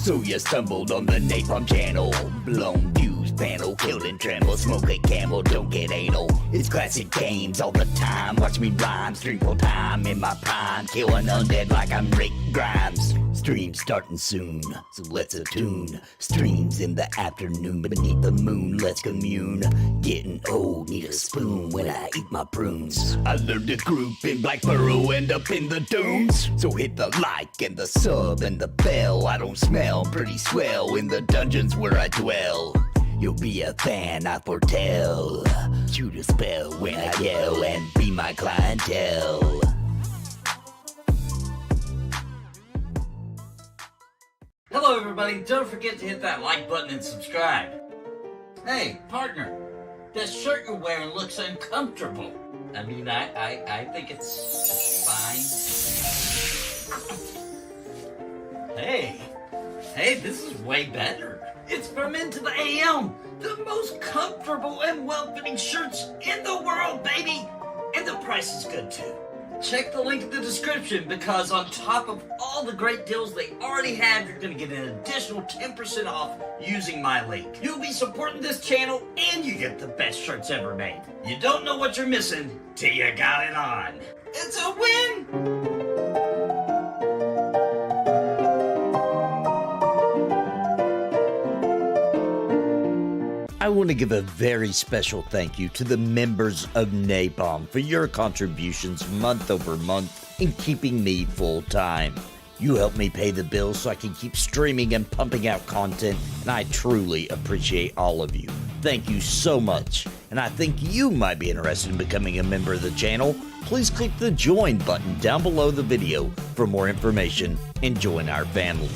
So you stumbled on the Napalm channel, blown views, panel, killed and tremble, smoke a camel, don't get anal. It's classic games all the time, watch me rhyme, stream full time in my prime, kill an undead like I'm Rick Grimes. Stream starting soon, so let's attune. Streams in the afternoon, beneath the moon, let's commune. Getting old, need a spoon when I eat my prunes. I learned to group in Black Burrow, end up in the dunes. So hit the like and the sub and the bell. I don't smell pretty swell in the dungeons where I dwell. You'll be a fan, I foretell. Shoot a spell when I yell and be my clientele. Hello everybody, don't forget to hit that like button and subscribe. Hey, partner, that shirt you're wearing looks uncomfortable. I mean, I think it's fine. Hey, this is way better. It's from Into the AM, the most comfortable and well-fitting shirts in the world, baby! And the price is good too. Check the link in the description because on top of all the great deals they already have, you're going to get an additional 10% off using my link. You'll be supporting this channel and you get the best shirts ever made. You don't know what you're missing till you got it on. It's a win! I want to give a very special thank you to the members of Napalm for your contributions month over month in keeping me full time. You help me pay the bills so I can keep streaming and pumping out content, and I truly appreciate all of you. Thank you so much, and I think you might be interested in becoming a member of the channel. Please click the join button down below the video for more information and join our family.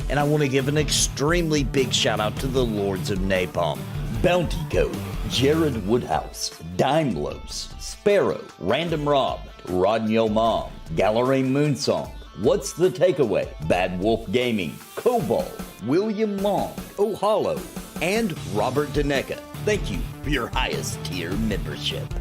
And I want to give an extremely big shout out to the Lords of Napalm. Bounty Code, Jared Woodhouse, Daimlos, Sparrow, Random Rob, Rodney Mom, Gallery Moonsong, What's the Takeaway, Bad Wolf Gaming, Cobalt, William Long, Ohalo, and Robert Deneka. Thank you for your highest tier membership.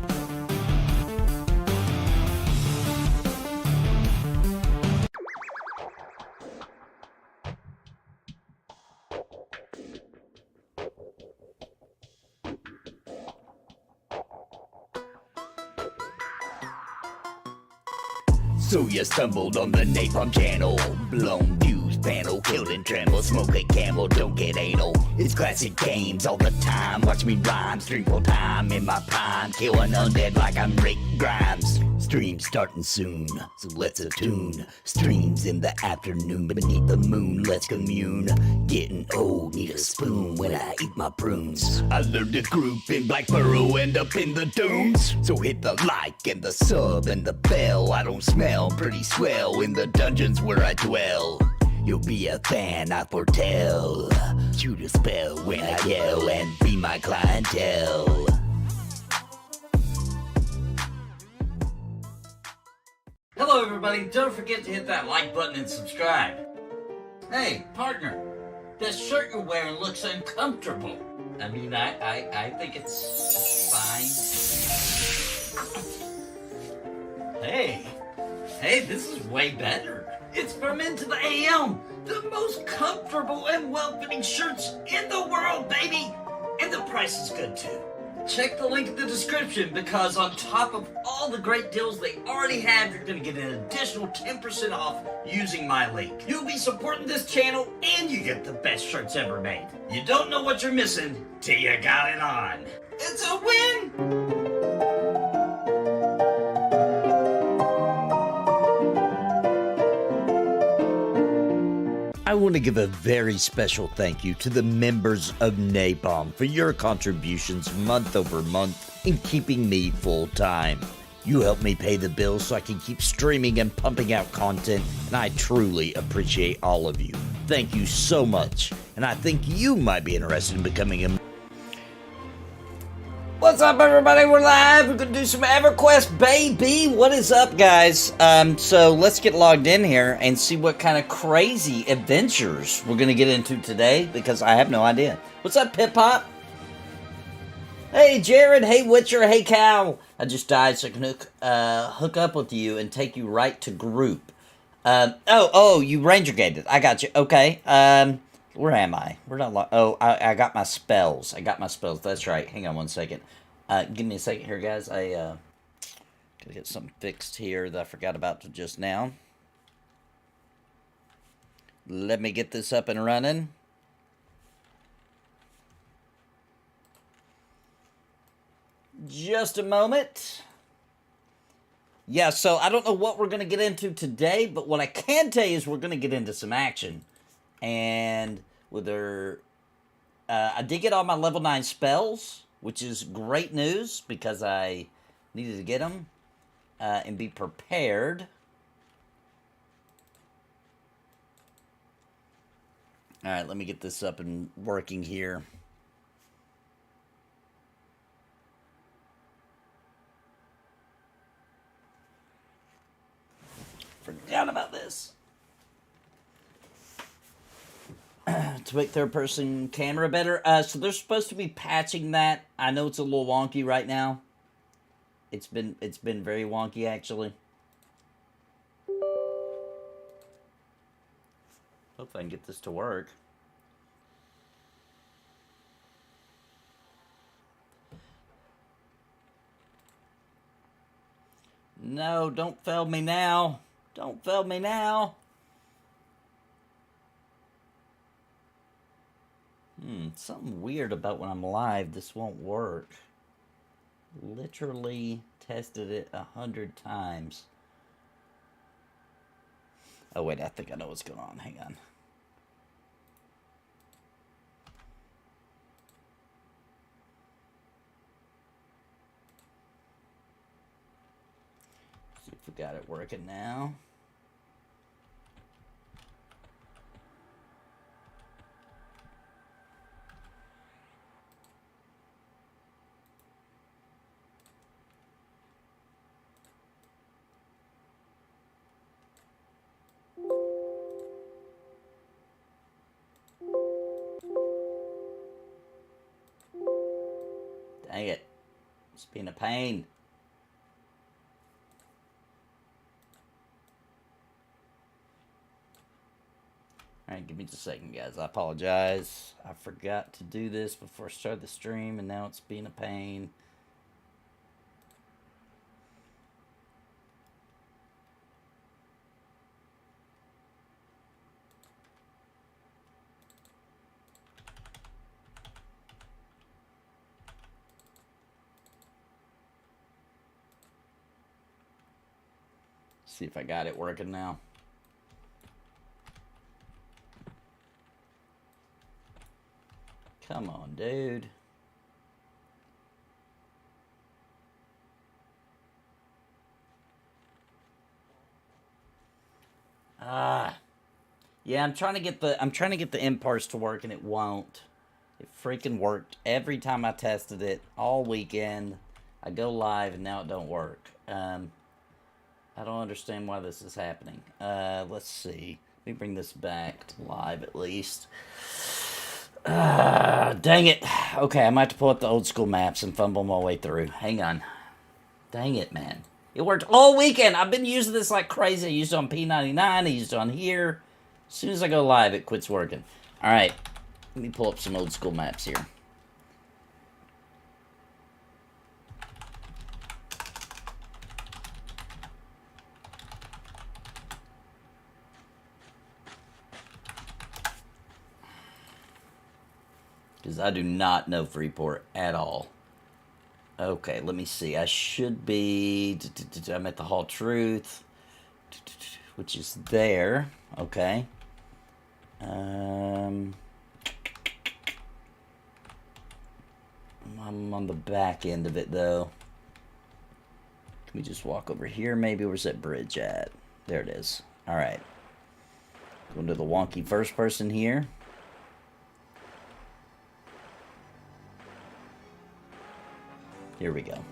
So you stumbled on the Napalm channel, blown views, panel, killed and tremble, smoke a camel, don't get anal. It's classic games all the time, watch me rhyme, stream full time in my prime, kill an undead like I'm Rick Grimes. Stream starting soon, so let's attune. Streams in the afternoon, beneath the moon, let's commune. Getting old, need a spoon when I eat my prunes. I learned to group in Black Burrow, end up in the dunes. So hit the like and the sub and the bell. I don't smell pretty swell in the dungeons where I dwell. You'll be a fan, I foretell. Shoot a spell when I yell and be my clientele. Hello everybody, don't forget to hit that like button and subscribe. Hey, partner, that shirt you're wearing looks uncomfortable. I mean, I think it's fine. Hey, this is way better. It's from Into the AM, the most comfortable and well-fitting shirts in the world, baby! And the price is good too. Check the link in the description because on top of all the great deals they already have, you're going to get an additional 10% off using my link. You'll be supporting this channel and you get the best shirts ever made. You don't know what you're missing till you got it on. It's a win! I want to give a very special thank you to the members of Napalm for your contributions month over month in keeping me full time. You help me pay the bills so I can keep streaming and pumping out content, and I truly appreciate all of you. Thank you so much, and I think you might be interested in becoming a... What's up, everybody? We're live. We're gonna do some EverQuest, baby. What is up, guys? So let's get logged in here and see what kind of crazy adventures we're gonna get into today, because I have no idea. What's up, Pip Pop? Hey, Jared. Hey, Witcher. Hey, Cal. I just died so I can hook up with you and take you right to group. You Ranger Gated. I got you. Okay. Where am I? We're not locked. Oh, I got my spells. I got my spells. That's right. Hang on one second. Give me a second here, guys. I gotta get something fixed here that I forgot about just now. Let me get this up and running. Just a moment. Yeah, so I don't know what we're going to get into today, but what I can tell you is we're going to get into some action. And whether I did get all my level 9 spells, which is great news because I needed to get them and be prepared. All right, let me get this up and working here. Forgot about this. To make third-person camera better. So they're supposed to be patching that. I know it's a little wonky right now. It's been very wonky, actually. Hope I can get this to work. No, don't fail me now. Don't fail me now. Something weird about when I'm live. This won't work. Literally tested it 100 times. Oh, wait, I think I know what's going on. Hang on. See if we got it working now. Dang it. It's been a pain. Alright, give me just a second, guys. I apologize. I forgot to do this before I started the stream, and now it's being a pain. See if I got it working now. Come on, dude. Yeah, I'm trying to get the imparse to work and it won't. It freaking worked every time I tested it all weekend. I go live and now it don't work. I don't understand why this is happening. Let's see. Let me bring this back to live at least. Dang it. Okay, I might have to pull up the old school maps and fumble my way through. Hang on. Dang it, man. It worked all weekend. I've been using this like crazy. I used it on P99. I used it on here. As soon as I go live, it quits working. Alright. Let me pull up some old school maps here. Because I do not know Freeport at all. Okay, let me see. I should be... I'm at the Hall Truth, which is there. Okay. I'm on the back end of it, though. Can we just walk over here, maybe? Where's that bridge at? There it is. All right. Going to the wonky first person here. Here we go.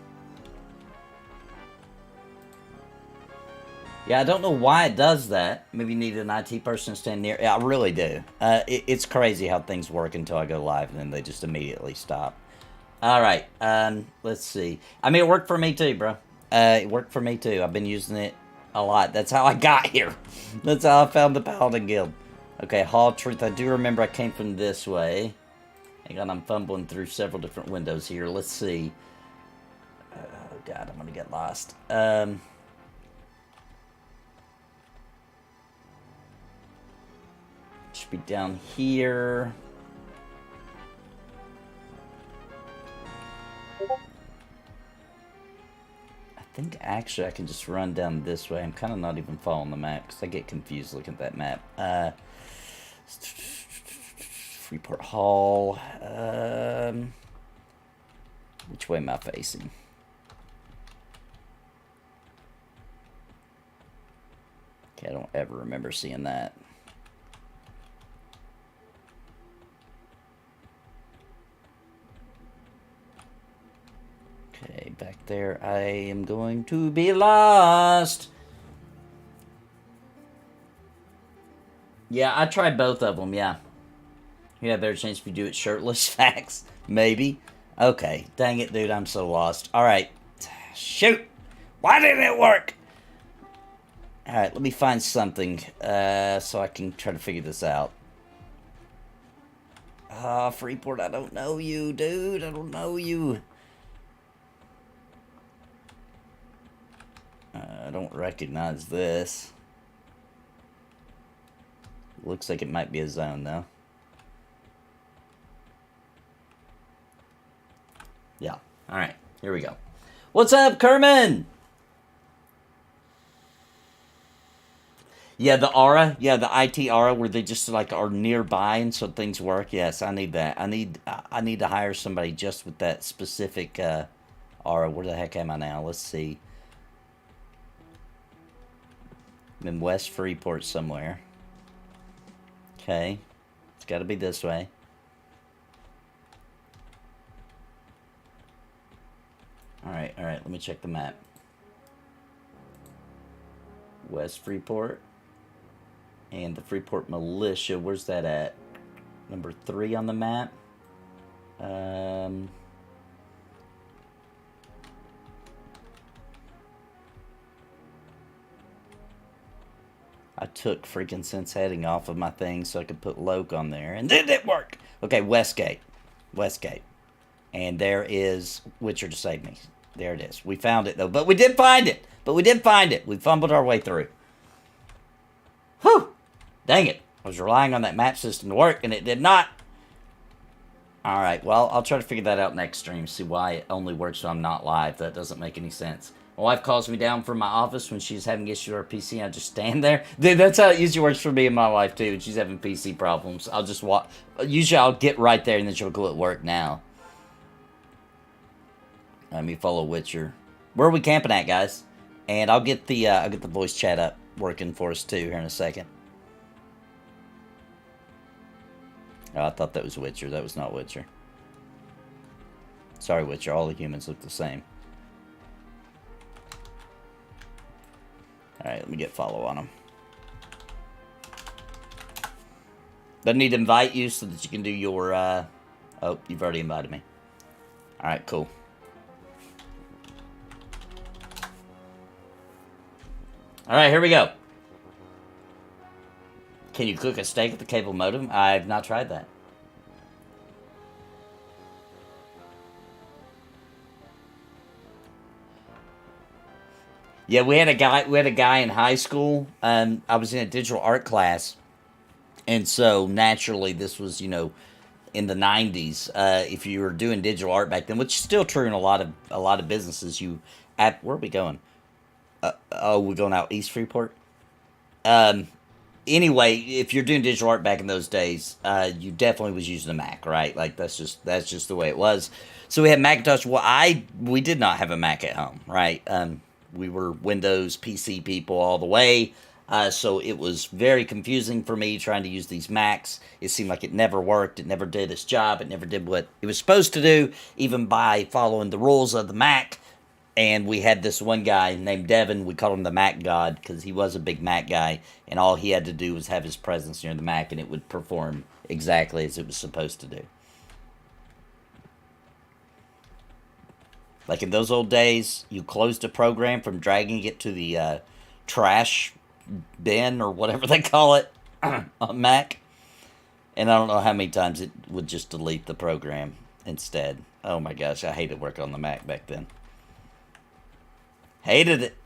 Yeah, I don't know why it does that. Maybe you need an IT person to stand near. Yeah, I really do. It's crazy how things work until I go live, and then they just immediately stop. All right. Let's see. I mean, it worked for me too, bro. It worked for me too. I've been using it a lot. That's how I got here. That's how I found the Paladin Guild. Okay, Hall of Truth. I do remember I came from this way. Hang on, I'm fumbling through several different windows here. Let's see. Oh, God, I'm going to get lost. Should be down here. I think actually I can just run down this way. I'm kind of not even following the map because I get confused looking at that map. Freeport Hall. Which way am I facing? Okay, I don't ever remember seeing that. Okay, back there. I am going to be lost. Yeah, I tried both of them, yeah. You have a better chance if you do it shirtless. Facts. Maybe. Okay. Dang it, dude. I'm so lost. Alright. Shoot! Why didn't it work? Alright, let me find something so I can try to figure this out. Ah, Freeport, I don't know you, dude. I don't know you. I don't recognize this. Looks like it might be a zone, though. Yeah. Alright, here we go. What's up, Kerman? Yeah, the aura. Yeah, the IT aura where they just like are nearby and so things work. Yes, I need that. I need to hire somebody just with that specific aura. Where the heck am I now? Let's see. I'm in West Freeport somewhere. Okay. It's got to be this way. Alright, let me check the map. West Freeport. And the Freeport Militia, where's that at? Number 3 on the map. I took freaking Sense heading off of my thing so I could put Loke on there. And then it worked! Okay, Westgate. Westgate. And there is Witcher to save me. There it is. We found it, though. But we did find it! We fumbled our way through. Whew! Dang it. I was relying on that map system to work, and it did not. Alright, well, I'll try to figure that out next stream. See why it only works when I'm not live. That doesn't make any sense. My wife calls me down from my office when she's having issues with her PC, and I just stand there. Dude, that's how it usually works for me and my wife, too. When she's having PC problems, I'll just walk. Usually, I'll get right there, and then she'll go at work now. Let me follow Witcher. Where are we camping at, guys? And I'll get the voice chat up working for us, too, here in a second. Oh, I thought that was Witcher. That was not Witcher. Sorry, Witcher. All the humans look the same. Alright, let me get follow on them. Doesn't need to invite you so that you can do your, Oh, you've already invited me. Alright, cool. Alright, here we go. Can you cook a steak at the cable modem? I've not tried that. Yeah, we had a guy in high school. I was in a digital art class. And so naturally this was, you know, in the 90s. If you were doing digital art back then, which is still true in a lot of businesses, where are we going? Oh, we're going out East Freeport. Anyway, if you're doing digital art back in those days, you definitely was using a Mac, right? Like that's just the way it was. So we had Macintosh. Well, we did not have a Mac at home, right? We were Windows PC people all the way. So it was very confusing for me trying to use these Macs. It seemed like it never worked. It never did its job. It never did what it was supposed to do, even by following the rules of the Mac. And we had this one guy named Devin. We called him the Mac God because he was a big Mac guy. And all he had to do was have his presence near the Mac and it would perform exactly as it was supposed to do. Like in those old days, you closed a program from dragging it to the trash bin or whatever they call it. on Mac, and I don't know how many times it would just delete the program instead. Oh my gosh, I hated working on the Mac back then. Hated it.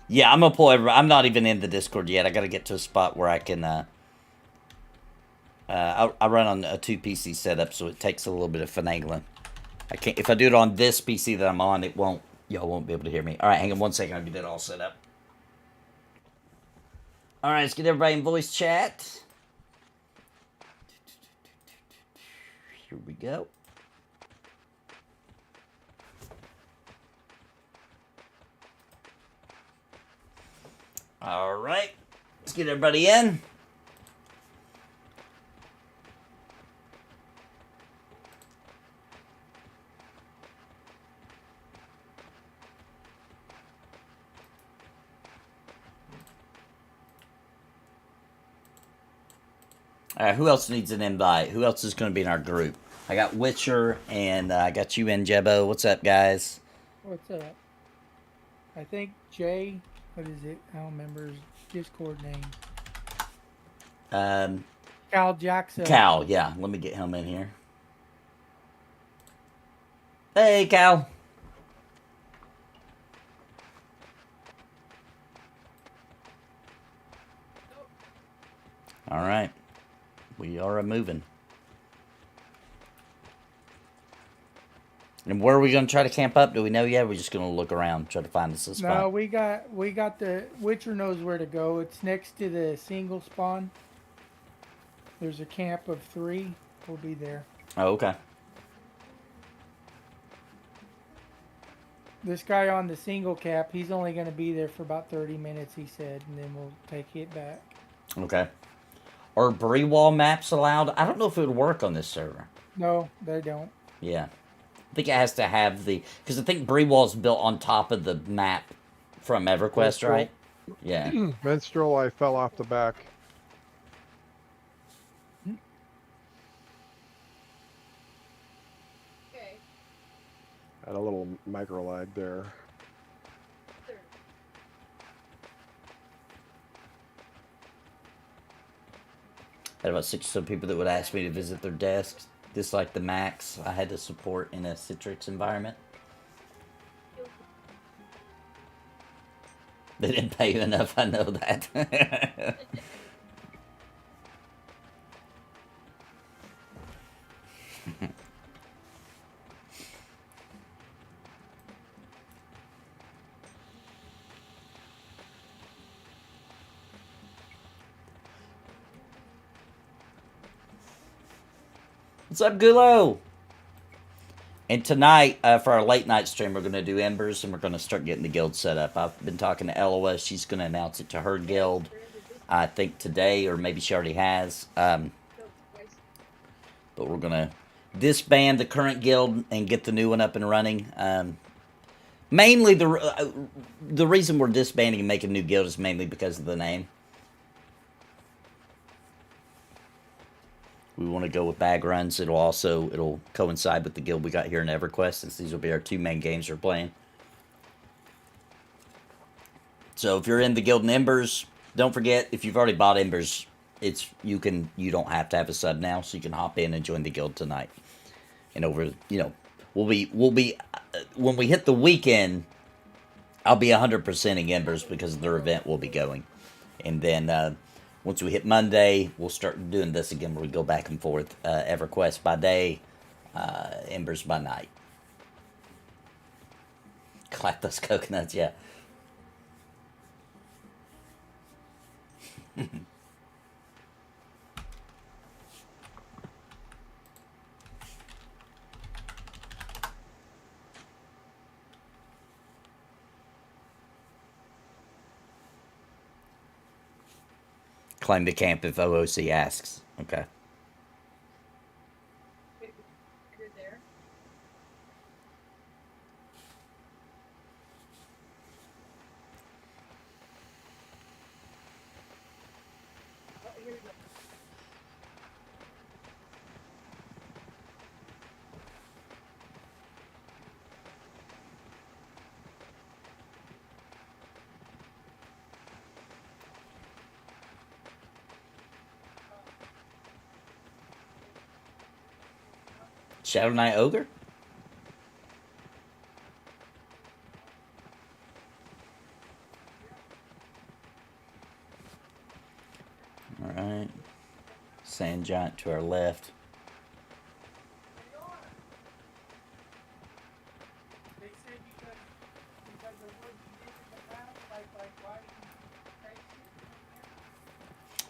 Yeah, I'm gonna pull everybody. I'm not even in the Discord yet. I gotta get to a spot where I can. I run on a 2 PC setup, so it takes a little bit of finagling. I can't. If I do it on this PC that I'm on, it won't. Y'all won't be able to hear me. All right, hang on 1 second. I'll get that all set up. All right, let's get everybody in voice chat. Here we go. All right, let's get everybody in. All right, who else needs an invite? Who else is going to be in our group? I got Witcher, and I got you in, Jebo. What's up, guys? What's up? I think Jay, what is it? I don't remember his Discord name. Cal Jackson. Cal, yeah. Let me get him in here. Hey, Cal. All right. We are moving. And where are we going to try to camp up? Do we know yet? We're just going to look around, try to find us a spot. No, we got the Witcher knows where to go. It's next to the single spawn. There's a camp of 3. We'll be there. Oh, okay. This guy on the single cap, he's only going to be there for about 30 minutes, he said, and then we'll take it back. Okay. Are Bree-wall maps allowed? I don't know if it would work on this server. No, they don't. Yeah. I think it has to have the... Because I think Bree-wall's built on top of the map from EverQuest, Minstrel. right? Yeah. Minstrel, I fell off the back. Okay. Had a little micro lag there. Had about 6 or 7 people that would ask me to visit their desks. Just like the Macs I had to support in a Citrix environment. They didn't pay you enough, I know that. What's up, Gulo? And tonight, for our late night stream, we're going to do Embers, and we're going to start getting the guild set up. I've been talking to LOS. She's going to announce it to her guild, I think today, or maybe she already has. But we're going to disband the current guild and get the new one up and running. Mainly, the reason we're disbanding and making a new guild is mainly because of the name. We want to go with bag runs. It'll coincide with the guild we got here in EverQuest, since these will be our 2 main games we're playing. So if you're in the guild in Embers, don't forget, if you've already bought Embers, you don't have to have a sub now, so you can hop in and join the guild tonight. And we'll be when we hit the weekend, I'll be 100%ing Embers because of their event we'll be going. And then once we hit Monday, we'll start doing this again where we go back and forth. EverQuest by day, Embers by night. Clap those coconuts, yeah. Claim the camp if OOC asks. Okay. You're there. Oh, here we go. Shadow Knight Ogre? Alright. Sand Giant to our left. They said because of what you did in the past, like why did you take it?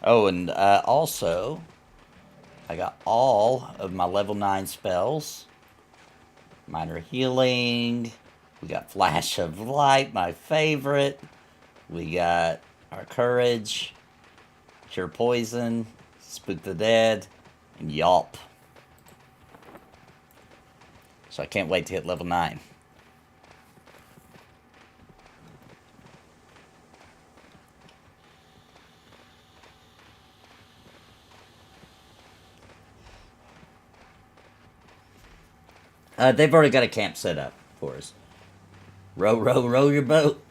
Oh, and also, I got all of my level 9 spells. Minor Healing. We got Flash of Light, my favorite. We got our Courage. Cure Poison. Spook the Dead. And Yelp. So I can't wait to hit level 9. They've already got a camp set up for us. Row, row, row your boat.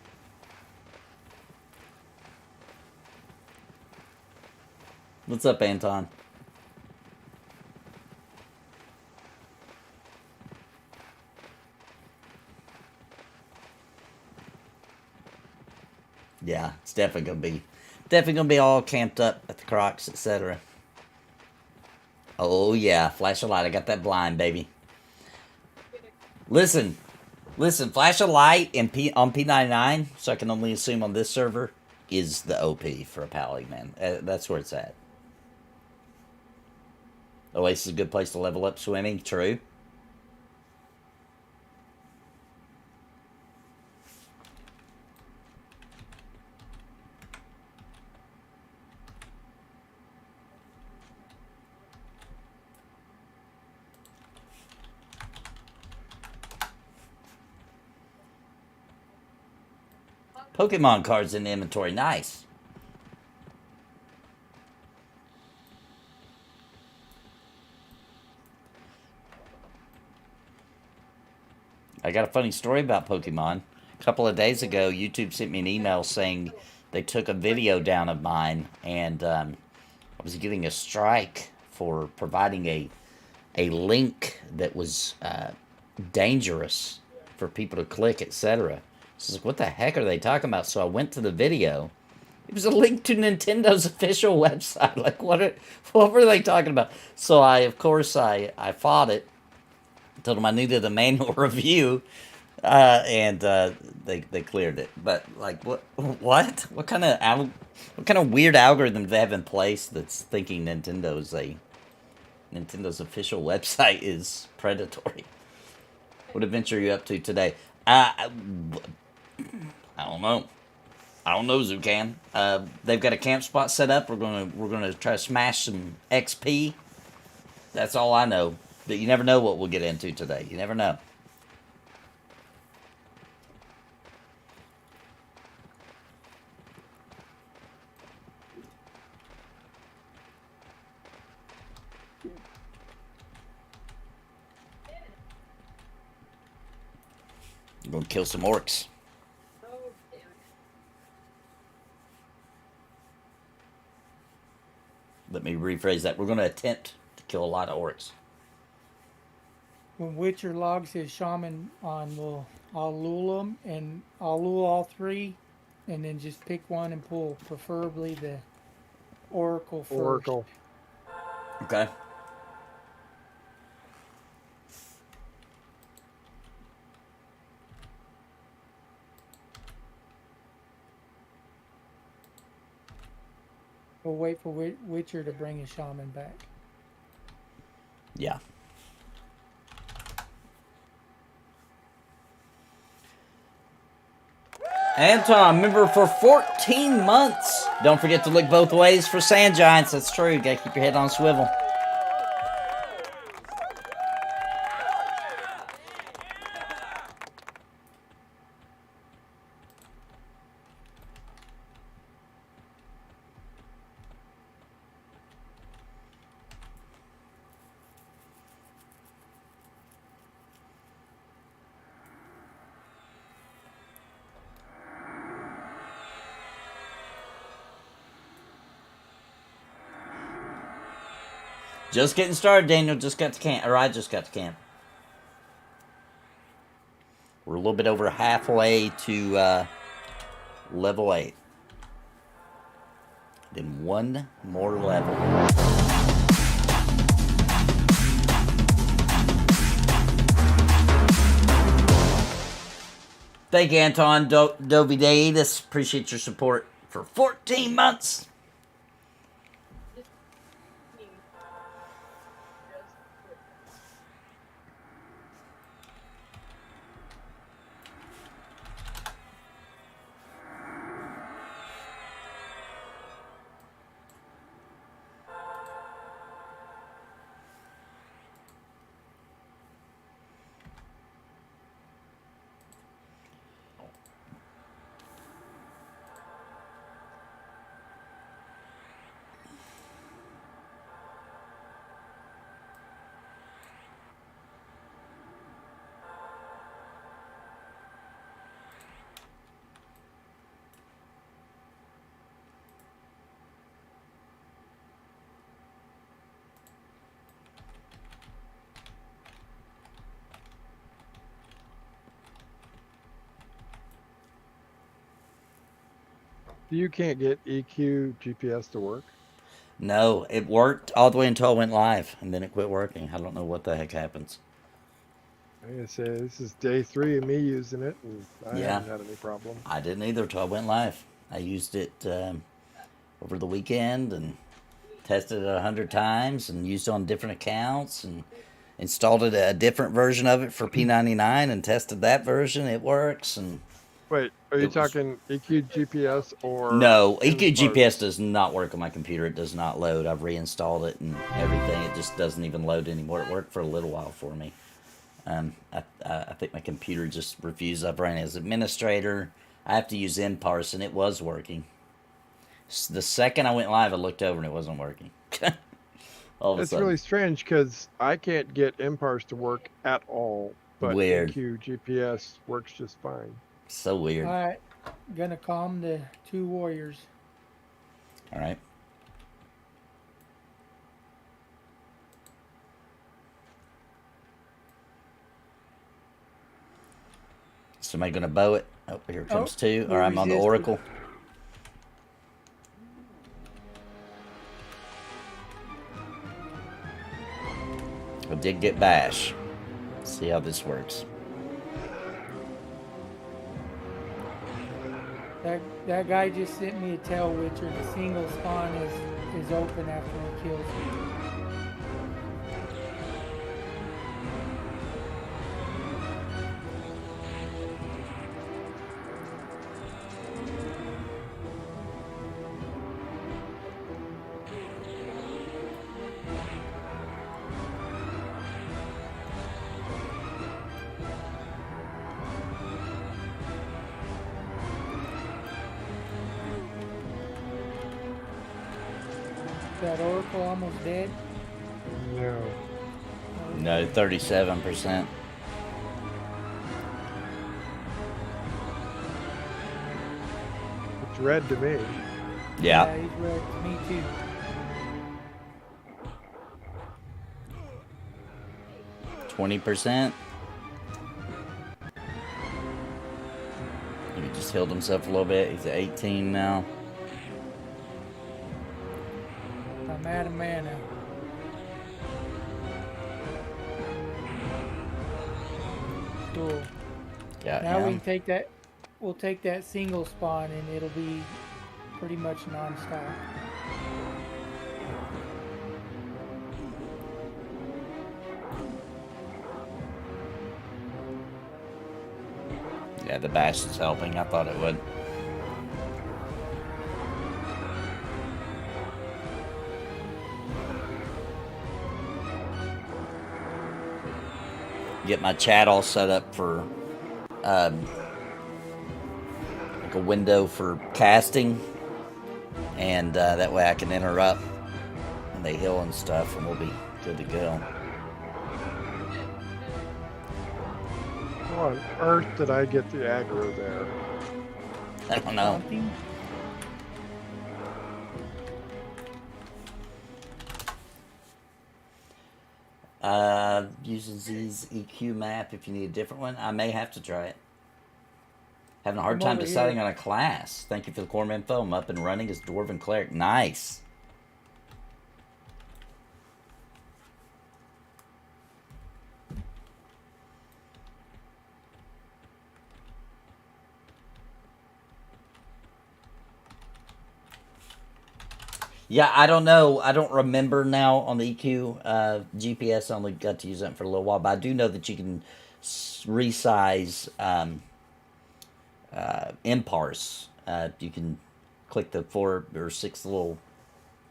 What's up, Anton? Yeah, it's definitely gonna be all camped up at the Crocs, etc. Oh yeah, flash of light. I got that blind, baby. Listen, flash of light on P99, so I can only assume on this server, is the OP for a pally, man. That's where it's at. Oasis is a good place to level up swimming, true. Pokemon cards in the inventory, nice. I got a funny story about Pokemon. A couple of days ago, YouTube sent me an email saying they took a video down of mine, and I was getting a strike for providing a link that was dangerous for people to click, etc. So I was like, what the heck are they talking about? So I went to the video. It was a link to Nintendo's official website. Like, what were they talking about? So of course, I fought it. Told them I needed a manual review, and they cleared it. But like, what kind of weird algorithm do they have in place that's thinking Nintendo's official website is predatory? What adventure are you up to today? I don't know. I don't know, Zucan. They've got a camp spot set up. We're gonna try to smash some XP. That's all I know. But you never know what we'll get into today. You never know. I'm gonna kill some orcs. Let me rephrase that. We're gonna attempt to kill a lot of orcs. When Witcher logs his shaman on, I'll lure them, and I'll lure all three, and then just pick one and pull, preferably the Oracle first. Oracle. Okay. We'll wait for Witcher to bring his shaman back. Yeah. Anton, member for 14 months. Don't forget to look both ways for sand giants. That's true. Gotta keep your head on a swivel. Just getting started, Daniel. Just got to camp. Or I just got to camp. We're a little bit over halfway to level 8. Then one more level. Thank you, Anton Dovidatis. Appreciate your support for 14 months. You can't get EQ GPS to work? No, it worked all the way until I went live, and then it quit working. I don't know what the heck happens. Like I say, this is day 3 of me using it, and I Yeah. haven't had any problem. I didn't either until I went live. I used it over the weekend and tested it 100 times and used it on different accounts and installed it a different version of it for P99 and tested that version. It works. And Wait, are you talking EQ GPS or... no, EQ Impulse? GPS does not work on my computer. It does not load. I've reinstalled it and everything. It just doesn't even load anymore. It worked for a little while for me. I think my computer just refused. I've run as administrator. I have to use Imparse, and it was working. The second I went live, I looked over and it wasn't working. All of a It's sudden. really strange because I can't get Imparse to work at all, but Weird. EQ GPS works just fine. So weird. Alright, gonna calm the 2 warriors. All right. Somebody gonna bow it? Oh, here comes 2. Or I'm on the resisted. Oracle. I did get bash. Let's see how this works. That guy just sent me a tail witcher. The single spawn is open after he kills me. That Oracle almost dead. No. No, 37%. It's red to me. Yeah. He's red. Me too. %. He just healed himself a little bit. He's at 18 now. I'm out of mana. Cool. Got Now we him. can take that. We'll take that single spawn and it'll be pretty much non-stop. Yeah, the bash is helping. I thought it would. Get my chat all set up for like a window for casting, and that way I can interrupt when they heal and stuff, and we'll be good to go. How on earth did I get the aggro there? I don't know. Something? Using Z's EQ map if you need a different one. I may have to try it. Having a hard I'm time over deciding here. on a class. Thank you for the Quarm info. I'm up and running as Dwarven Cleric. Nice. Yeah, I don't know. I don't remember now on the EQ. GPS only got to use that for a little while, but I do know that you can resize imparse. You can click the 4 or 6 little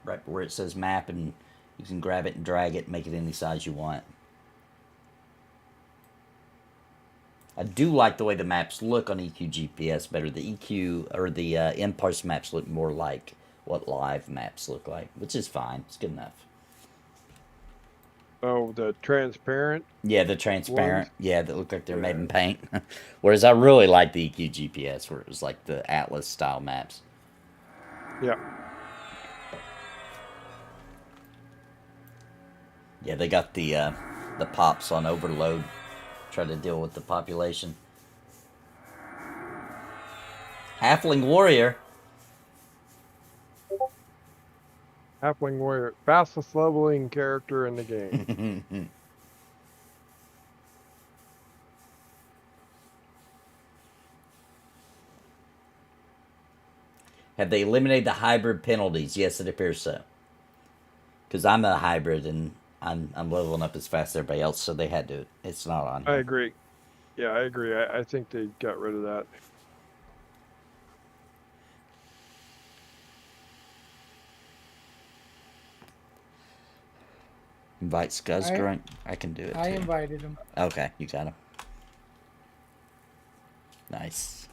right where it says map, and you can grab it and drag it and make it any size you want. I do like the way the maps look on EQ GPS better. The EQ or the imparse maps look more like what live maps look like, which is fine. It's good enough. Oh, the transparent. Yeah, the transparent. Ones? Yeah, that look like they're made Yeah. in paint. Whereas I really like the EQ GPS, where it was like the Atlas style maps. Yeah. Yeah, they got the pops on overload. Try to deal with the population. Halfling warrior. Halfling warrior, fastest leveling character in the game. Have they eliminated the hybrid penalties? Yes, it appears so. Because I'm a hybrid and I'm leveling up as fast as everybody else, so they had to. It's not on. I agree. Yeah, I agree. I think they got rid of that. Invite Scuzzgrunt. I can do it I too. invited him. Okay, you got him. Nice.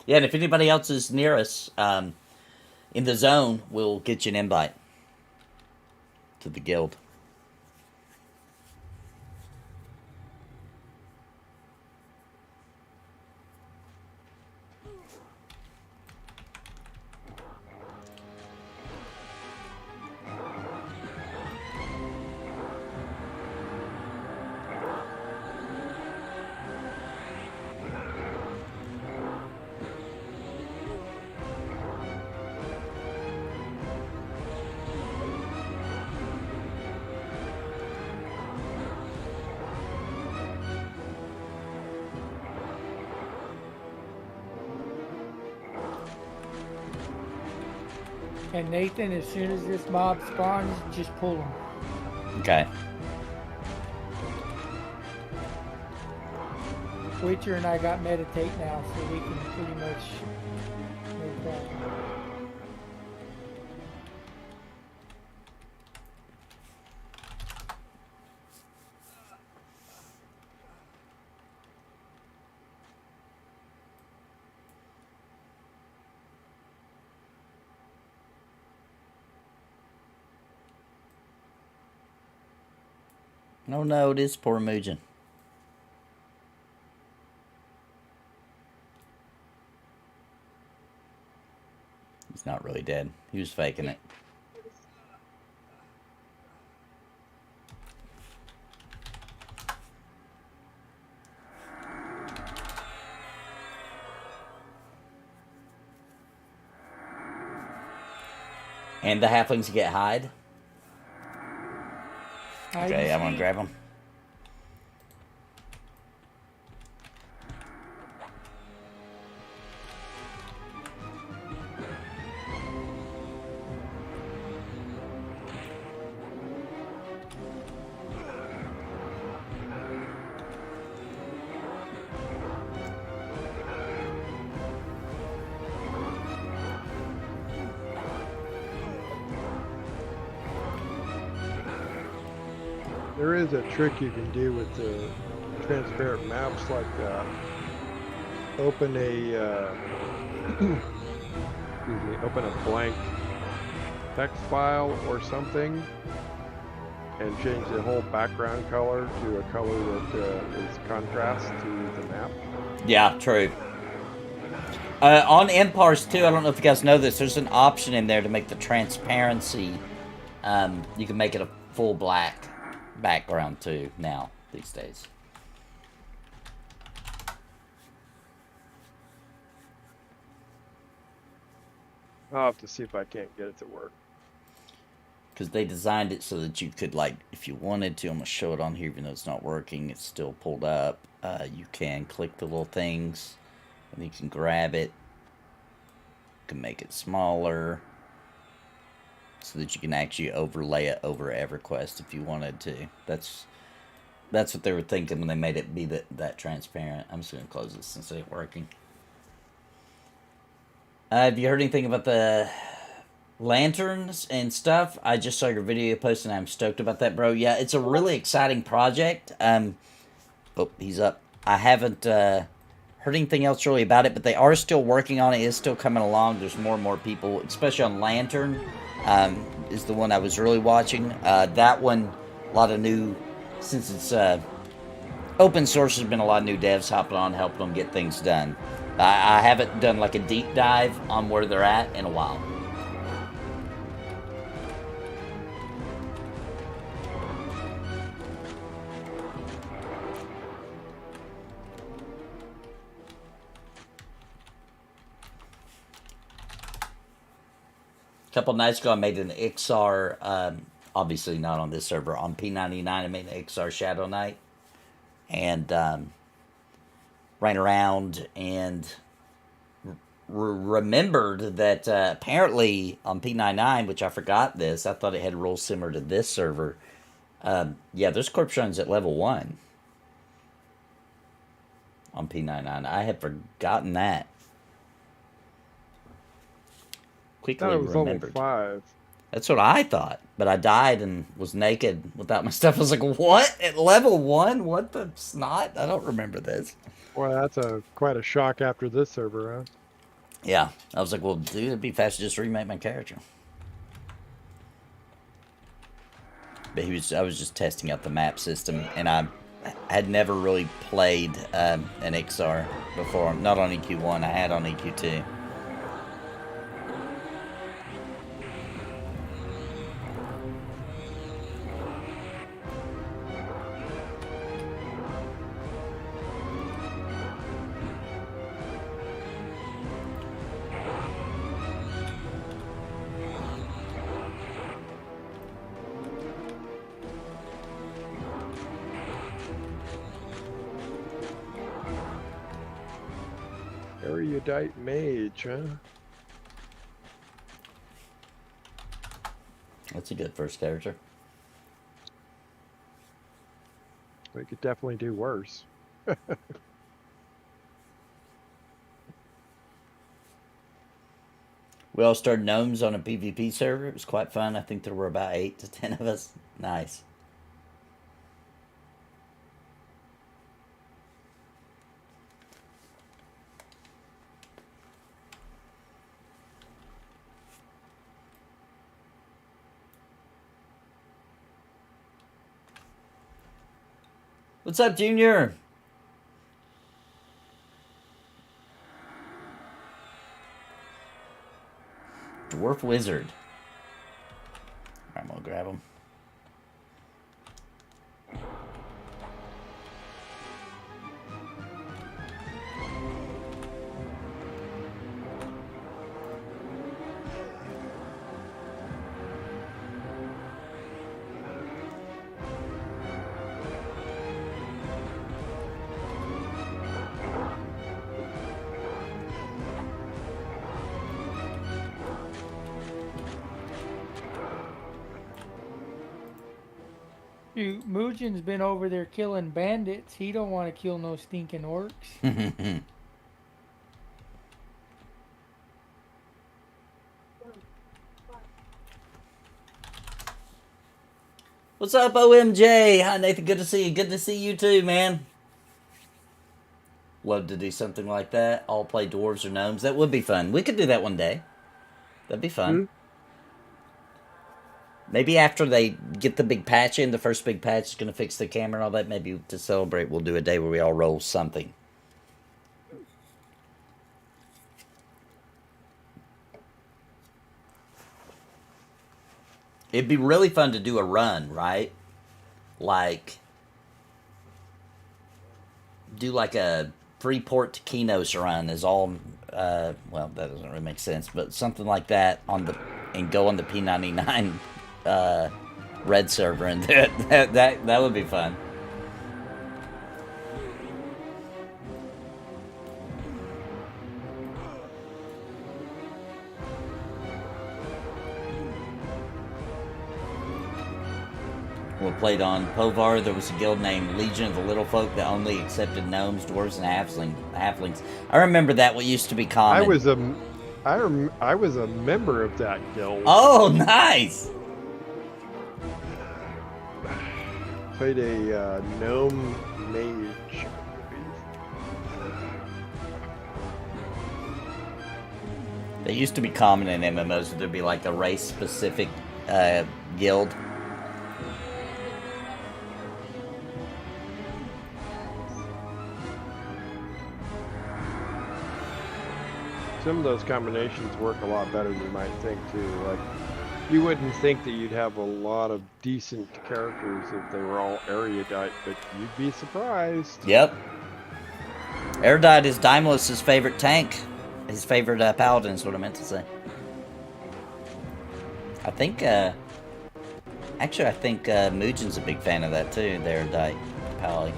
Yeah, and if anybody else is near us in the zone, we'll get you an invite to the guild. And Nathan, as soon as this mob spawns, just pull him. Okay. Witcher and I got meditate now, so we can pretty much no problem. Oh no, it is poor Mugen. He's not really dead. He was faking it. And the halflings get hide. Okay, I'm gonna grab him. There is a trick you can do with the transparent maps like that. Open a excuse me, open a blank text file or something and change the whole background color to a color that is contrast to the map. Yeah, true. On Imparse too, I don't know if you guys know this, there's an option in there to make the transparency You can make it a full black background too now these days. I'll have to see if I can't get it to work. Because they designed it so that you could, like, if you wanted to, I'm going to show it on here even though it's not working, it's still pulled up. You can click the little things and you can grab it. You can make it smaller so that you can actually overlay it over EverQuest if you wanted to. That's what they were thinking when they made it be that transparent. I'm just going to close this since it ain't working. Have you heard anything about the lanterns and stuff? I just saw your video post and I'm stoked about that, bro. Yeah, it's a really exciting project. Oh, he's up. I haven't heard anything else really about it, but they are still working on it. It's still coming along. There's more and more people, especially on Lantern, is the one I was really watching. That one, a lot of new, since it's open source, there's been a lot of new devs hopping on, helping them get things done. I haven't done like a deep dive on where they're at in a while. A couple nights ago, I made an XR, obviously not on this server, on P99, I made an XR Shadow Knight. And ran around and remembered that apparently on P99, which I forgot this, I thought it had rules similar to this server. Yeah, there's corpse runs at level 1 on P99. I had forgotten that. Quickly I thought it was remembered. level 5. That's what I thought, but I died and was naked without my stuff. I was like, what? At level 1? What the snot? I don't remember this. Boy, that's quite a shock after this server, huh? Yeah. I was like, well, dude, it'd be faster to just remake my character. But I was just testing out the map system, and I had never really played an XR before. Not on EQ1, I had on EQ2. Erudite mage, huh? That's a good first character. We could definitely do worse. We all started gnomes on a PvP server. It was quite fun. I think there were about 8 to 10 of us. Nice. What's up, Junior? Dwarf Wizard. I'm gonna grab him. Shoot, Mujin's been over there killing bandits. He don't want to kill no stinking orcs. What's up, OMJ? Hi, Nathan. Good to see you. Good to see you too, man. Love to do something like that. All play dwarves or gnomes. That would be fun. We could do that one day. That'd be fun. Mm-hmm. Maybe after they get the big patch in, the first big patch is going to fix the camera and all that. Maybe to celebrate, we'll do a day where we all roll something. It'd be really fun to do a run, right? Like, do like a Freeport to Kinos run is all, well, that doesn't really make sense, but something like that on the, and go on the P99 red server and do it. That would be fun. We played on Povar. There was a guild named Legion of the Little Folk that only accepted gnomes, dwarves, and halflings. I remember that. What used to be common. I was a member of that guild. Oh, nice. Played a gnome mage. They used to be common in MMOs. There'd be like a race-specific guild. Some of those combinations work a lot better than you might think too. Like, you wouldn't think that you'd have a lot of decent characters if they were all erudite, but you'd be surprised. Yep. Erudite is Daimos' favorite tank. His favorite paladin is what I meant to say. I think, actually I think Mugen's a big fan of that too, the Erudite Pally.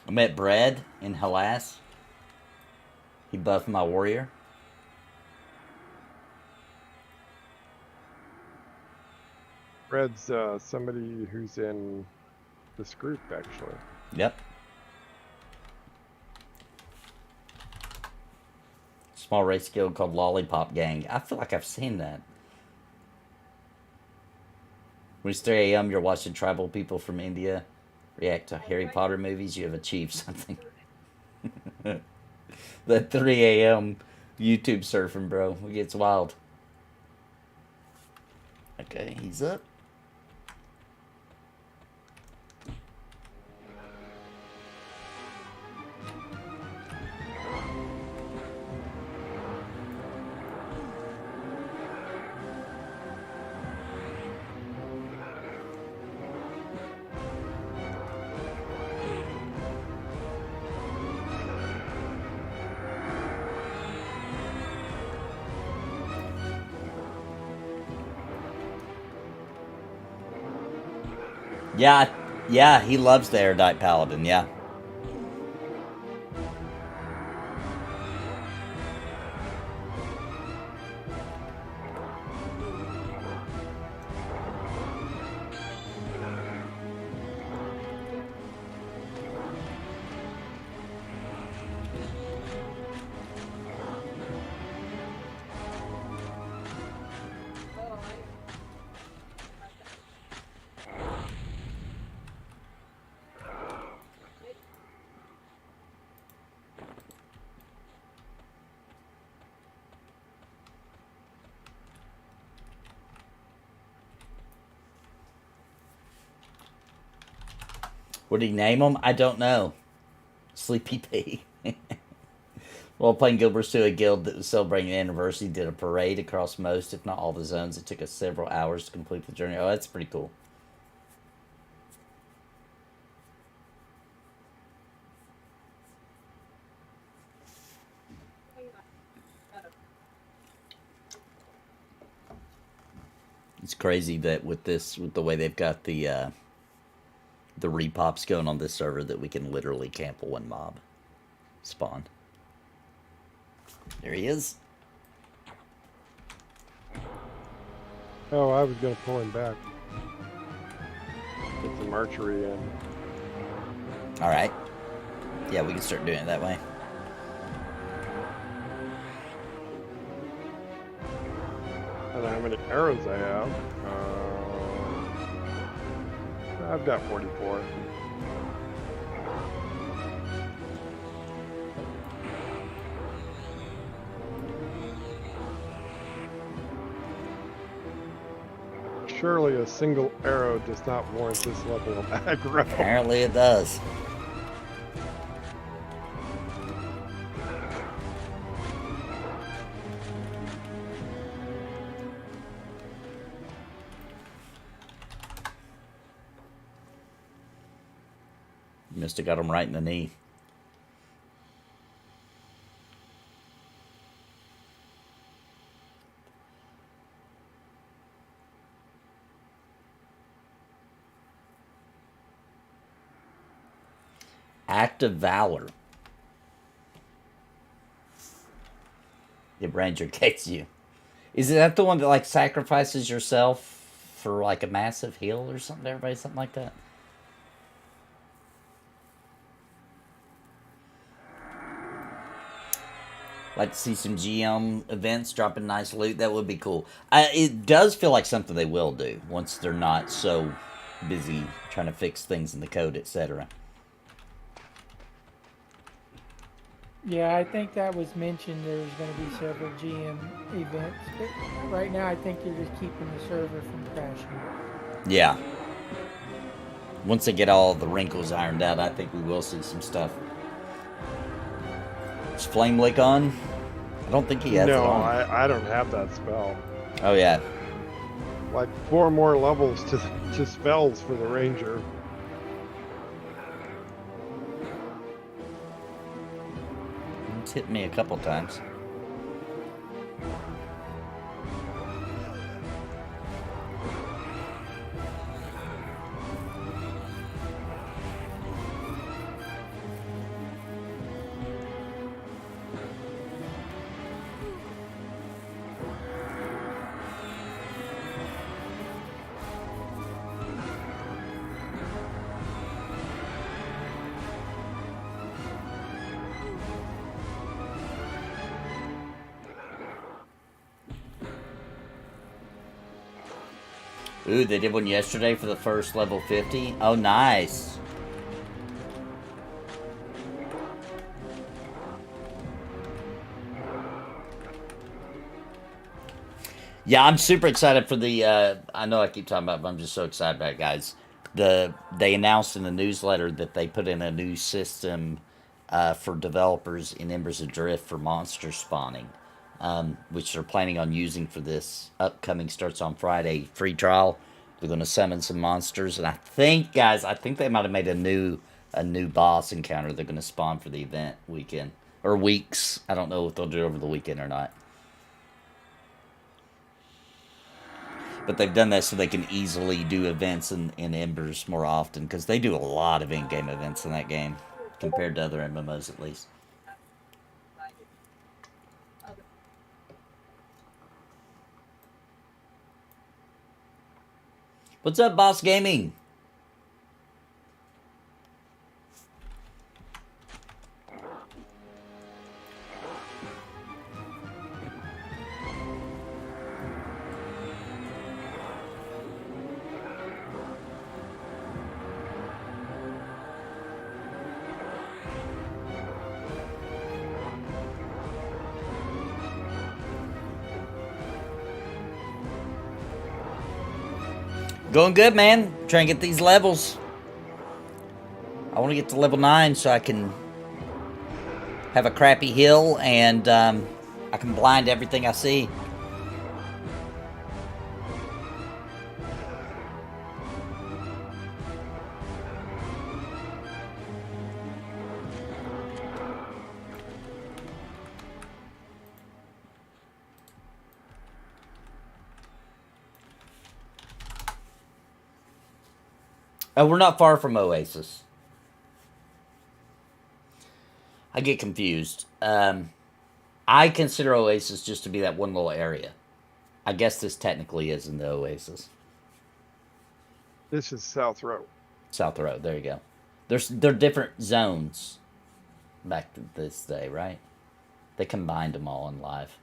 I met Brad in Hellas. He buffed my warrior. Red's somebody who's in this group, actually. Yep. Small race guild called Lollipop Gang. I feel like I've seen that. When it's 3 a.m., you're watching tribal people from India react to Harry Potter movies. You have achieved something. That 3 a.m. YouTube surfing, bro. It gets wild. Okay, he's up. Yeah, he loves the Erudite Paladin, yeah. What did he name him? I don't know. Sleepy P. While playing Guild Wars 2, a guild that was celebrating an anniversary did a parade across most, if not all, the zones. It took us several hours to complete the journey. Oh, that's pretty cool. It's crazy that with the way they've got the repops going on this server, that we can literally camp one mob spawn. There he is. Oh, I was going to pull him back. Get some archery in. Alright. Yeah, we can start doing it that way. I don't know how many arrows I have. I've got 44. surely a single arrow does not warrant this level of aggro. Apparently it does. Must have got him right in the knee. Act of Valor. The Ranger gets you. Is that the one that like sacrifices yourself for like a massive heal or something? Everybody, something like that. Like to see some GM events dropping nice loot. That would be cool. It does feel like something they will do once they're not so busy trying to fix things in the code, etc. Yeah, I think that was mentioned. There's going to be several GM events. But right now, I think they're just keeping the server from crashing. Yeah. Once they get all the wrinkles ironed out, I think we will see some stuff. Is Flame Lick on? I don't think he has it No, on. I don't have that spell. Oh, yeah. Like 4 more levels to spells for the ranger. It's hit me a couple times. Ooh, they did one yesterday for the first level 50. Oh, nice. Yeah, I'm super excited for the, I know I keep talking about it, but I'm just so excited about it, guys. They announced in the newsletter that they put in a new system for developers in Embers of Drift for monster spawning. Which they're planning on using for this upcoming, starts on Friday, free trial. They're going to summon some monsters, and I think, guys, they might have made a new boss encounter they're going to spawn for the event weekend or weeks. I don't know if they'll do it over the weekend or not, but they've done that so they can easily do events in Embers more often, because they do a lot of in-game events in that game compared to other MMOs, at least. What's up, Boss Gaming? Going good, man. Trying to get these levels. I want to get to level 9 so I can have a crappy hill and I can blind everything I see. We're not far from Oasis. I get confused. I consider Oasis just to be that one little area. I guess this technically is in the Oasis. This is South Row. South Road, there you go. They're different zones back to this day, right? They combined them all in live.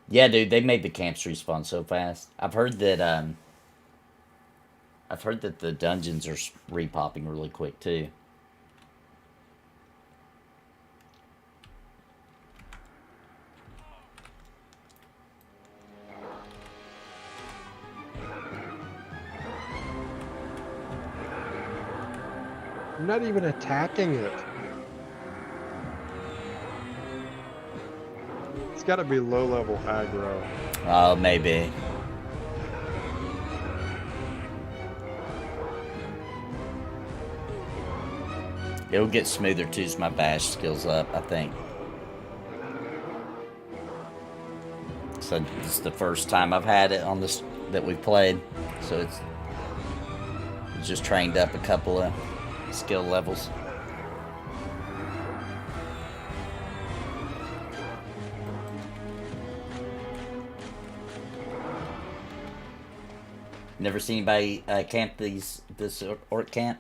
Yeah, dude, they made the camps respawn so fast. I've heard that the dungeons are repopping really quick too. I'm not even attacking it. It's got to be low-level aggro. Oh, maybe. It'll get smoother too as my bash skills up, I think. So it's the first time I've had it on this that we've played, so it's just trained up a couple of skill levels. Never seen anybody camp this orc camp?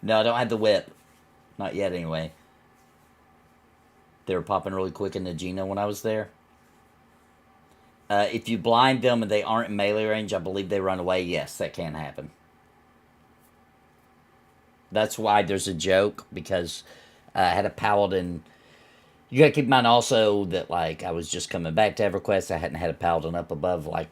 No, I don't have the whip. Not yet, anyway. They were popping really quick in the Geno when I was there. If you blind them and they aren't in melee range, I believe they run away. Yes, that can happen. That's why there's a joke, because I had a paladin. You gotta keep in mind also that, like, I was just coming back to EverQuest. I hadn't had a paladin up above, like,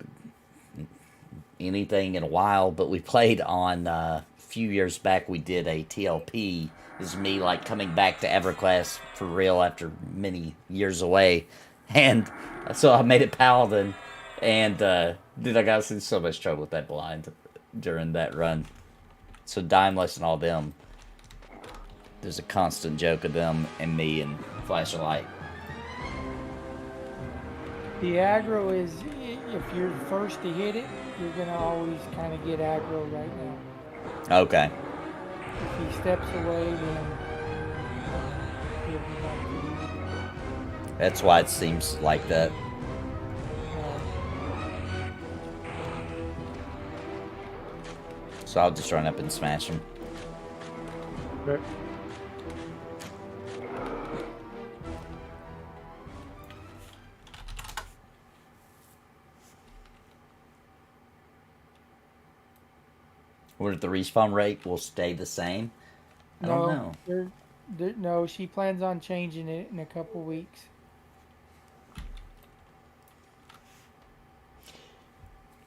anything in a while, but we played on a few years back. We did a TLP. This is me, like, coming back to EverQuest for real after many years away, and so I made it paladin, and dude, I got in so much trouble with that blind during that run. So Dimeless and all them, there's a constant joke of them and me and Flashlight. The aggro is, if you're the first to hit it, you're going to always kind of get aggro right now. Okay. If he steps away, then he'll be back to you. That's why it seems like that. So I'll just run up and smash him. Okay. Where the respawn rate will stay the same? I don't know. No, she plans on changing it in a couple weeks.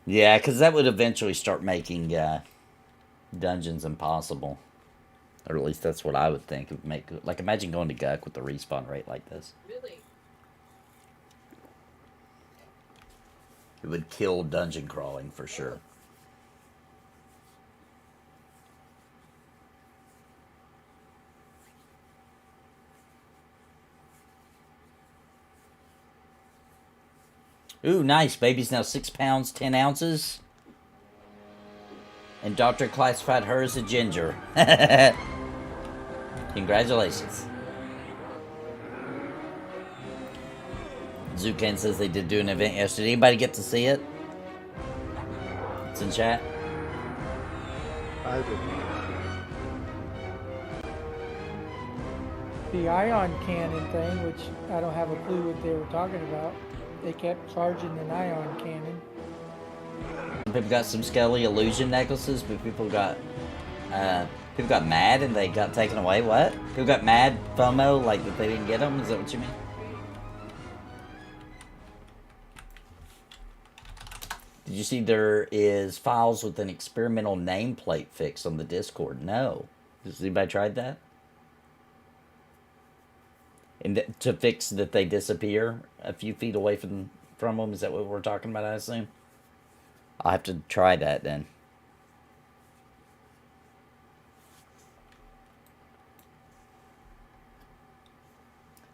Yeah, because that would eventually start making dungeons impossible. Or at least that's what I would think. It would make, like, imagine going to Guk with the respawn rate like this. Really? It would kill dungeon crawling for sure. Ooh, nice. Baby's now 6 pounds, 10 ounces. And doctor classified her as a ginger. Congratulations. Zukan says they did do an event yesterday. Anybody get to see it? It's in chat. I did. The ion cannon thing, which I don't have a clue what they were talking about. They kept charging an ion cannon. People got some Skelly illusion necklaces, but people got mad and they got taken away. What? People got mad FOMO, like that they didn't get them? Is that what you mean? Did you see there is files with an experimental nameplate fix on the Discord? No. Has anybody tried that? And to fix that they disappear a few feet away from them? Is that what we're talking about, I assume? I'll have to try that then.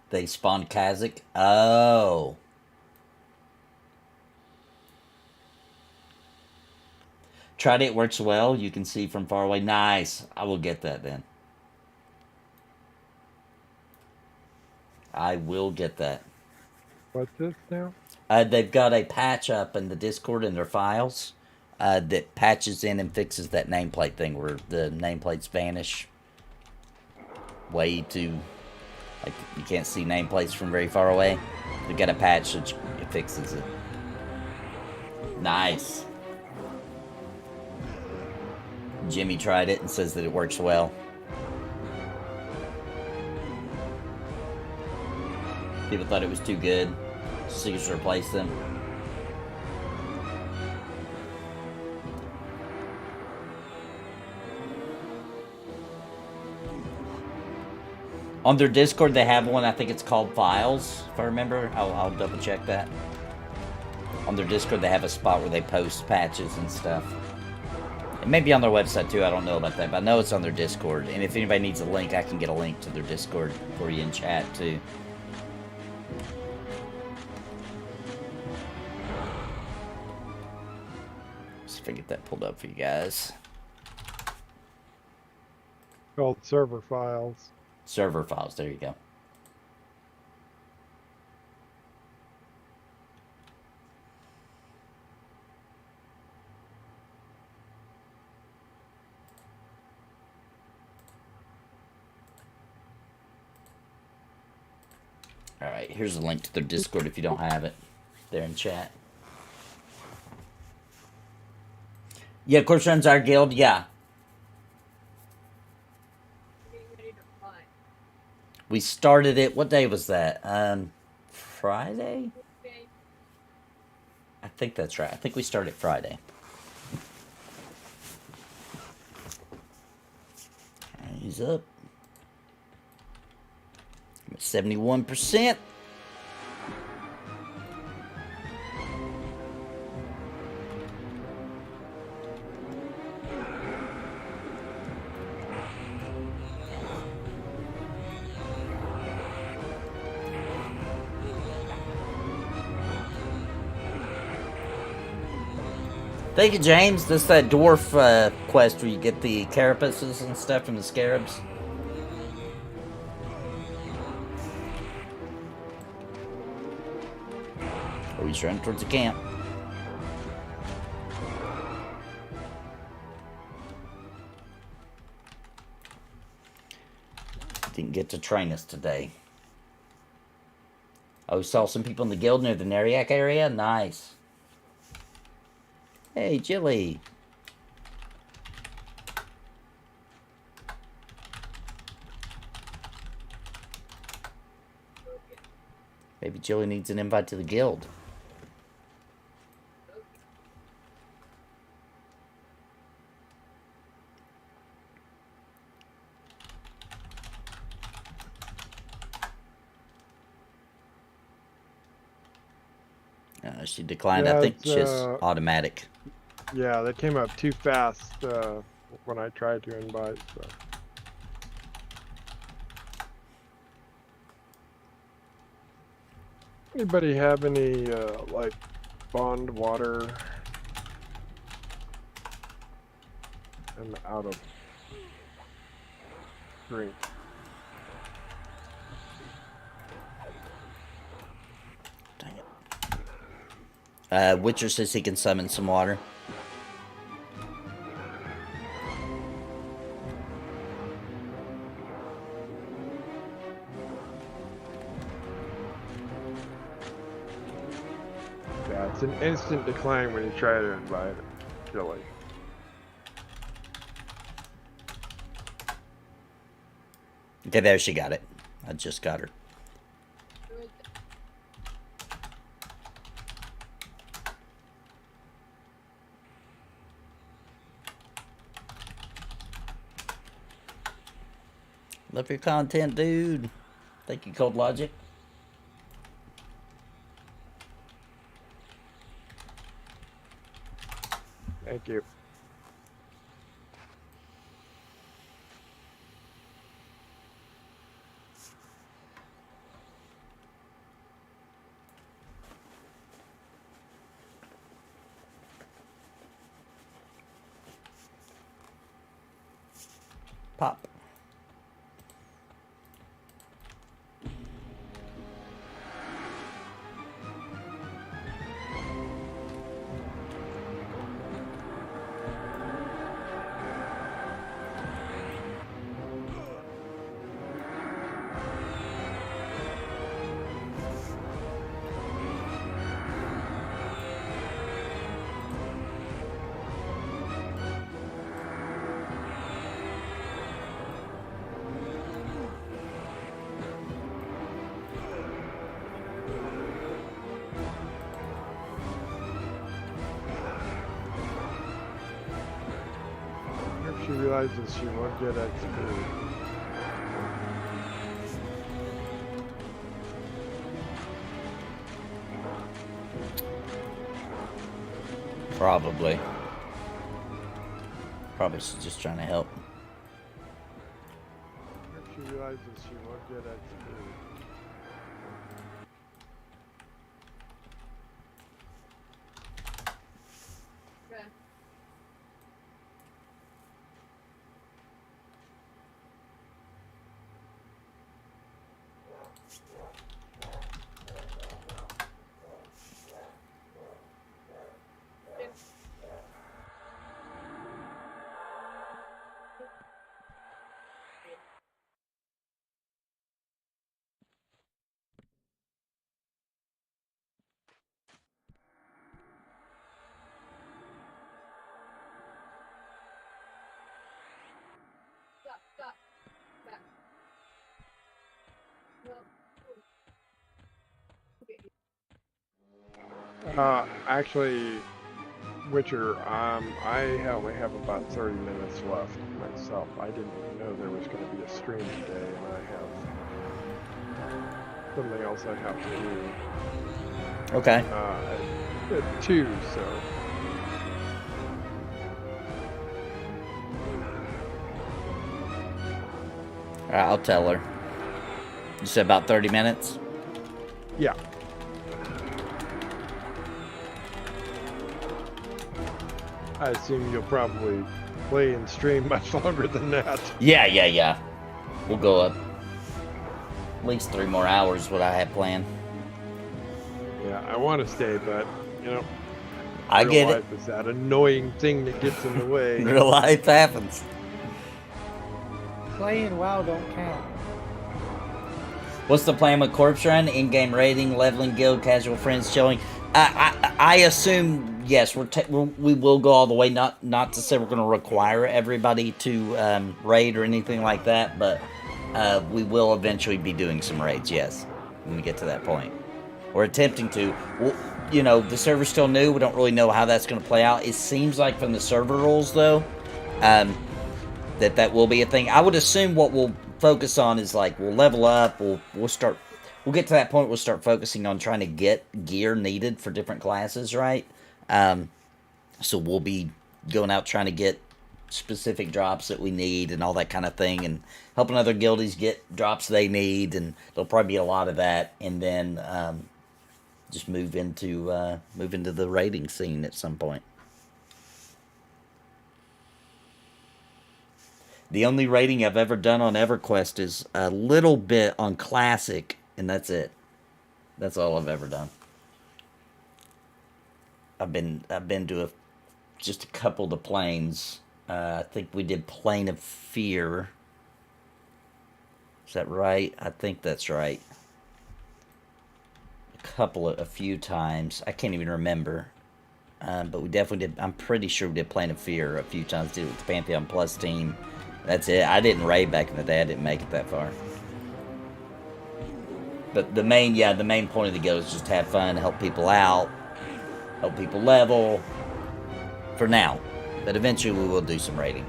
They spawned Kazakh? Oh. Tried it, works well. You can see from far away. Nice. I will get that then. I will get that. What's this now? They've got a patch up in the Discord in their files that patches in and fixes that nameplate thing where the nameplates vanish way too, like, you can't see nameplates from very far away. They've got a patch that it fixes it. Nice. Jimmy tried it and says that it works well. People thought it was too good, so you should replace them. On their Discord, they have one. I think it's called Files, if I remember. I'll double check that. On their Discord, they have a spot where they post patches and stuff. It may be on their website, too. I don't know about that, but I know it's on their Discord. And if anybody needs a link, I can get a link to their Discord for you in chat, too. See if I get that pulled up for you guys. Called server files. Server Files, there you go. Alright, here's a link to their Discord if you don't have it. There in chat. Yeah, Course runs our guild, yeah. Getting ready to fly. We started it, what day was that? Friday? Okay. I think that's right. I think we started Friday. He's up. 71%. Thank you, James. This is that dwarf quest where you get the carapaces and stuff from the scarabs. Oh, he's running towards the camp. Didn't get to train us today. Oh, saw some people in the guild near the Norrath area? Nice. Hey, Jilly. Maybe Jilly needs an invite to the guild. She declined. Yeah, I think it's, just automatic. Yeah, that came up too fast when I tried to invite. So. Anybody have any like bond water? I'm out of drink. Dang it. Witcher says he can summon some water. Yeah, it's an instant decline when you try to invite it. Silly. Okay, there she got it. I just got her. Love your content, dude. Thank you, Cold Logic. Thank you. Pop. She realizes she won't get XP. Probably. Probably she's just trying to help. If she realizes she won't get XP. Okay. Stop, stop. Back. No. Okay. Actually, Witcher, I only have about 30 minutes left myself. I didn't know there was going to be a stream today, and I have something else I have to do Okay. at 2, so. All right, I'll tell her. You said about 30 minutes? Yeah. I assume you'll probably play and stream much longer than that. Yeah. We'll go up at least 3 more hours, what I had planned. Yeah, I want to stay, but, you know, I real get it. life is that annoying thing that gets in the way. Real life happens. Playing WoW don't count. What's the plan with Corpse Run? In-game raiding, leveling guild, casual friends, chilling. I assume yes. We will go all the way. Not to say we're going to require everybody to raid or anything like that, but we will eventually be doing some raids. Yes, when we get to that point, we're attempting to. Well, you know, the server's still new. We don't really know how that's going to play out. It seems like from the server rules, though, that will be a thing. I would assume what we'll focus on is like we'll level up. We'll get to that point. We'll start focusing on trying to get gear needed for different classes, right? So we'll be going out trying to get specific drops that we need and all that kind of thing, and helping other guildies get drops they need, and there'll probably be a lot of that, and then just move into the raiding scene at some point. The only raiding I've ever done on EverQuest is a little bit on Classic, and that's it. That's all I've ever done. I've been to just a couple of the planes. I think we did Plane of Fear. Is that right? I think that's right. A few times. I can't even remember. But we definitely did. I'm pretty sure we did Plane of Fear a few times. Did it with the Pantheon Plus team. That's it. I didn't raid back in the day. I didn't make it that far. But the main point of the guild is just have fun, help people out, help people level. For now. But eventually we will do some raiding.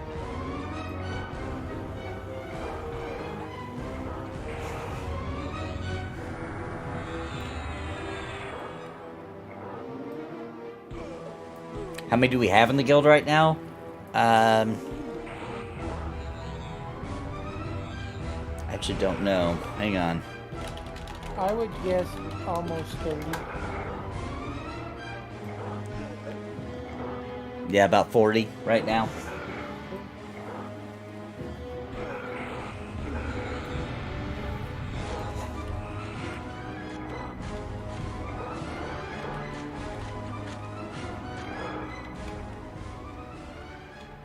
How many do we have in the guild right now? Actually don't know. Hang on. I would guess almost 30. Yeah, about 40 right now.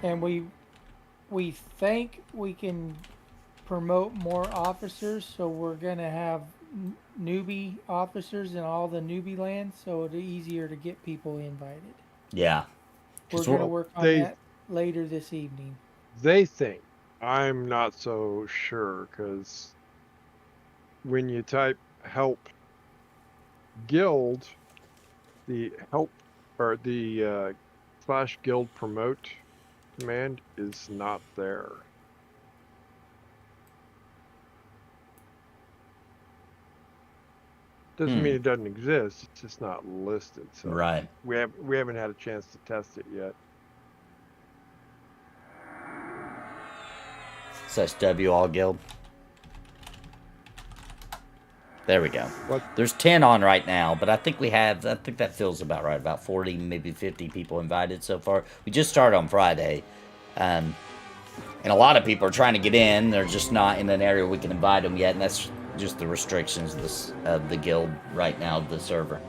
And we think we can promote more officers, so we're gonna have newbie officers in all the newbie lands, so it'll be easier to get people invited. Yeah. We're gonna work on that later this evening. They think. I'm not so sure, because when you type help guild, the help or the / guild promote command is not there. Doesn't mean it doesn't exist. It's just not listed. So Right. we haven't had a chance to test it yet. /W all guild. There we go. What? There's 10 on right now, but I think that feels about right. About 40, maybe 50 people invited so far. We just started on Friday. And a lot of people are trying to get in. They're just not in an area we can invite them yet, and that's just the restrictions of the guild right now, the server.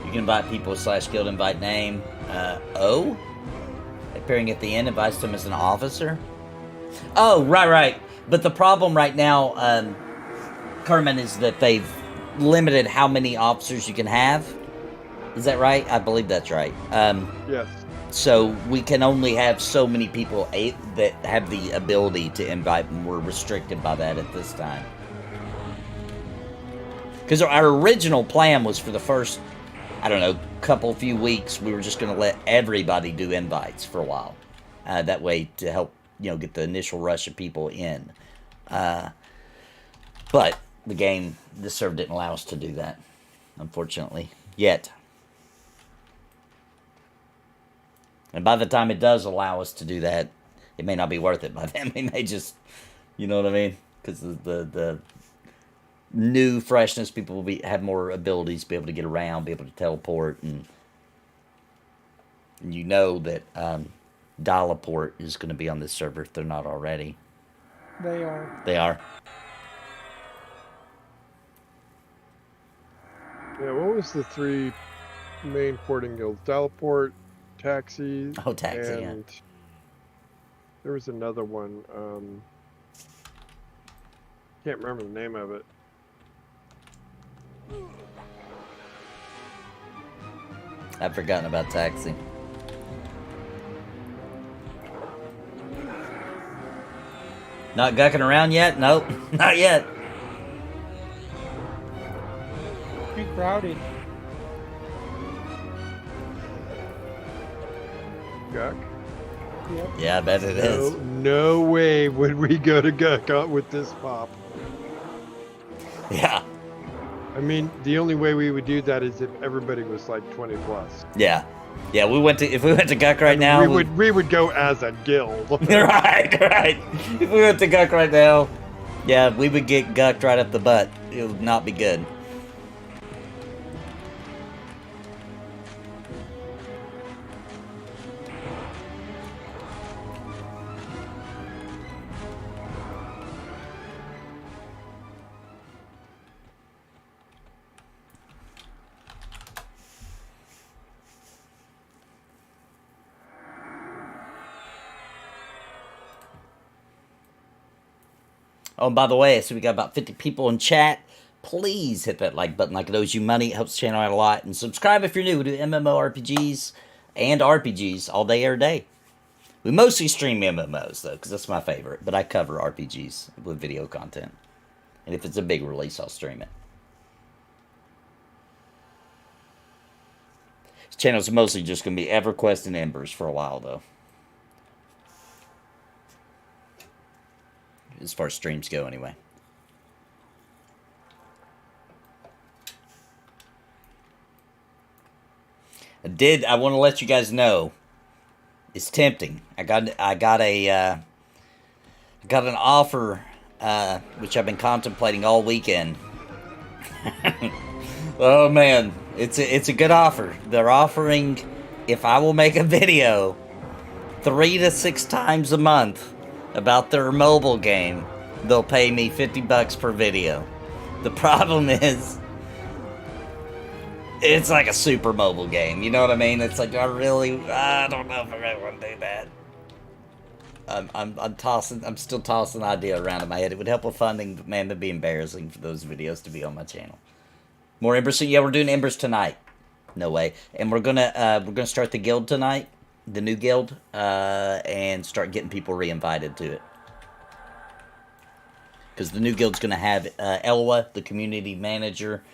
You can invite people / guild invite name. O? Appearing at the end invites them as an officer. Oh, right. But the problem right now, Carmen, is that they've limited how many officers you can have. Is that right? I believe that's right. Yes. So we can only have so many people that have the ability to invite, and we're restricted by that at this time. Because our original plan was for the first, I don't know, few weeks, we were just going to let everybody do invites for a while. That way to help, get the initial rush of people in. But the server didn't allow us to do that, unfortunately, yet. And by the time it does allow us to do that, it may not be worth it by then. We may just, you know what I mean? Because the new freshness, people will have more abilities to be able to get around, be able to teleport, and you know that Dialeport is going to be on this server if they're not already. They are. They are. Yeah, what was the 3 main porting guilds? Dialeport, Taxi. Oh, Taxi, and there was another one. Can't remember the name of it. I've forgotten about Taxi. Not gucking around yet? Nope, not yet. Too crowded. Guck? Yep. Yeah, I bet it is. No way would we go to Guck with this pop. Yeah. I mean, the only way we would do that is if everybody was like 20 plus. Yeah. Yeah, if we went to Guck right now, we would go as a guild. right. If we went to Guck right now, yeah, we would get gucked right up the butt. It would not be good. Oh, and by the way, so we got about 50 people in chat. Please hit that like button like it owes you money. It helps the channel out a lot. And subscribe if you're new. We do MMORPGs and RPGs all day, every day. We mostly stream MMOs, though, because that's my favorite. But I cover RPGs with video content. And if it's a big release, I'll stream it. This channel's mostly just going to be EverQuest and Embers for a while, though. As far as streams go, anyway. I want to let you guys know, it's tempting. I got an offer, which I've been contemplating all weekend. Oh man, it's a good offer. They're offering, if I will make a video 3 to 6 times a month about their mobile game, they'll pay me $50 per video. The problem is, it's like a super mobile game. You know what I mean? It's like I don't know if I really want to do that. I'm still tossing the idea around in my head. It would help with funding, but man, that'd be embarrassing for those videos to be on my channel. More Embers. Yeah, we're doing Embers tonight. No way. And we're gonna start the guild tonight. The new guild, and start getting people re-invited to it. Because the new guild's going to have Elwa, the community manager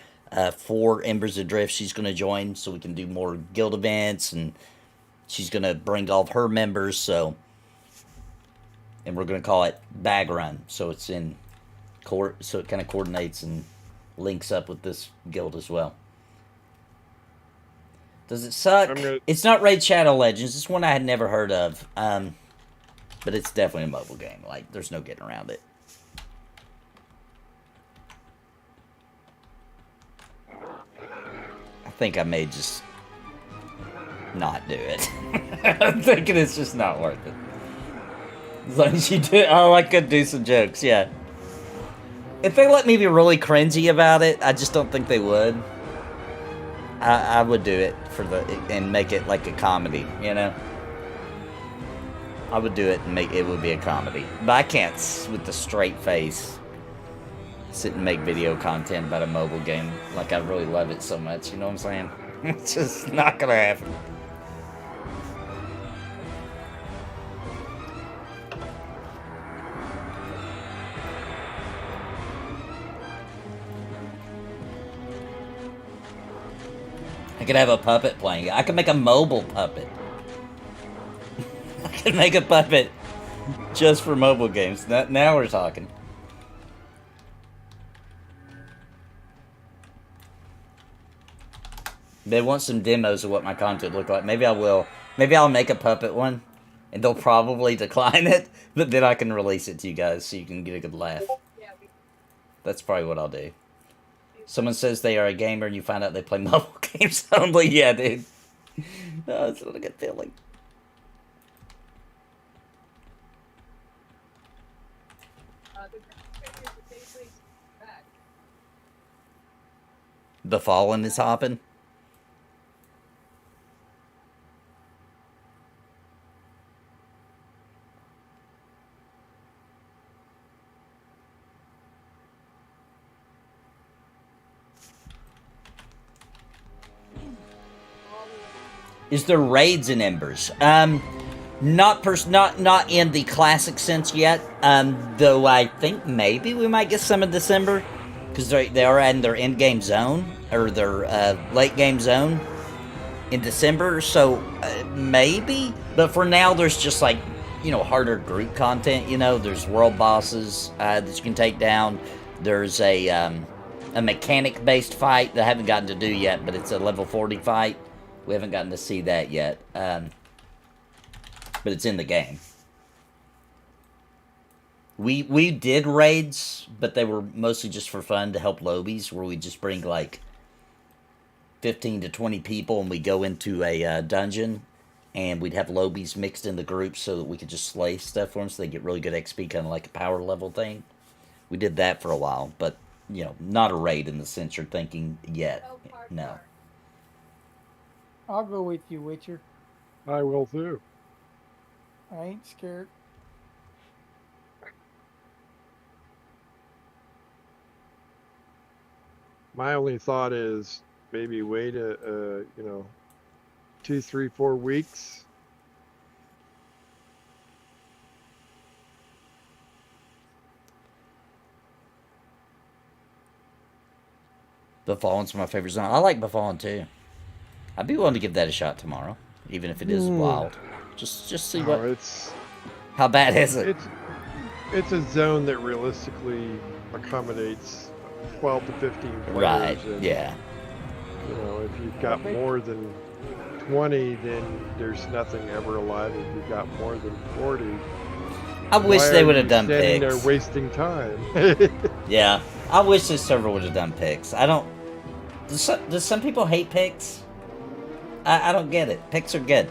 for Embers of Drift. She's going to join so we can do more guild events, and she's going to bring all of her members. So and we're gonna call it Bag Run. So it's in so it kind of coordinates and links up with this guild as well. Does it suck? It's not Raid Shadow Legends. It's one I had never heard of. But it's definitely a mobile game. Like, there's no getting around it. I think I may just not do it. I'm thinking it's just not worth it. As long as you do it, oh, I could do some jokes, yeah. If they let me be really cringy about it, I just don't think they would. I would do it and make it like a comedy, you know? I would do it and it would be a comedy. But I can't, with the straight face, sit and make video content about a mobile game like I really love it so much, you know what I'm saying? It's just not gonna happen. I could have a puppet playing it. I could make a mobile puppet. I could make a puppet just for mobile games. Now we're talking. They want some demos of what my content look like. Maybe I will. Maybe I'll make a puppet one, and they'll probably decline it, but then I can release it to you guys so you can get a good laugh. That's probably what I'll do. Someone says they are a gamer and you find out they play mobile games only. Yeah, dude. Oh, it's not a good feeling. The Fallen is hopping. Is there raids in Embers? Not in the classic sense yet. Though I think maybe we might get some in December, because they are in their end game zone or their late game zone in December. So maybe, but for now there's just like, you know, harder group content. You know, there's world bosses that you can take down. There's a mechanic based fight that I haven't gotten to do yet, but it's a level 40 fight. We haven't gotten to see that yet, but it's in the game. We did raids, but they were mostly just for fun to help lobbies, where we just bring like 15 to 20 people and we go into a dungeon, and we'd have lobbies mixed in the groups so that we could just slay stuff for them so they get really good XP, kind of like a power level thing. We did that for a while, but, you know, not a raid in the sense you're thinking yet. No. I'll go with you, Witcher. I will too. I ain't scared. My only thought is maybe wait you know, 2, 3, 4 weeks. Befallen's my favorite zone. I like Befallen too. I'd be willing to give that a shot tomorrow, even if it is wild. Just see how bad is it? It's a zone that realistically accommodates 12 to 15 players. Right. And, yeah. You know, if you've got more than 20, then there's nothing ever alive. If you've got more than 40, I wish they would have done picks. picks. They're wasting time. Yeah, I wish this server would have done picks. I don't. Does some people hate picks? I don't get it. Picks are good.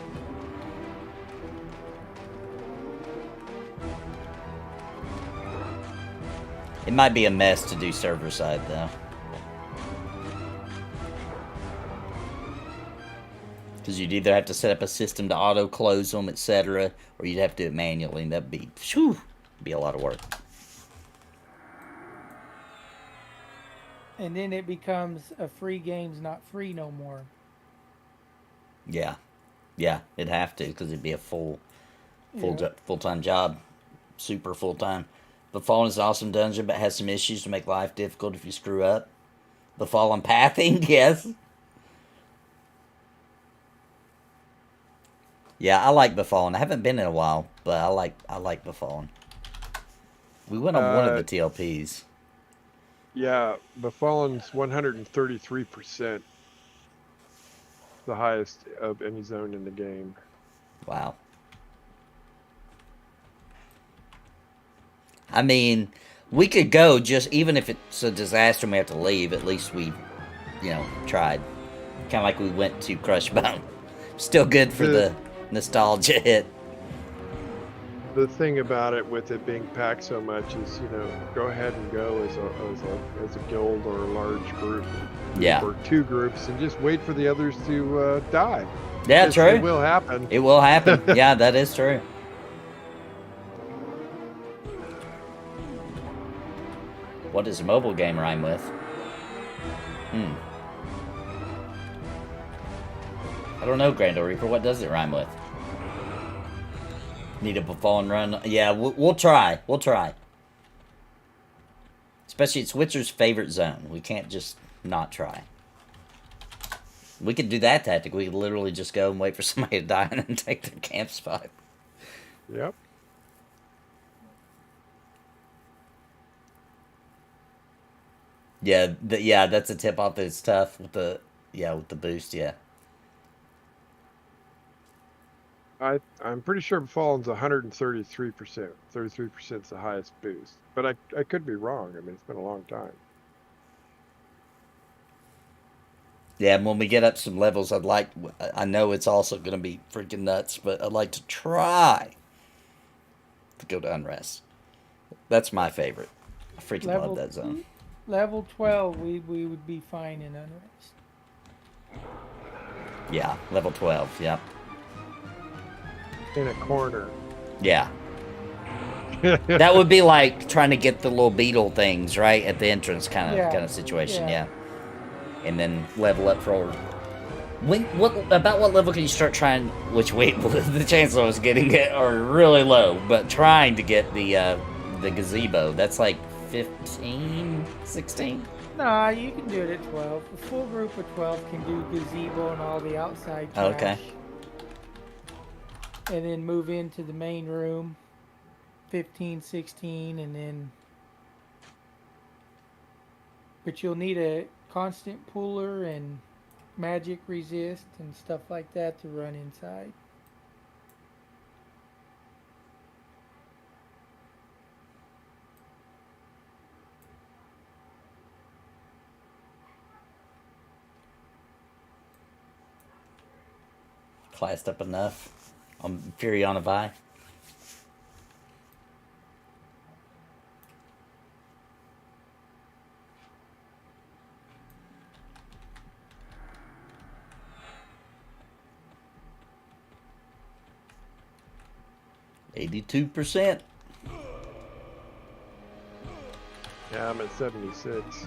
It might be a mess to do server side though. Because you'd either have to set up a system to auto close them, etc., or you'd have to do it manually, and that'd be a lot of work. And then it becomes a free game's not free no more. Yeah, it'd have to, because it'd be a full-time job, super full-time. The Fallen is an awesome dungeon, but has some issues to make life difficult if you screw up. The Fallen pathing, yes. Yeah, I like Befallen. I haven't been in a while, but I like Befallen. We went on one of the TLPs. Yeah, Befallen's 133%. The highest of any zone in the game. Wow. I mean, we could go just, even if it's a disaster and we have to leave, at least we, you know, tried. Kind of like we went to Crushbone. Still good for the nostalgia hit. The thing about it, with it being packed so much, is, you know, go ahead and go as a guild or a large group, Yeah. or two groups, and just wait for the others to die. Yeah, Yes, true. It will happen. It will happen. Yeah, that is true. What does a mobile game rhyme with? I don't know, Grandel Reaper. What does it rhyme with? Need a befallen run? Yeah, we'll try. We'll try. Especially, it's Witcher's favorite zone. We can't just not try. We could do that tactic. We could literally just go and wait for somebody to die and then take their camp spot. Yep. Yeah, yeah, that's a tip off that it's tough with the boost, yeah. I'm pretty sure Befallen's 133%. 33% is the highest boost. But I could be wrong. I mean, it's been a long time. Yeah, and when we get up some levels, I know it's also going to be freaking nuts, but I'd like to try to go to Unrest. That's my favorite. I freaking love that zone. Level 12, we would be fine in Unrest. Yeah, level 12, yep. In a corner. Yeah. That would be like trying to get the little beetle things, right? At the entrance kind of situation, yeah. And then level up for... About what level can you start trying... Which, the chances of us getting it are really low, but trying to get the gazebo, that's like 15, 16? Nah, you can do it at 12. A full group of 12 can do gazebo and all the outside trash. Okay. And then move into the main room, 15, 16, and then... But you'll need a constant puller and magic resist and stuff like that to run inside. Classed up enough on Fury on a Vi. %. Yeah, I'm at 76.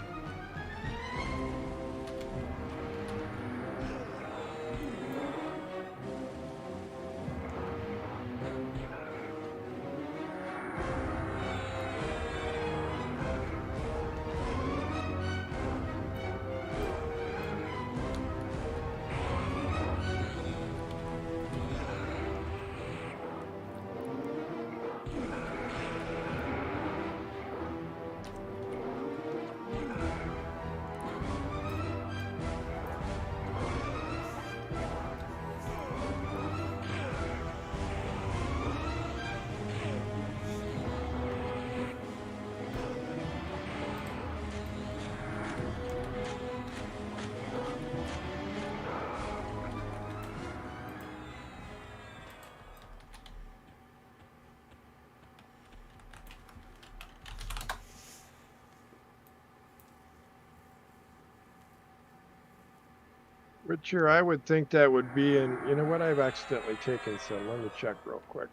Richard, I would think that would be in... You know what? I've accidentally taken some. Let me check real quick.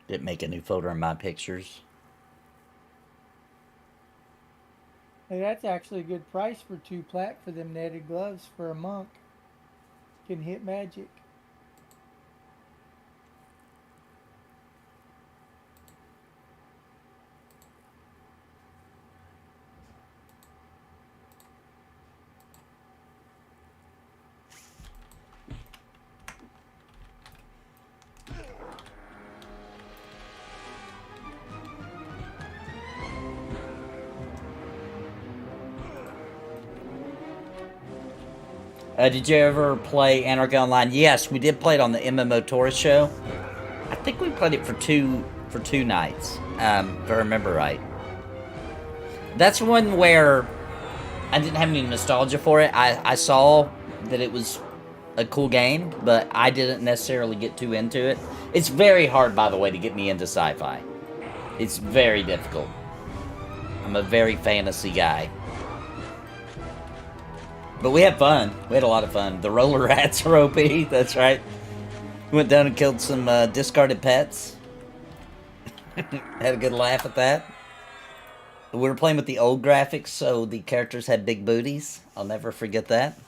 Didn't make a new folder in my pictures. Hey, that's actually a good price for 2 plat for them netted gloves for a monk. Can hit magic. Did you ever play Anarchy Online? Yes, we did play it on the MMO Tourist show. I think we played it for two nights, if I remember right. That's one where I didn't have any nostalgia for it. I saw that it was a cool game, but I didn't necessarily get too into it. It's very hard, by the way, to get me into sci-fi. It's very difficult. I'm a very fantasy guy. But we had fun. We had a lot of fun. The roller rats are OP, that's right. Went down and killed some discarded pets. Had a good laugh at that. We were playing with the old graphics, so the characters had big booties. I'll never forget that.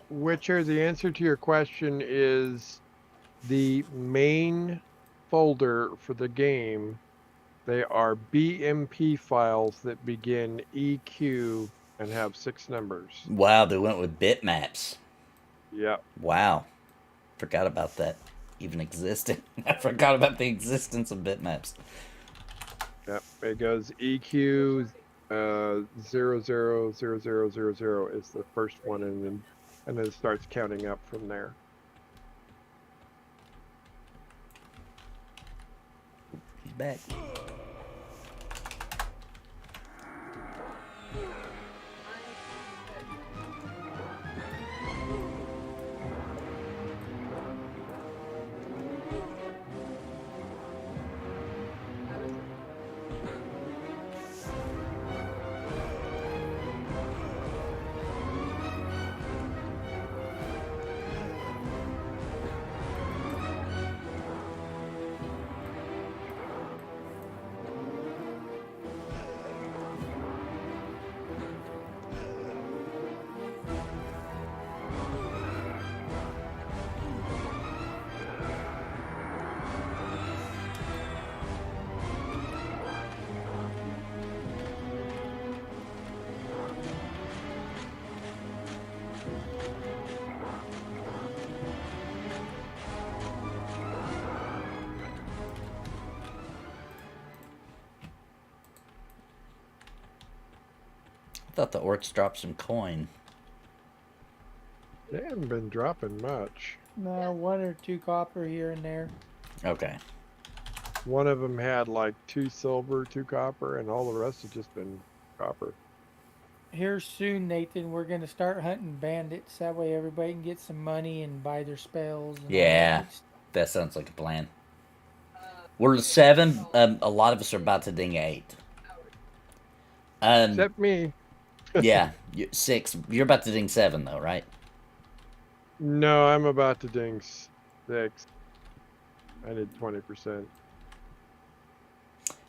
Witcher, the answer to your question is the main folder for the game. They are BMP files that begin EQ and have 6 numbers. Wow, they went with bitmaps. Yep. Wow. Forgot about that even existed. I forgot about the existence of bitmaps. Yep. It goes EQ 000000 is the first one, and then it starts counting up from there. He's back. I thought the orcs dropped some coin. They haven't been dropping much. No, 1 or 2 copper here and there. Okay. One of them had like 2 silver, 2 copper, and all the rest have just been copper. Here soon, Nathan, we're gonna start hunting bandits. That way everybody can get some money and buy their spells. And all Yeah, that. that sounds like a plan. We're 7. A lot of us are about to ding 8. Except me. Yeah, 6. You're about to ding 7, though, right? No, I'm about to ding 6. I did 20%.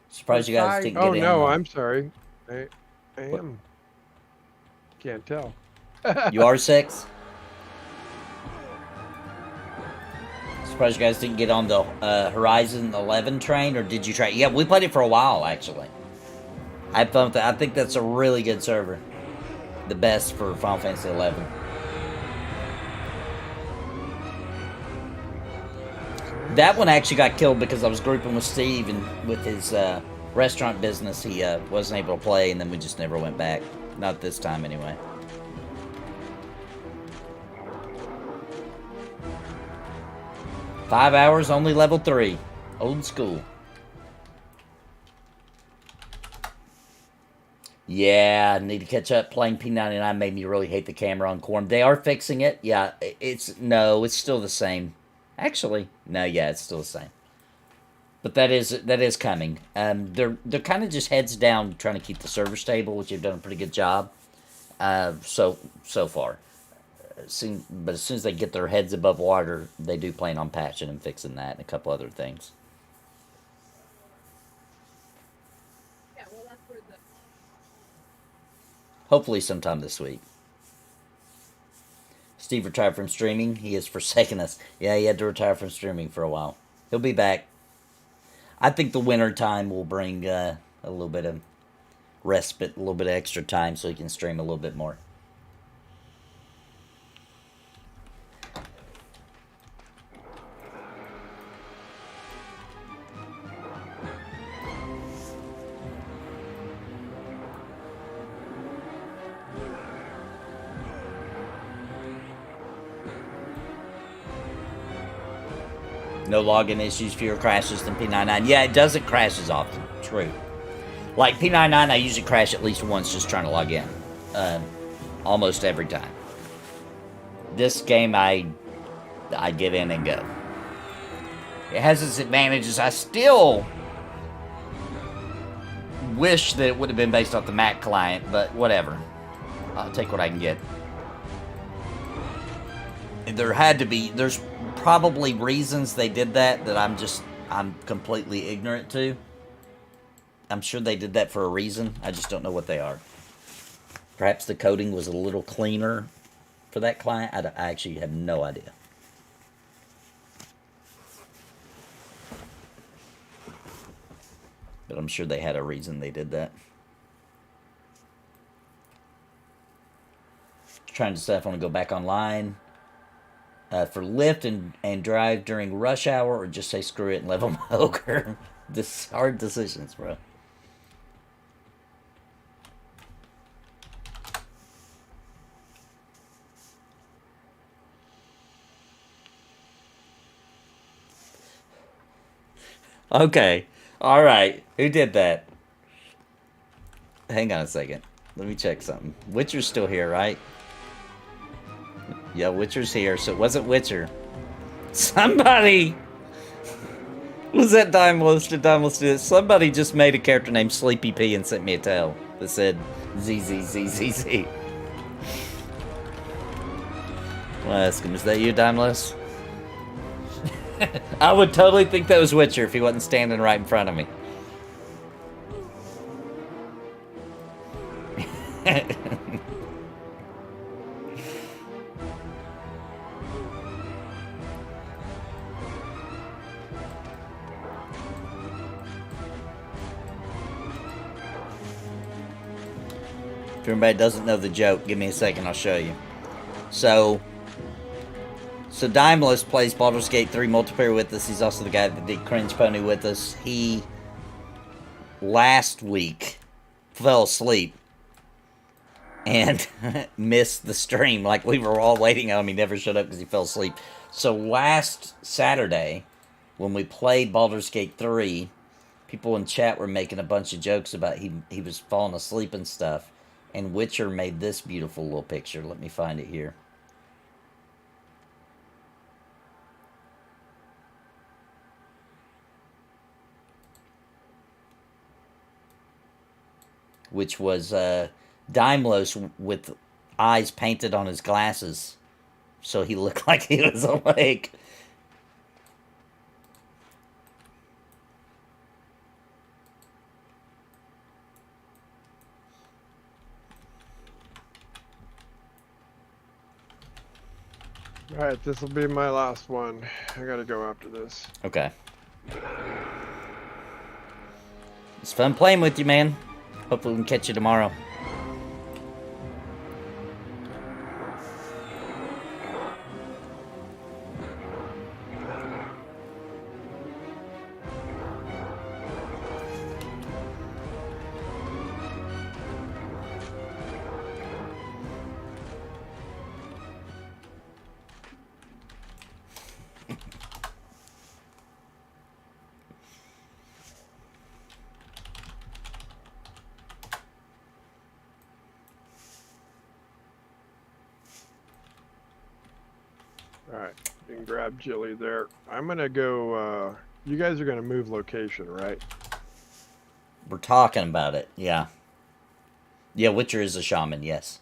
Surprised you guys didn't get Oh in. no, I'm sorry. I am. Can't tell. You are 6? Surprised you guys didn't get on the Horizon 11 train, or did you try? Yeah, we played it for a while, actually. I had fun with that. I think that's a really good server. The best for Final Fantasy 11. That one actually got killed because I was grouping with Steve, and with his restaurant business, he wasn't able to play, and then we just never went back. Not this time, anyway. Five hours, only level 3. Old school. Yeah, I need to catch up. Playing P99 made me really hate the camera on Quarm. They are fixing it. Yeah, it's still the same. Actually, no, yeah, it's still the same. But that is coming. They're kind of just heads down trying to keep the server stable, which they've done a pretty good job. So far. But as soon as they get their heads above water, they do plan on patching and fixing that and a couple other things. Yeah, well, that's where the. Hopefully sometime this week. Steve retired from streaming. He has forsaken us. Yeah, he had to retire from streaming for a while. He'll be back. I think the winter time will bring a little bit of respite, a little bit of extra time so he can stream a little bit more. No login issues, fewer crashes than P99. Yeah, it doesn't crash as often. True. Like P99, I usually crash at least once just trying to log in. Almost every time. This game, I get in and go. It has its advantages. I still wish that it would have been based off the Mac client, but whatever. I'll take what I can get. There's probably reasons they did that I'm completely ignorant to. I'm sure they did that for a reason. I just don't know what they are. Perhaps the coding was a little cleaner for that client. I actually have no idea. But I'm sure they had a reason they did that. Trying to decide if I want to go back online for lift and drive during rush hour, or just say screw it and level my ogre. This hard decisions, bro. Okay. All right. Who did that? Hang on a second. Let me check something. Witcher's still here, right? Yeah, Witcher's here, so it wasn't Witcher. Somebody... Was that Daimlos? Did Daimlos do it? Somebody just made a character named Sleepy P and sent me a tell that said ZZZZZ. Well, ask him, is that you, Daimlos? I would totally think that was Witcher if he wasn't standing right in front of me. If everybody doesn't know the joke, give me a second, I'll show you. So Daimlos plays Baldur's Gate 3 multiplayer with us. He's also the guy that did Cringe Pony with us. He, last week, fell asleep and missed the stream. Like, we were all waiting on him. He never showed up because he fell asleep. So last Saturday, when we played Baldur's Gate 3, people in chat were making a bunch of jokes about he was falling asleep and stuff. And Witcher made this beautiful little picture. Let me find it here. Which was Daimlos with eyes painted on his glasses. So he looked like he was awake. Alright, this will be my last one. I gotta go after this. Okay. It's fun playing with you, man. Hopefully we can catch you tomorrow. Alright, you can grab Jilly there. I'm gonna go, you guys are gonna move location, right? We're talking about it, yeah. Yeah, Witcher is a shaman, yes.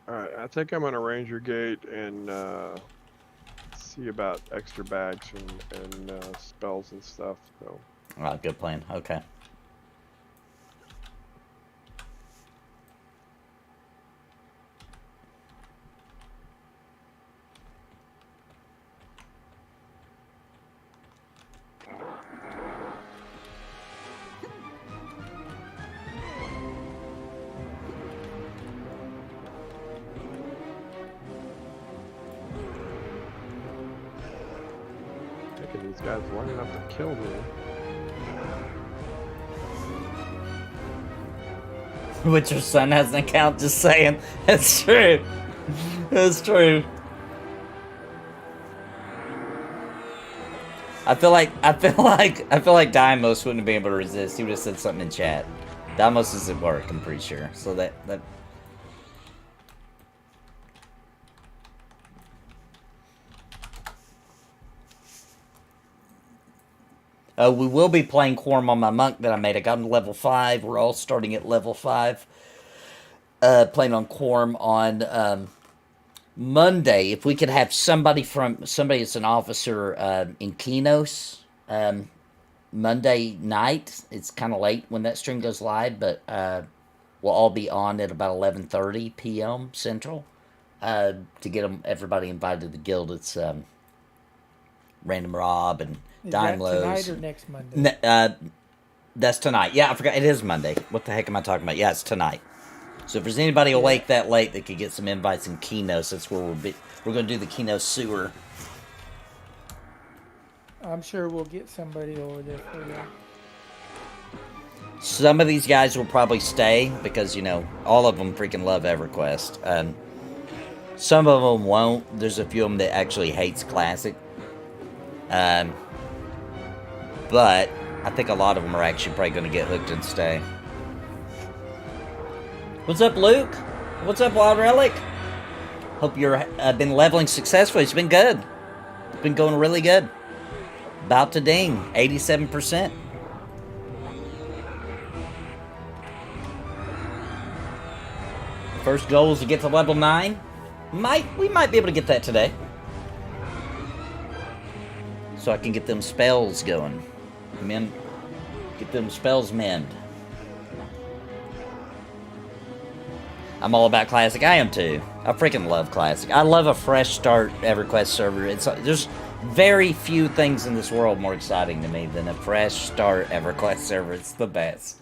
Alright, I think I'm gonna Ranger Gate and see about extra bags and spells and stuff. So. Alright, good plan. Okay. These guys long enough to kill me. Witcher's son has an account, just saying. That's true. That's true. I feel like Dimos wouldn't have been able to resist. He would have said something in chat. Dimos is at work, I'm pretty sure. So that we will be playing Quarm on my monk that I made. I got him to level 5. We're all starting at level 5. Playing on Quarm on Monday. If we could have somebody that's an officer in Kinos Monday night. It's kind of late when that stream goes live, but we'll all be on at about 11:30 p.m. Central to get everybody invited to the guild. It's Random Rob and Dime Is that tonight Lows. or next Monday? That's tonight. Yeah, I forgot. It is Monday. What the heck am I talking about? Yeah, it's tonight. So if there's anybody awake that late that could get some invites in Kinos, that's where we're going to do the Kinos sewer. I'm sure we'll get somebody over there for you. Some of these guys will probably stay because, you know, all of them freaking love EverQuest. Some of them won't. There's a few of them that actually hates Classic. But I think a lot of them are actually probably going to get hooked and stay. What's up, Luke? What's up, Wild Relic? Hope you're been leveling successfully. It's been good. It's been going really good. About to ding, 87%. First goal is to get to level 9. We might be able to get that today. So I can get them spells going. Get them spells mend. I'm all about Classic. I am too. I freaking love Classic. I love a fresh start EverQuest server. There's very few things in this world more exciting to me than a fresh start EverQuest server. It's the best.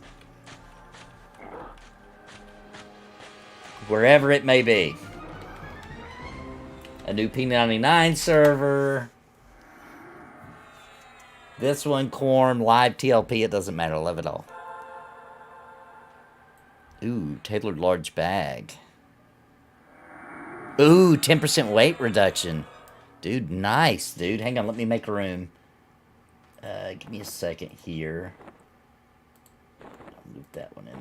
Wherever it may be. A new P99 server. This one, Quarm, live TLP, it doesn't matter. I love it all. Ooh, tailored large bag. Ooh, 10% weight reduction. Dude, nice, dude. Hang on, let me make room. Give me a second here. I'll move that one in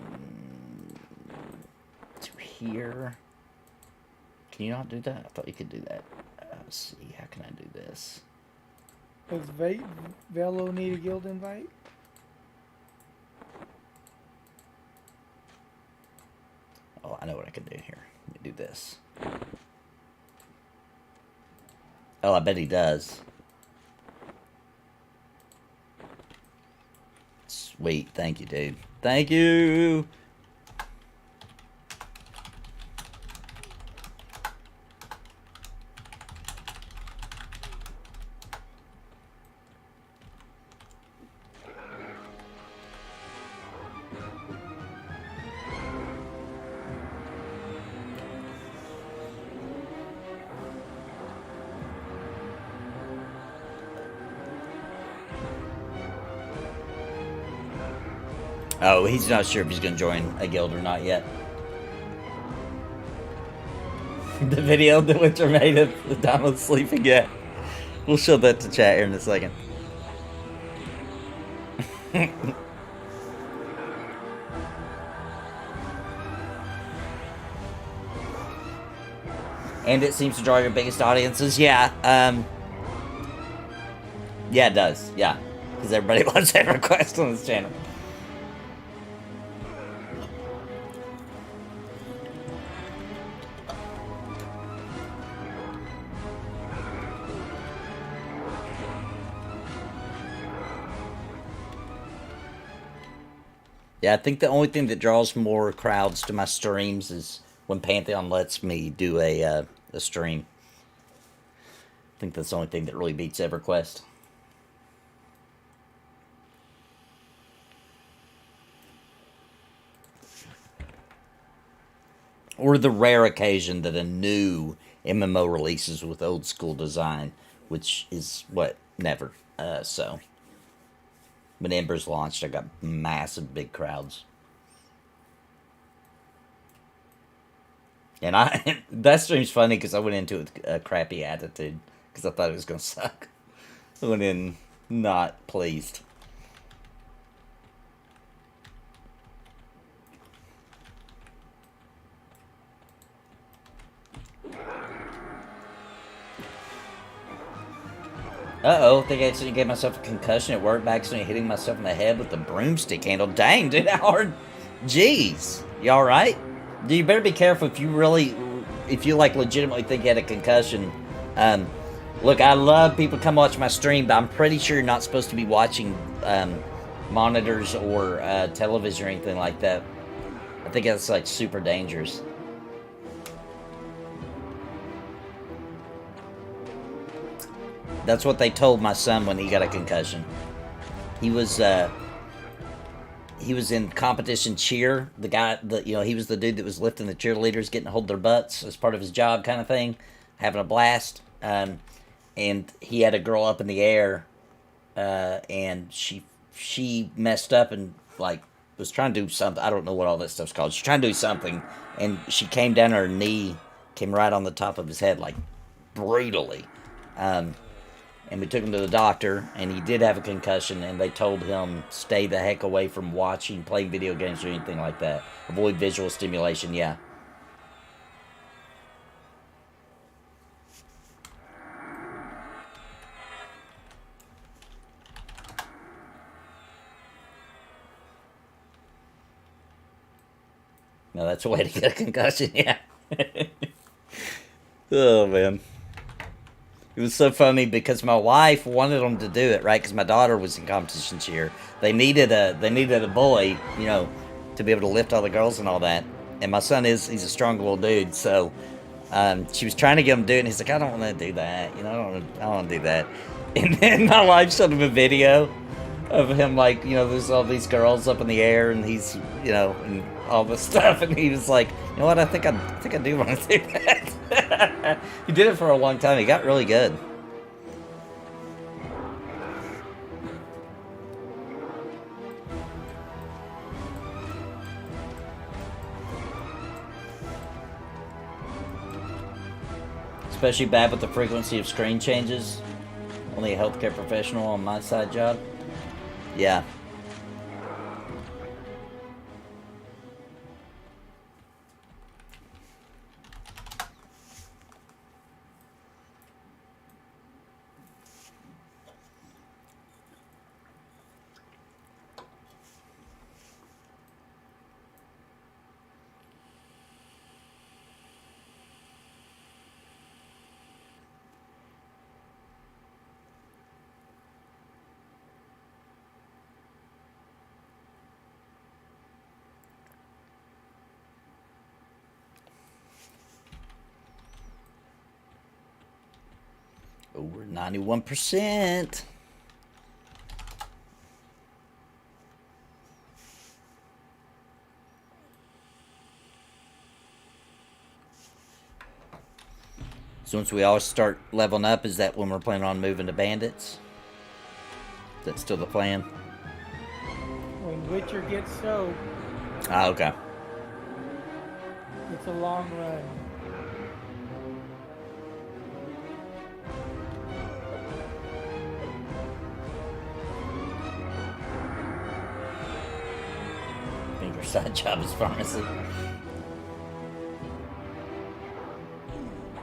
to here. Can you not do that? I thought you could do that. Let's see, how can I do this? Does Velo need a guild invite? Oh, I know what I can do here. Let me do this. Oh, I bet he does. Sweet. Thank you, dude. Thank you. Oh, he's not sure if he's going to join a guild or not yet. The video that Winter made of the Donald sleeping yet. We'll show that to chat here in a second. And it seems to draw your biggest audiences. Yeah, yeah, it does. Yeah, because everybody loves EverQuest on this channel. Yeah, I think the only thing that draws more crowds to my streams is when Pantheon lets me do a stream. I think that's the only thing that really beats EverQuest. Or the rare occasion that a new MMO releases with old school design, which is, what, never. So, when Embers launched, I got massive big crowds. And that stream's funny because I went into it with a crappy attitude because I thought it was going to suck. I went in not pleased. Uh-oh, I think I accidentally gave myself a concussion at work by accidentally hitting myself in the head with the broomstick handle. Dang, dude, how hard? Jeez. You alright? Dude, you better be careful if you like legitimately think you had a concussion. Look, I love people come watch my stream, but I'm pretty sure you're not supposed to be watching monitors or television or anything like that. I think that's like super dangerous. That's what they told my son when he got a concussion. He was in competition cheer. He was the dude that was lifting the cheerleaders, getting a hold of their butts as part of his job, kind of thing, having a blast. And he had a girl up in the air, and she messed up and like was trying to do something. I don't know what all that stuff's called. She's trying to do something, and she came down, her knee came right on the top of his head, like brutally. And we took him to the doctor, and he did have a concussion, and they told him stay the heck away from watching, playing video games, or anything like that. Avoid visual stimulation, yeah. No, that's a way to get a concussion, yeah. Oh, man. It was so funny because my wife wanted them to do it, right? Because my daughter was in competition cheer. They needed a boy, to be able to lift all the girls and all that. And my son he's a strong little dude, so she was trying to get him to do it, and he's like, I don't want to do that, I don't want to do that. And then my wife showed him a video of him, like, there's all these girls up in the air, and he's, and all this stuff, and he was like, you know what, I think I do want to do that. He did it for a long time. He got really good. Especially bad with the frequency of screen changes. Only a healthcare professional on my side job. Yeah. Over 91%. So once we all start leveling up, is that when we're planning on moving to bandits? Is that still the plan? When Witcher gets so, Ah, okay. it's a long run. I think your side job is pharmacy.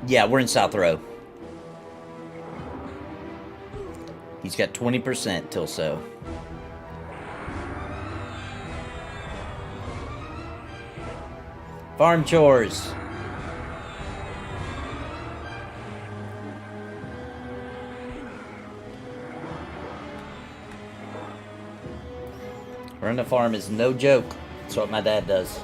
Yeah, we're in South Row. He's got 20% till so. Farm chores. Running a farm is no joke. That's what my dad does.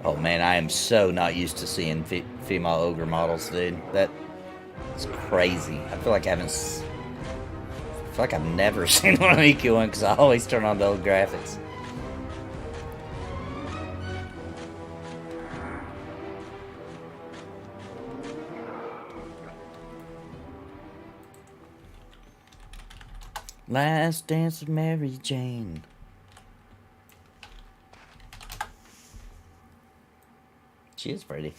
Oh man, I am so not used to seeing female ogre models, dude. That's crazy. I feel like I've never seen one of EQ one because I always turn on the old graphics. Last Dance with Mary Jane. She is pretty.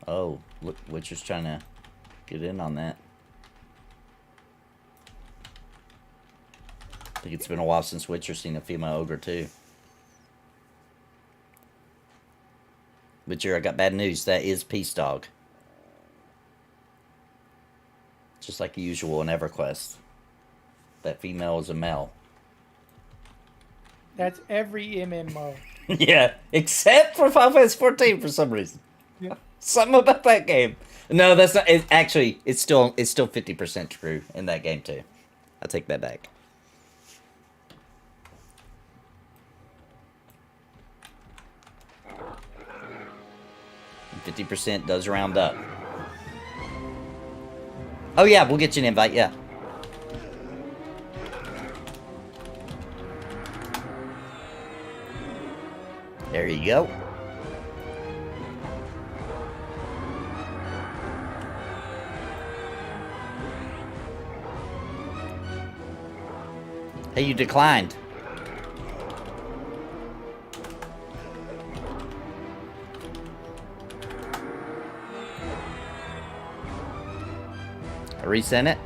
Oh, look, Witcher's trying to get in on that. I think it's been a while since Witcher's seen a female ogre too. Witcher, I got bad news. That is Peace Dog. Just like usual in EverQuest. That female is a male. That's every MMO. Yeah, except for Final Fantasy 14 for some reason. Yeah. Something about that game. No, that's not. Actually, it's still 50% true in that game too. I take that back. And 50% does round up. Oh yeah, we'll get you an invite. Yeah. There you go. Hey, you declined. I resent it.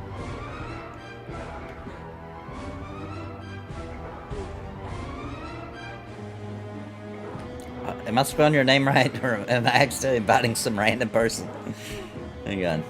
Am I spelling your name right, or am I accidentally inviting some random person? Hang on.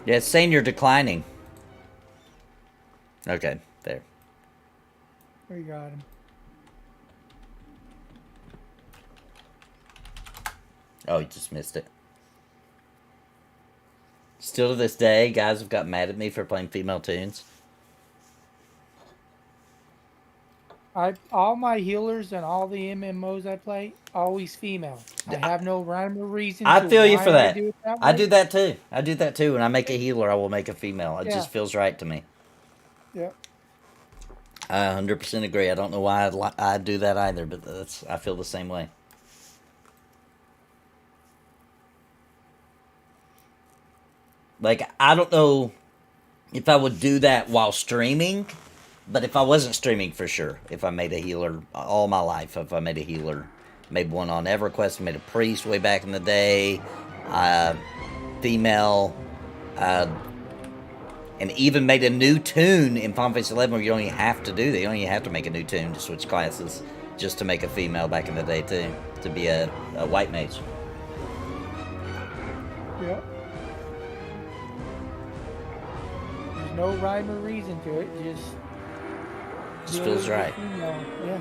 Yeah, it's saying you're declining. Okay, there. We got him. Oh, you just missed it. Still to this day, guys have got mad at me for playing female tunes. All my healers and all the MMOs I play, always female. I have no rhyme or reason. I to feel you why for that. do it that I way. do that too. I do that too. When I make a healer, I will make a female. It just feels right to me. Yeah. I 100% agree. I don't know why I do that either, but I feel the same way. Like, I don't know if I would do that while streaming, but if I wasn't streaming, for sure. If I made a healer all my life, if I made a healer, made one on EverQuest, made a priest way back in the day, female, and even made a new tune in Final Fantasy 11 where you don't even have to do that. You don't even have to make a new tune to switch classes just to make a female back in the day too, to be a white mage. Yeah. There's no rhyme or reason to it. Just feels right. Yeah.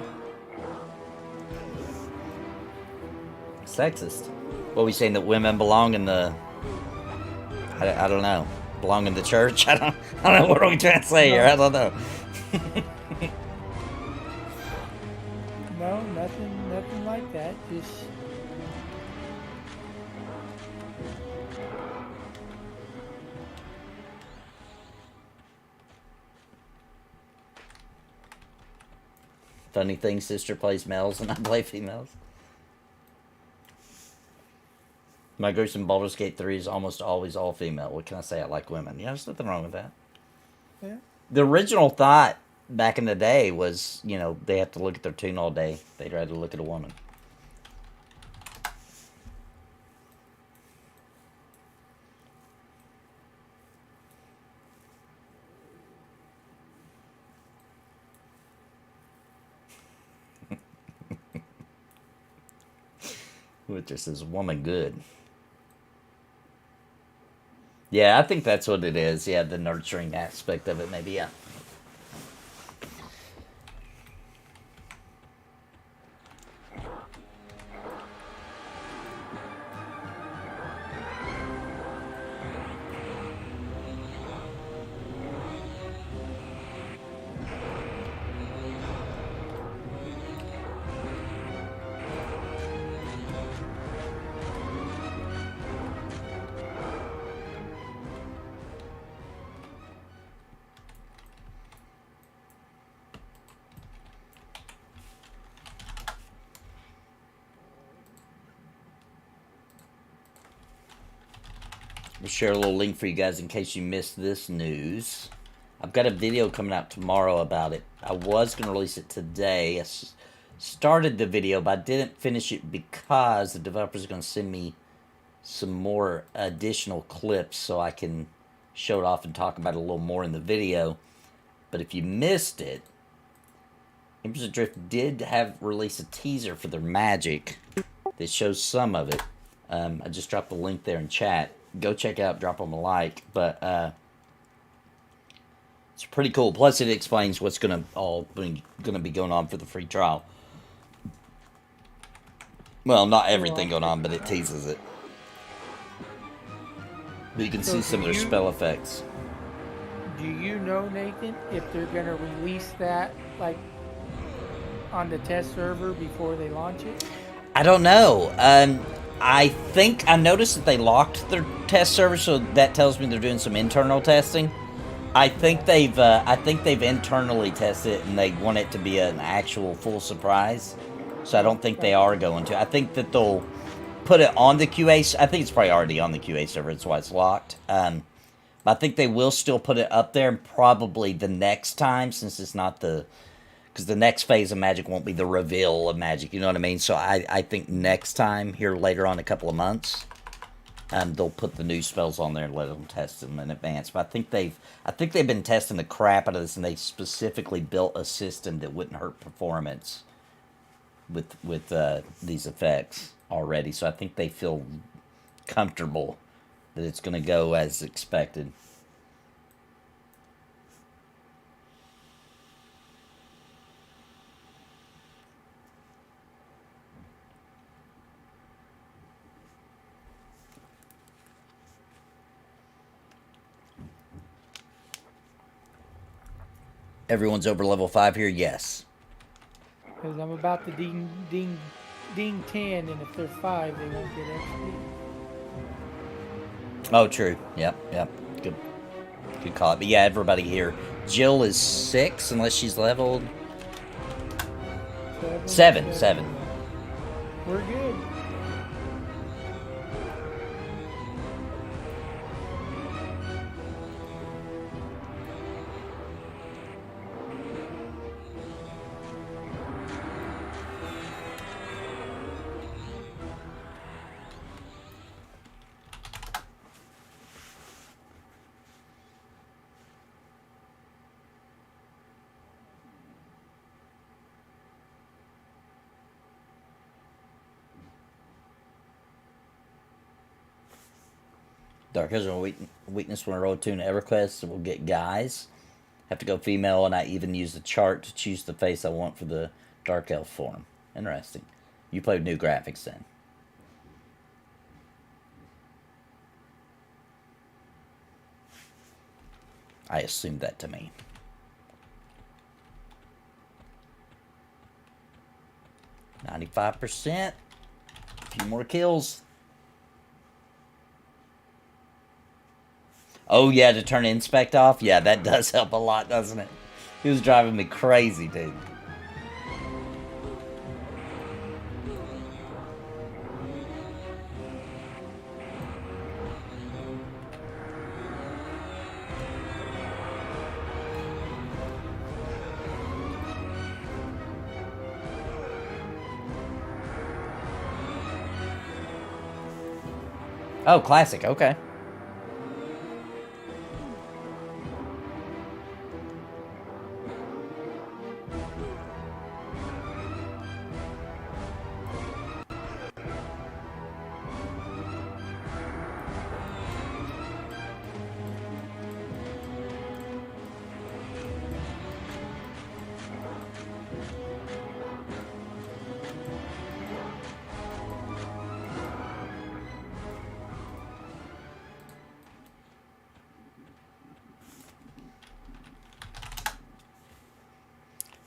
Sexist. What are we saying, that women belong in the... I don't know. Belong in the church? I don't know. What are we trying to say here? I don't know. No, nothing like that. Just Funny thing, sister plays males and I play females. My group in Baldur's Gate 3 is almost always all female. What can I say? I like women. Yeah, there's nothing wrong with that. yeah. The original thought back in the day was, you know, they have to look at their tune all day. They'd rather look at a woman. Which just says woman good. Yeah, I think that's what it is. Yeah, the nurturing aspect of it, maybe, yeah. We'll share a little link for you guys in case you missed this news. I've got a video coming out tomorrow about it. I was going to release it today. I started the video, but I didn't finish it because the developers are going to send me some more additional clips so I can show it off and talk about it a little more in the video. But if you missed it, Embers of Drift did have release a teaser for their magic that shows some of it. I just dropped the link there in chat. Go check it out, drop them a like. But it's pretty cool. Plus, it explains what's gonna be going on for the free trial. Well, not everything going on, but it teases it. But you can see some of their spell effects. Do you know, Nathan, if they're gonna release that like on the test server before they launch it? I don't know. I think I noticed that they locked their test server, so that tells me they're doing some internal testing. I think they've internally tested it, and they want it to be an actual full surprise. So I don't think they are going to. I think that they'll put it on the QA. I think it's probably already on the QA server. That's why it's locked. But I think they will still put it up there, and probably the next time, since it's not the... Because the next phase of Magic won't be the reveal of Magic, you know what I mean? So I think next time, here later on, a couple of months, they'll put the new spells on there and let them test them in advance. But I think they've been testing the crap out of this, and they specifically built a system that wouldn't hurt performance with these effects already. So I think they feel comfortable that it's going to go as expected. Everyone's over level 5 here? Yes. Because I'm about to ding 10, and if they're 5, they won't get XP. Oh, true. Yep. Good call. But yeah, everybody here. Jill is 6, unless she's leveled... 7. We're good. Dark Elves are a weakness when I roll 2 in EverQuest, so we'll get guys. Have to go female, and I even use the chart to choose the face I want for the Dark Elf form. Interesting. You play with new graphics then. I assumed that to me. %. A few more kills. Oh, yeah, to turn inspect off? Yeah, that does help a lot, doesn't it? He was driving me crazy, dude. Oh, classic, okay.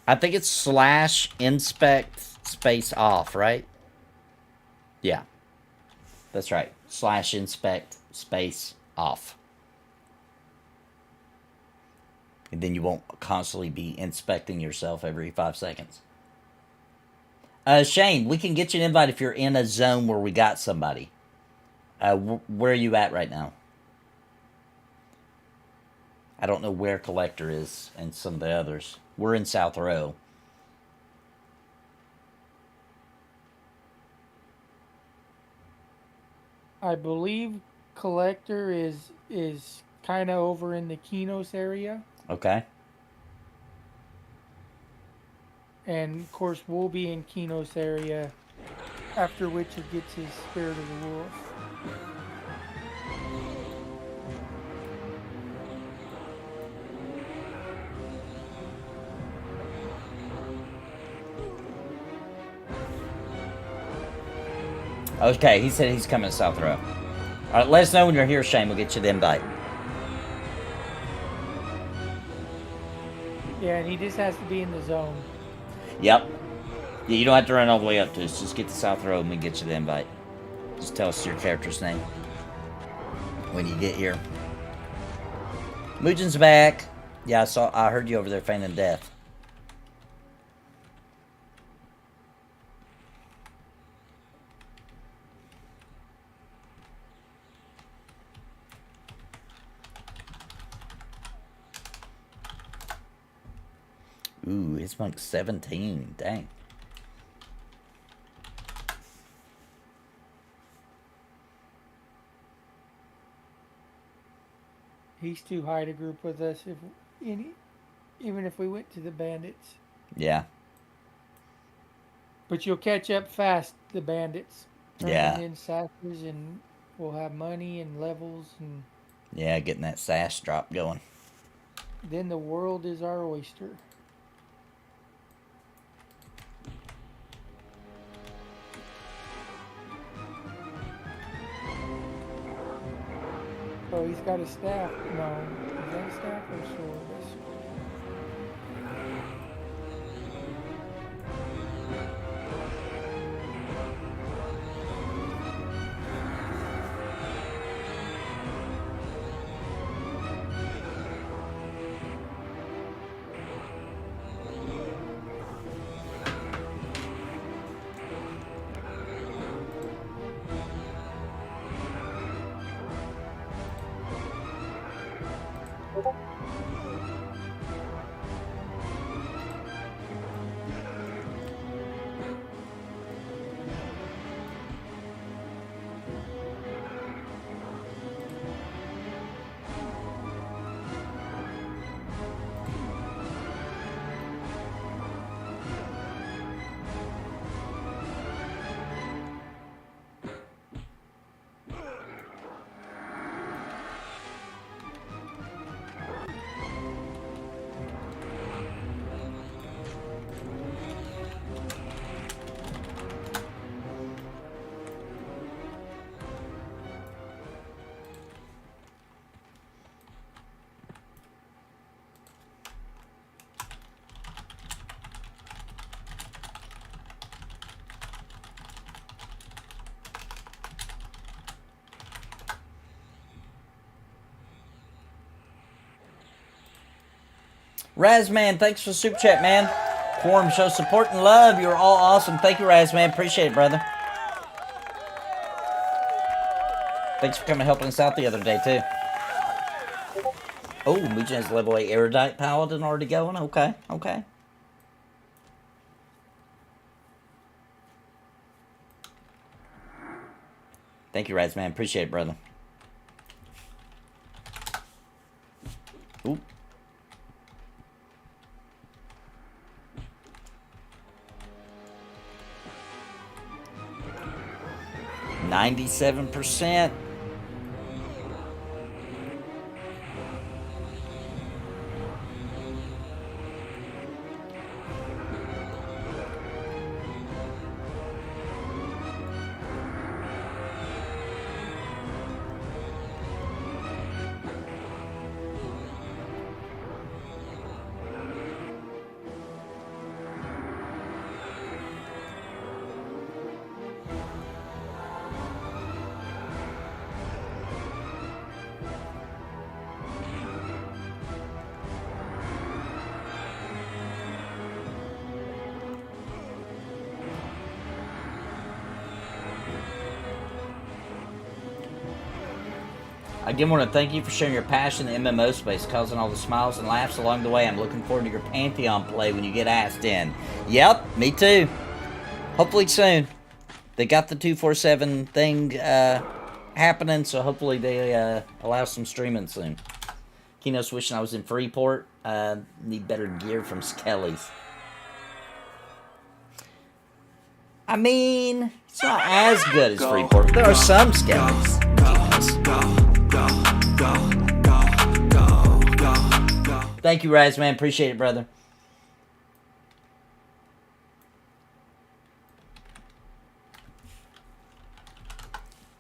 I think it's /inspect space off, right? Yeah. That's right. /inspect space off. And then you won't constantly be inspecting yourself every 5 seconds. Shane, we can get you an invite if you're in a zone where we got somebody. Where are you at right now? I don't know where Collector is and some of the others. We're in South Row. I believe Collector is kind of over in the Kinos area, Okay. and of course we'll be in Kinos area. After which it gets his Spirit of the Wolf. Okay, he said he's coming to South Row. Alright, let us know when you're here, Shane. We'll get you the invite. Yeah, and he just has to be in the zone. Yep. Yeah, you don't have to run all the way up to us. Just get to South Row and we get you the invite. Just tell us your character's name when you get here. Mujan's back. Yeah, I heard you over there feigning death. Ooh, his monk's 17. Dang. He's too high to group with us even if we went to the bandits. Yeah. But you'll catch up fast, the bandits. Yeah. Turning in sashes, and we'll have money and levels, and Yeah, getting that sash drop going. then the world is our oyster. Oh, he's got a staff. No, is that a staff or a sword? That's sword. Razman, thanks for the super chat, man. Quorum show support and love. You're all awesome. Thank you, Razman. Appreciate it, brother. Thanks for coming and helping us out the other day, too. Oh, Mujan has level 8 Erudite Paladin already going? Okay, okay. Thank you, Razman. Appreciate it, brother. Ooh. %. Again, want to thank you for sharing your passion in the MMO space, causing all the smiles and laughs along the way. I'm looking forward to your Pantheon play when you get asked in. Yep, me too. Hopefully soon. They got the 247 thing happening, so hopefully they allow some streaming soon. Kino's wishing I was in Freeport. Need better gear from Skelly's. I mean, it's not as good as Freeport, but there are some Skelly's. Thank you, Raz, man. Appreciate it, brother.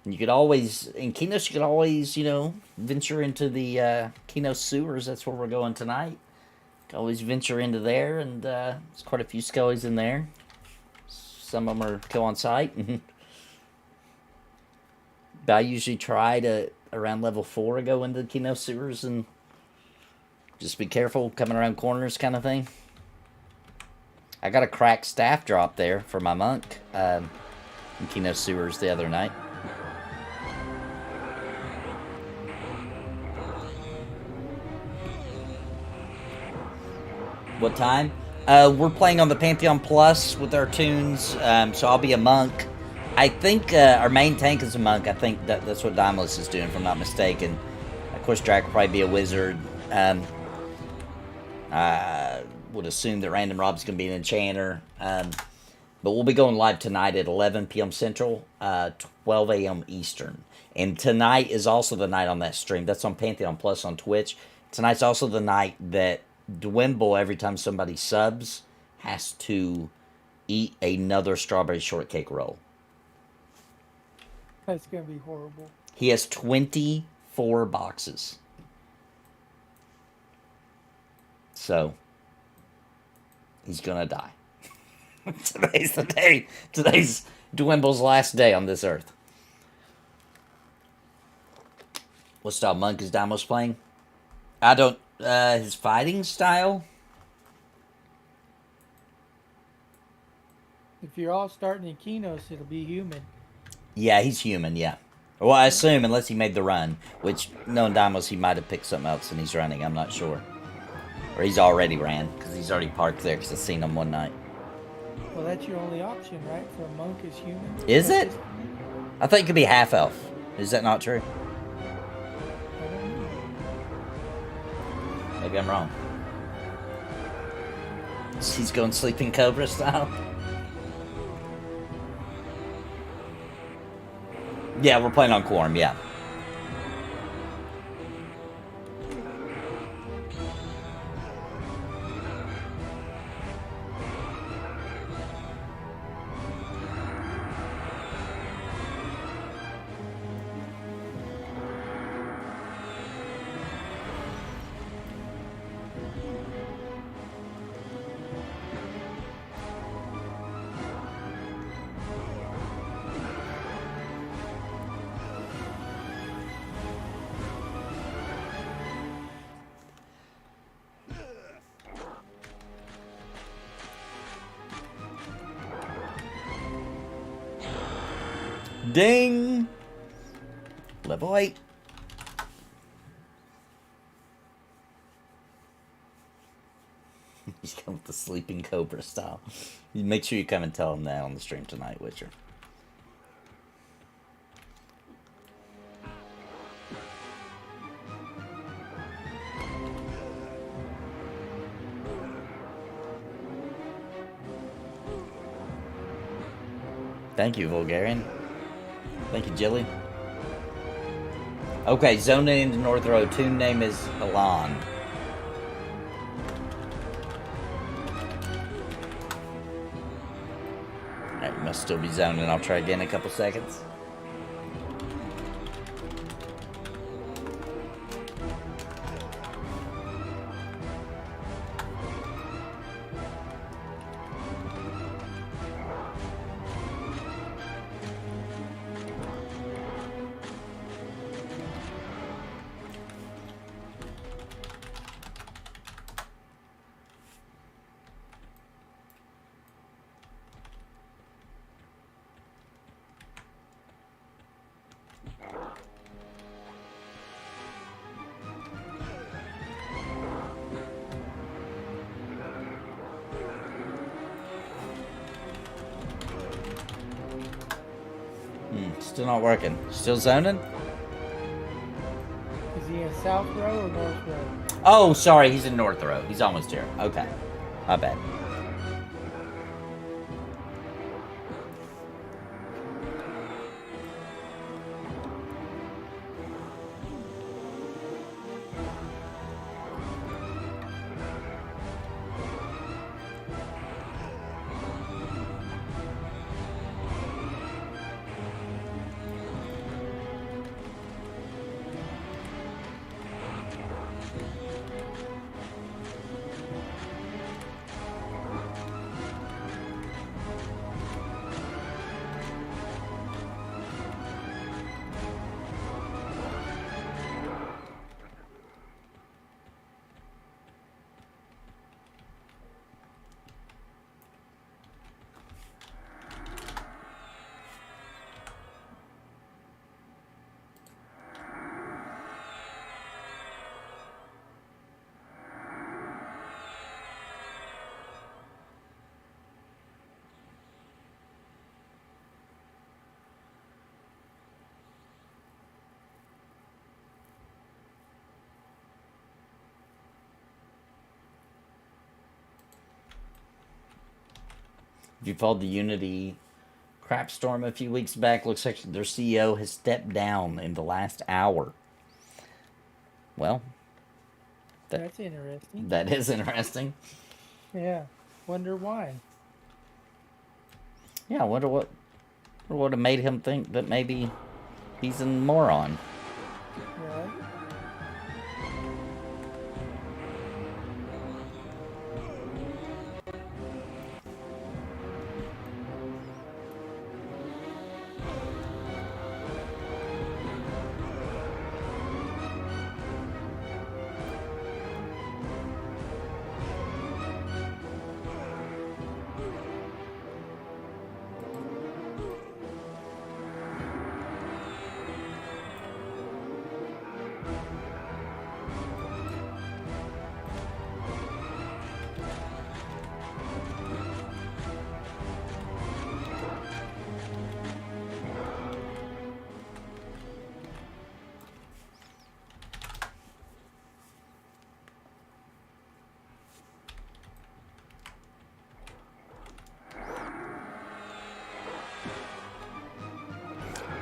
You could always, in Kinos, you could always, you know, venture into the Kinos sewers. That's where we're going tonight. You can always venture into there, and there's quite a few skellies in there. Some of them are kill on sight. But I usually try to, around level 4, go into the Kinos sewers and just be careful coming around corners kind of thing. I got a cracked staff drop there for my monk in Kinos sewers the other night. What time? We're playing on the Pantheon Plus with our tunes, so I'll be a monk. I think our main tank is a monk. I think that's what Daimless is doing, if I'm not mistaken. Of course, Drac will probably be a wizard. I would assume that Random Rob's going to be an enchanter. But we'll be going live tonight at 11 p.m. Central, 12 a.m. Eastern. And tonight is also the night on that stream. That's on Pantheon Plus on Twitch. Tonight's also the night that Dwimble, every time somebody subs, has to eat another strawberry shortcake roll. That's going to be horrible. He has 24 boxes. So, he's going to die. Today's the day. Today's Dwimble's last day on this earth. What style monk is Damos playing? I don't... his fighting style? If you're all starting in Kinos, it'll be human. Yeah, he's human, yeah. Well, I assume, unless he made the run, which, knowing Damos, he might have picked something else and he's running, I'm not sure. Or he's already ran, because he's already parked there, because I've seen him one night. Well, that's your only option, right? For a monk is human. Is it? I thought it could be half-elf. Is that not true? Maybe I'm wrong. He's going Sleeping Cobra style? Yeah, we're playing on Quarm, yeah. Ding! Level 8. He's coming with the Sleeping Cobra style. You make sure you come and tell him that on the stream tonight, Witcher. Thank you, Vulgarian. Thank you, Jilly. Okay, zoning into North Road. Tune name is Alon. Alright, you must still be zoning. I'll try again in a couple seconds. Still not working. Still zoning? Is he in South Row or North Row? Oh, sorry, he's in North Row. He's almost here. Okay. My bad. If you followed the Unity crap storm a few weeks back, looks like their CEO has stepped down in the last hour. Well, That's interesting. that is interesting. Yeah. Wonder why. Yeah, I wonder what would have made him think that maybe he's a moron. Right?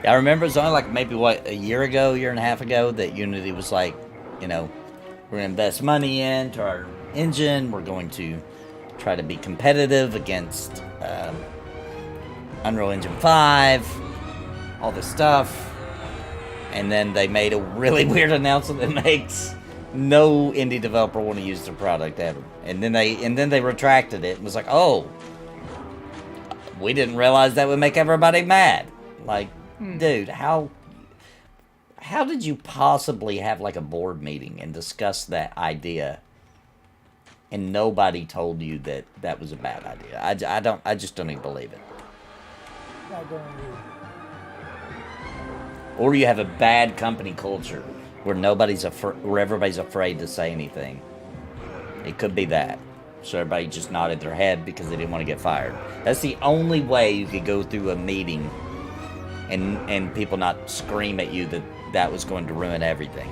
I remember it was only like maybe a year and a half ago that Unity was like, we're gonna invest money into our engine. We're going to try to be competitive against Unreal Engine 5, all this stuff, and then they made a really weird announcement that makes no indie developer want to use their product ever. And then they retracted it and was like, oh, we didn't realize that would make everybody mad. Like, dude, how did you possibly have like a board meeting and discuss that idea and nobody told you that that was a bad idea? I just don't even believe it. I don't agree. Or you have a bad company culture where where everybody's afraid to say anything. It could be that. So everybody just nodded their head because they didn't want to get fired. That's the only way you could go through a meeting and people not scream at you that was going to ruin everything.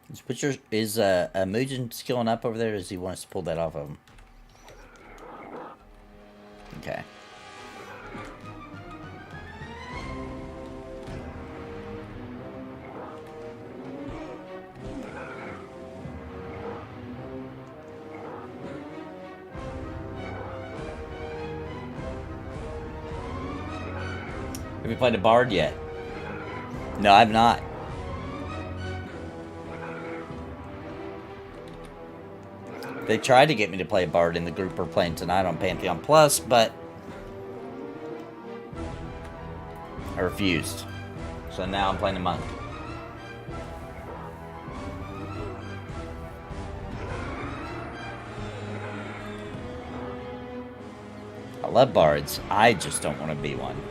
Is Mugen skilling up over there, or does he want us to pull that off of him? Okay. Have you played a bard yet? No, I've not. They tried to get me to play a bard in the group we're playing tonight on Pantheon Plus, but I refused. So now I'm playing a monk. I love bards. I just don't want to be one.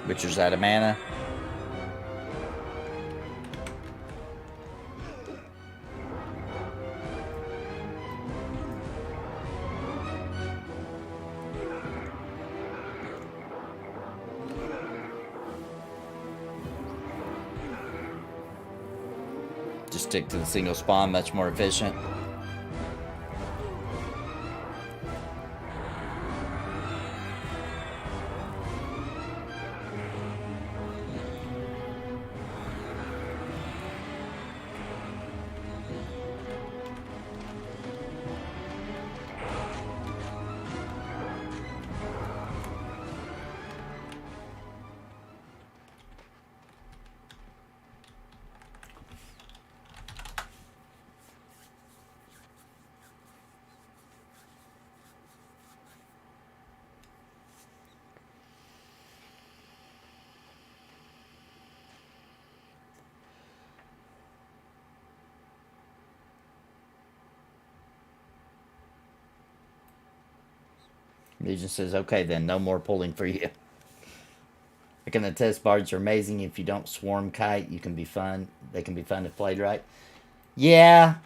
Witcher's out of mana. Just stick to the single spawn, much more efficient. Legion says, okay then, no more pulling for you. I can attest bards are amazing. If you don't swarm kite, you can be fun. They can be fun if played right. Yeah.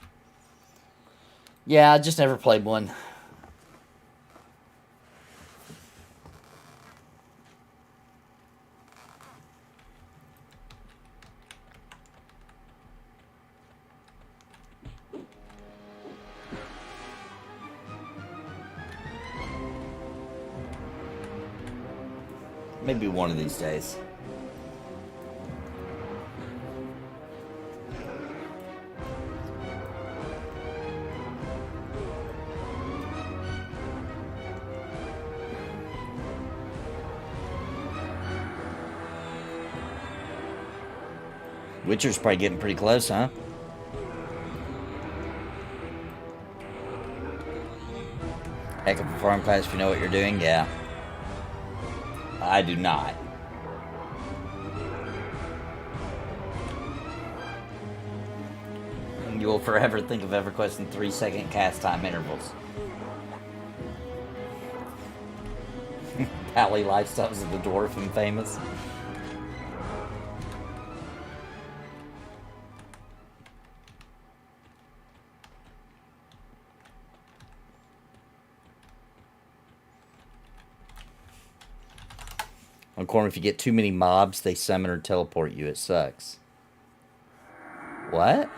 Yeah, I just never played one. Maybe one of these days. Witcher's probably getting pretty close, huh? Heck of a farm class if you know what you're doing, yeah. I do not. You will forever think of EverQuest in 3-second cast time intervals. Pally lifestyles of the dwarf and famous. On Quarm, if you get too many mobs, they summon or teleport you. It sucks. What?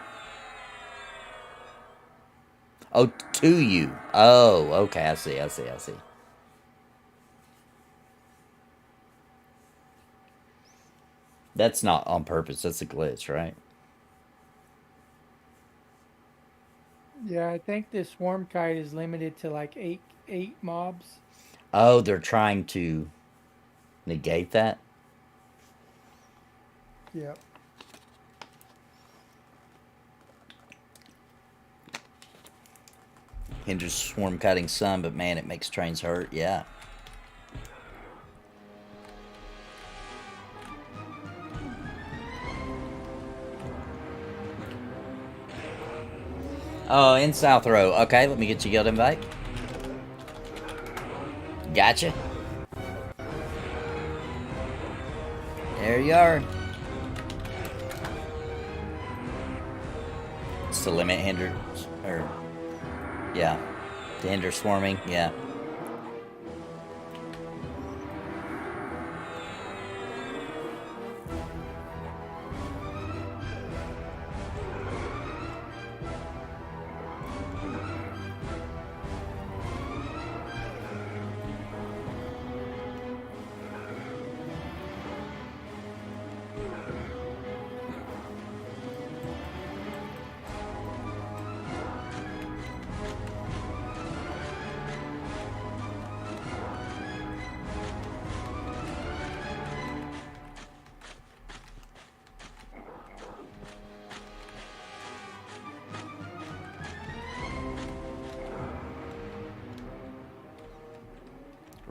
Oh, to you. Oh, okay. I see. That's not on purpose. That's a glitch, right? Yeah, I think this swarm kite is limited to like eight mobs. Oh, they're trying to negate that? Yep. Hinders swarm kiting some, but man, it makes trains hurt. Yeah. Oh, in South Row. Okay, let me get you guild invite. Gotcha. There you are. It's to limit hinder, or yeah, to hinder swarming. Yeah.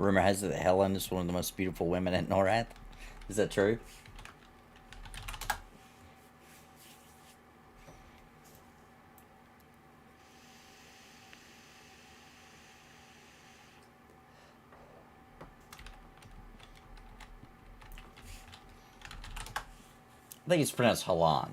Rumor has it that Helen is one of the most beautiful women at Norrath. Is that true? I think it's pronounced Halan.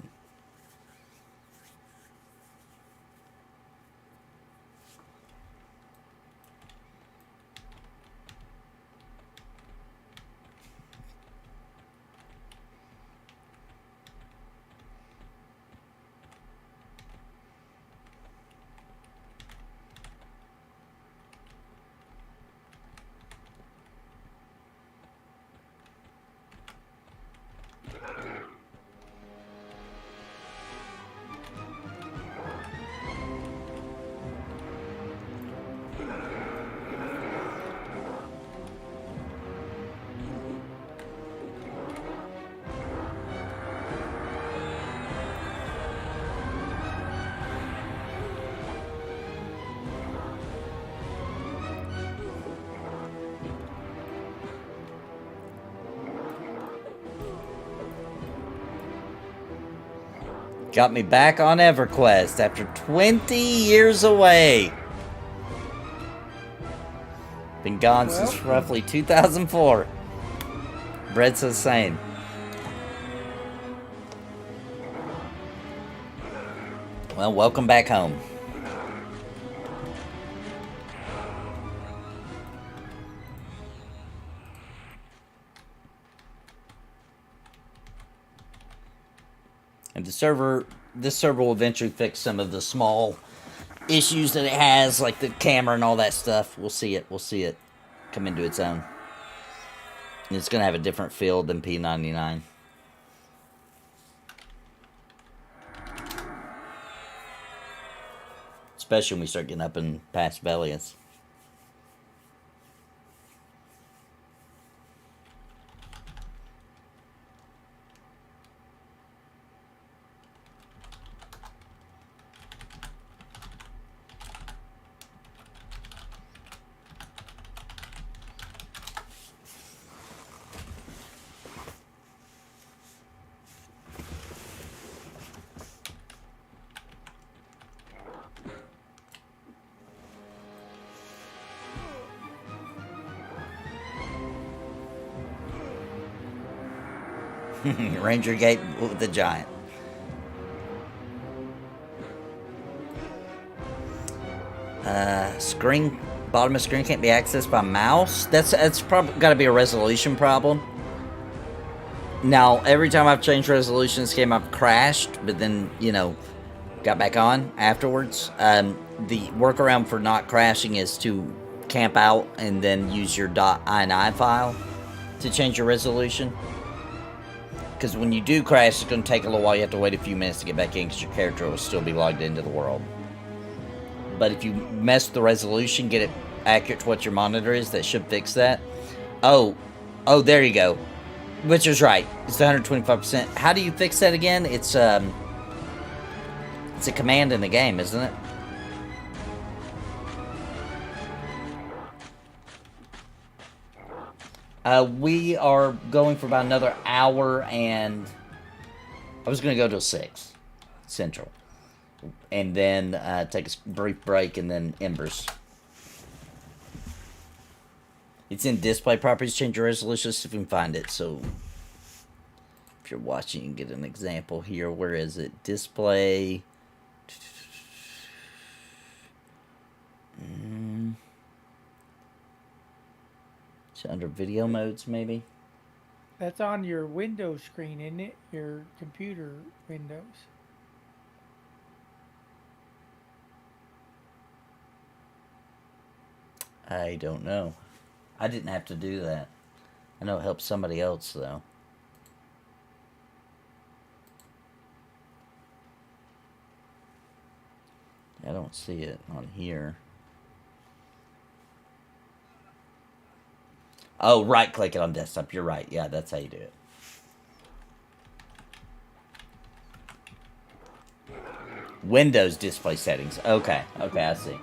Got me back on EverQuest after 20 years away. Been gone since roughly 2004. Brett's the same. Well, welcome back home. And this server will eventually fix some of the small issues that it has, like the camera and all that stuff. We'll see it come into its own. And it's going to have a different feel than P99. Especially when we start getting up and past Bellius. Ranger Gate with the giant. Screen, bottom of screen can't be accessed by mouse. That's probably got to be a resolution problem. Now, every time I've changed resolution, this game I've crashed, but then, you know, got back on afterwards. The workaround for not crashing is to camp out and then use your .ini file to change your resolution. Because when you do crash, it's going to take a little while. You have to wait a few minutes to get back in because your character will still be logged into the world. But if you mess with the resolution, get it accurate to what your monitor is, that should fix that. Oh, there you go. Which is right. It's 125%. How do you fix that again? It's a command in the game, isn't it? We are going for about another hour, and I was going to go till 6 Central. And then take a brief break, and then Embers. It's in display properties. Change your resolution, see if you can find it. So, if you're watching, you can get an example here. Where is it? Display. So under video modes, maybe? That's on your Windows screen, isn't it? Your computer Windows. I don't know. I didn't have to do that. I know it helps somebody else, though. I don't see it on here. Oh, right-click it on desktop. You're right. Yeah, that's how you do it. Windows display settings. Okay, I see.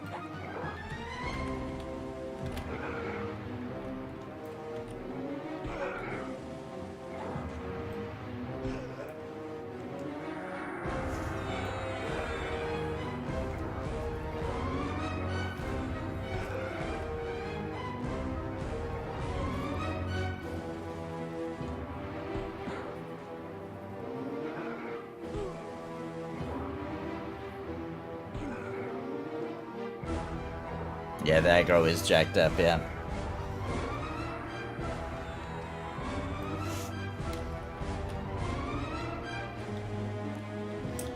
Yeah, the aggro is jacked up, yeah.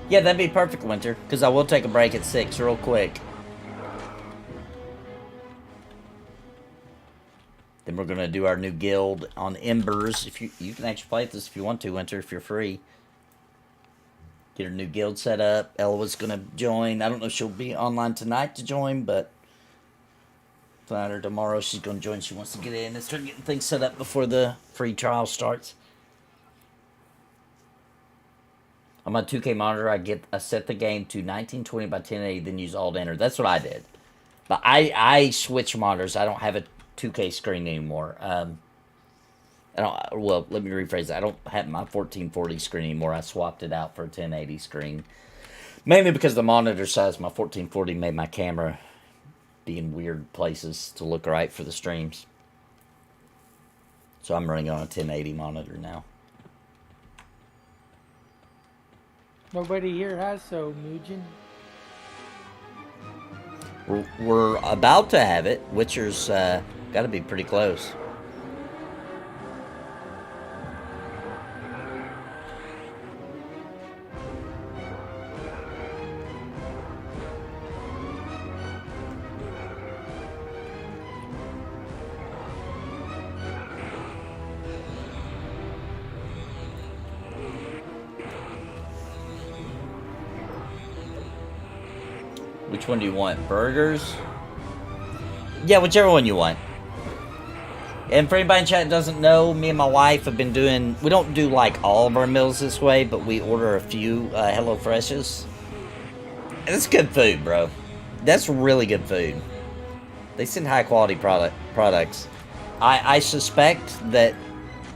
Yeah, that'd be perfect, Winter, because I will take a break at 6 real quick. Then we're gonna do our new guild on Embers. If you can actually play this if you want to, Winter, if you're free. Get her new guild set up. Ella's gonna join. I don't know if she'll be online tonight to join, but find her tomorrow. She's gonna join. She wants to get in and start getting things set up before the free trial starts. On my 2K monitor, I set the game to 1920 by 1080, then use Alt Enter. That's what I did. But I switch monitors. I don't have a 2K screen anymore. Well, let me rephrase that. I don't have my 1440 screen anymore. I swapped it out for a 1080 screen. Mainly because the monitor size, my 1440 made my camera be in weird places to look right for the streams. So I'm running on a 1080 monitor now. Nobody here has, so Nugent. We're about to have it. Witcher's got to be pretty close. Which one do you want? Burgers? Yeah, whichever one you want. And for anybody in chat that doesn't know, me and my wife have been doing... We don't do, like, all of our meals this way, but we order a few HelloFreshes. And it's good food, bro. That's really good food. They send high-quality products. I suspect that,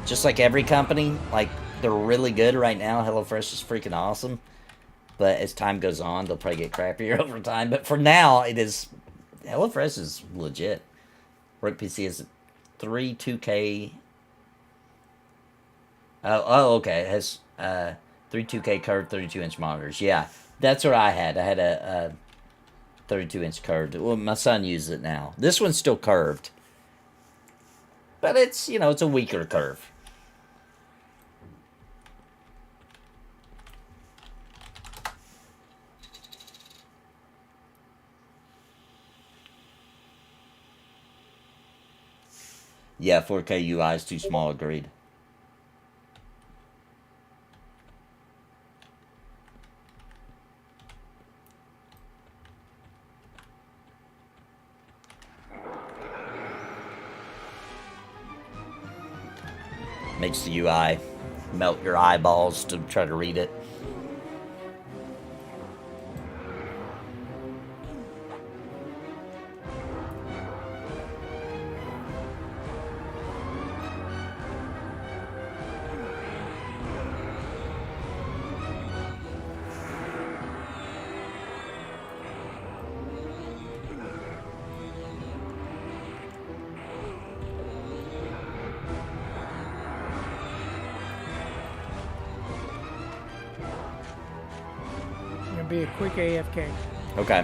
just like every company, like, they're really good right now. HelloFresh is freaking awesome. But as time goes on, they'll probably get crappier over time. But for now, it is... HelloFresh is legit. Work PC is 3 2K... Oh, okay. It has 3 2K curved 32-inch monitors. Yeah, that's what I had. I had a 32-inch curved. Well, my son uses it now. This one's still curved. But it's, you know, it's a weaker curve. Yeah, 4K UI is too small, agreed. Makes the UI melt your eyeballs to try to read it. Be a quick AFK. Okay.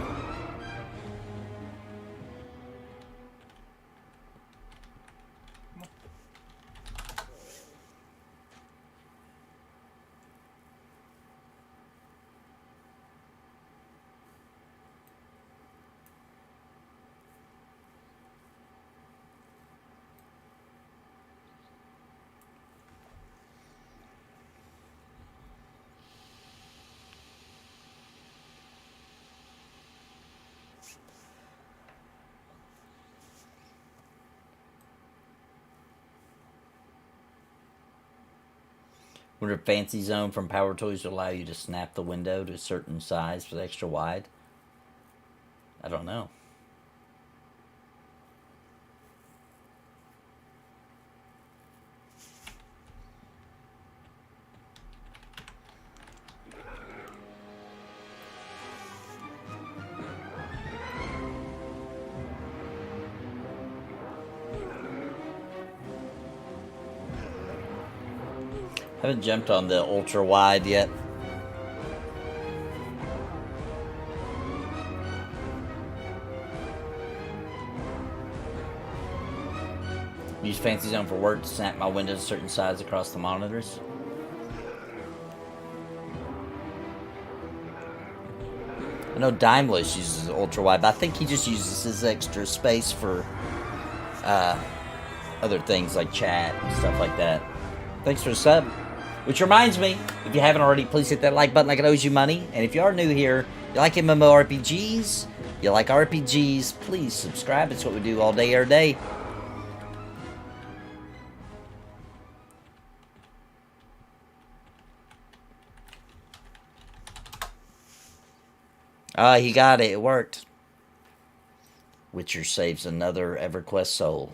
Wonder if Fancy Zone from Power Toys will allow you to snap the window to a certain size for the extra wide. I don't know. Haven't jumped on the ultra wide yet. Fancy Zone for work to snap my windows a certain size across the monitors. I know Daimless uses ultra wide, but I think he just uses his extra space for other things like chat and stuff like that. Thanks for the sub. Which reminds me, if you haven't already, please hit that like button like it owes you money. And if you are new here, you like MMORPGs, you like RPGs, please subscribe. It's what we do all day, every day. Ah, he got it. It worked. Witcher saves another EverQuest soul.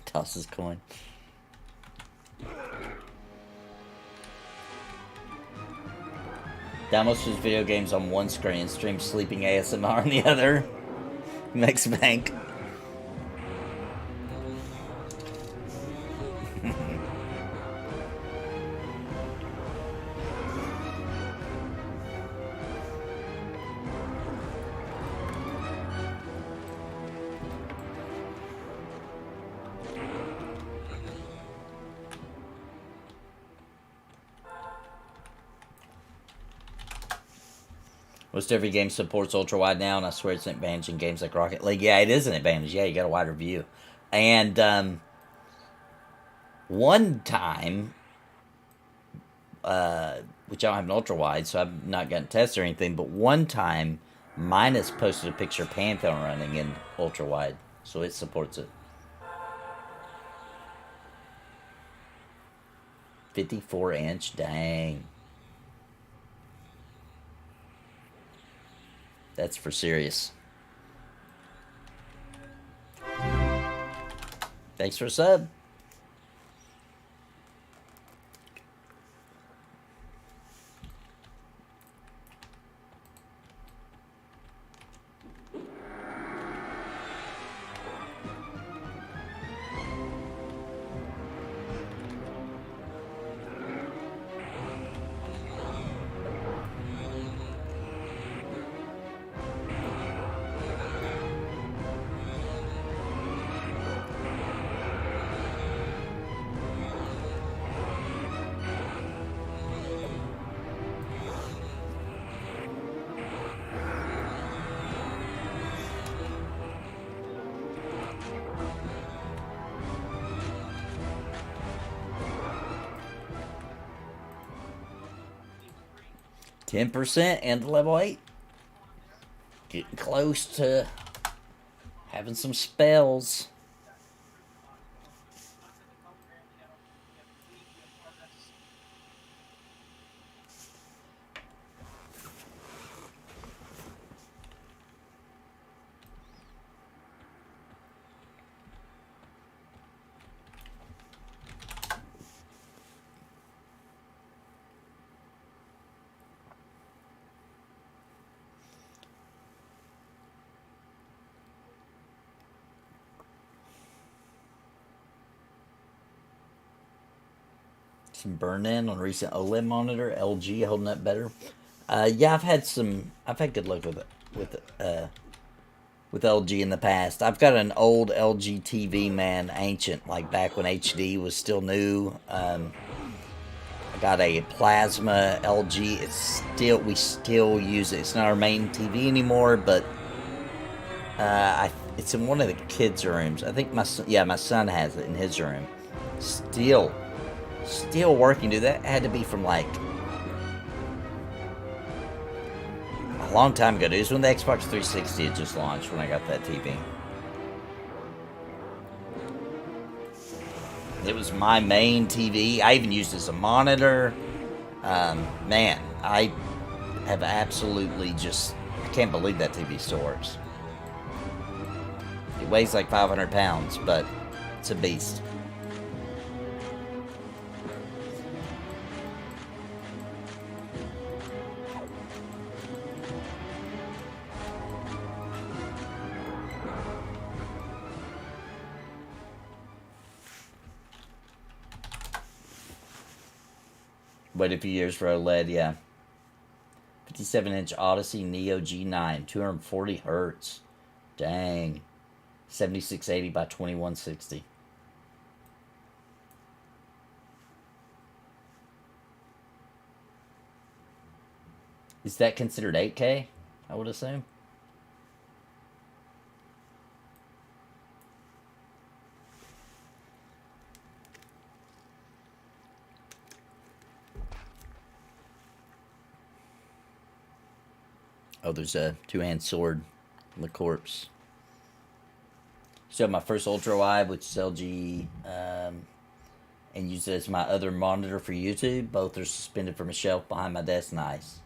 Toss his coin. Downloads his video games on one screen, streams sleeping ASMR on the other. Makes bank. Most every game supports ultra-wide now, and I swear it's an advantage in games like Rocket League. Yeah, it is an advantage. Yeah, you got a wider view. And one time, which I don't have an ultra-wide, so I've not gotten tests or anything, but one time, Minus posted a picture of Pantheon running in ultra-wide, so it supports it. 54-inch, dang. That's for serious. Thanks for a sub. %, and level 8. Getting close to having some spells. Some burn in on recent OLED monitor. LG holding up better. Yeah, I've had good luck with LG in the past. I've got an old LG TV, man, ancient, like back when HD was still new. I got a plasma LG. We still use it. It's not our main TV anymore, but it's in one of the kids' rooms. I think my son has it in his room. Still working, dude. That had to be from like a long time ago, dude. It was when the Xbox 360 had just launched when I got that TV. It was my main TV. I even used it as a monitor. Man, I have absolutely I can't believe that TV still works. It weighs like 500 pounds, but it's a beast. Waited a few years for OLED, yeah. 57-inch Odyssey Neo G9, 240 hertz. Dang. 7680 by 2160. Is that considered 8K? I would assume. Oh, there's a two-hand sword on the corpse. So my first ultra wide, which is LG, and use it as my other monitor for YouTube. Both are suspended from a shelf behind my desk. Nice.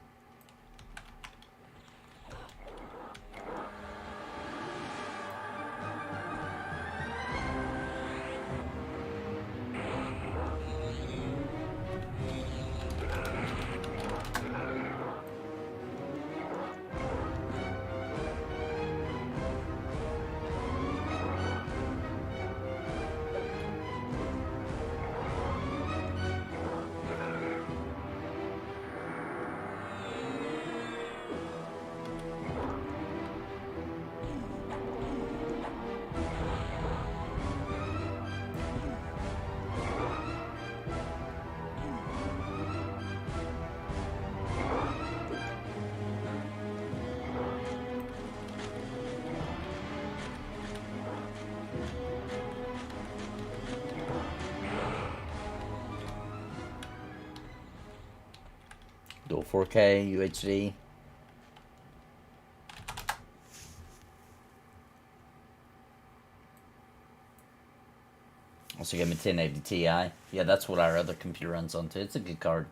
Dual 4K UHD. Also got me 1080 Ti. Yeah, that's what our other computer runs on too. It's a good card.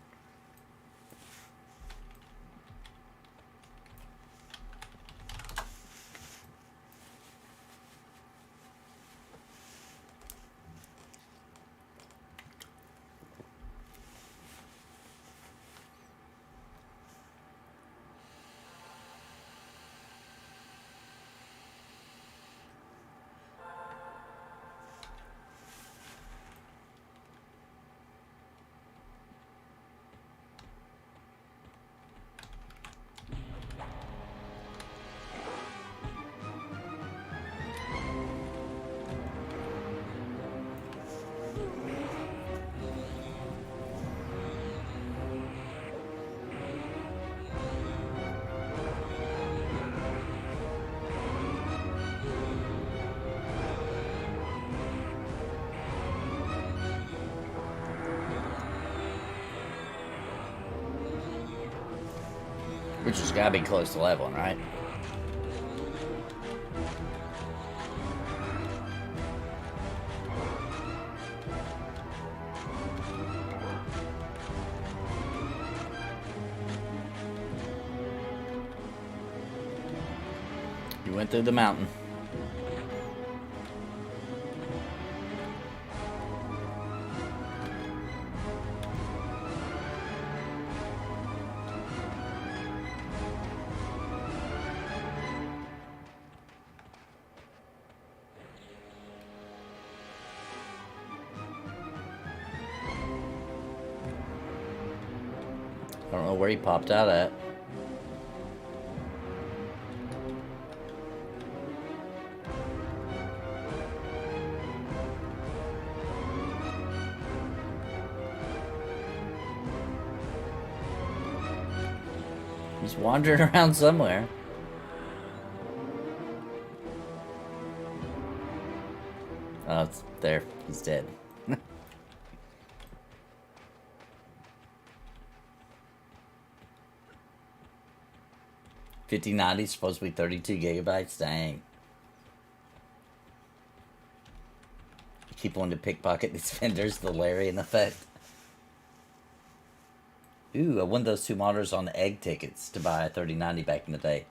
Which has got to be close to leveling, right? You went through the mountain. I don't know where he popped out at. He's wandering around somewhere. Oh, it's there. He's dead. 5090 is supposed to be 32 gigabytes. Dang. I keep wanting to pickpocket these vendors, the Larian effect. Ooh, I won those two monitors on egg tickets to buy a 3090 back in the day.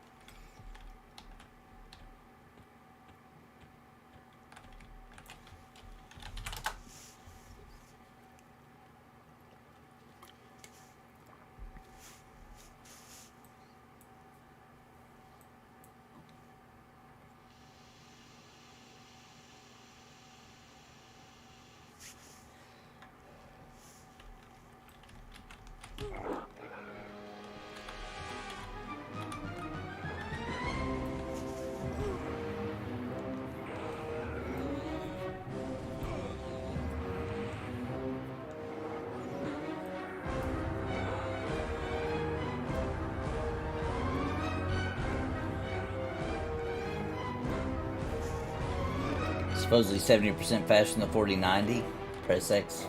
Supposedly 70% faster than the 4090. Press X.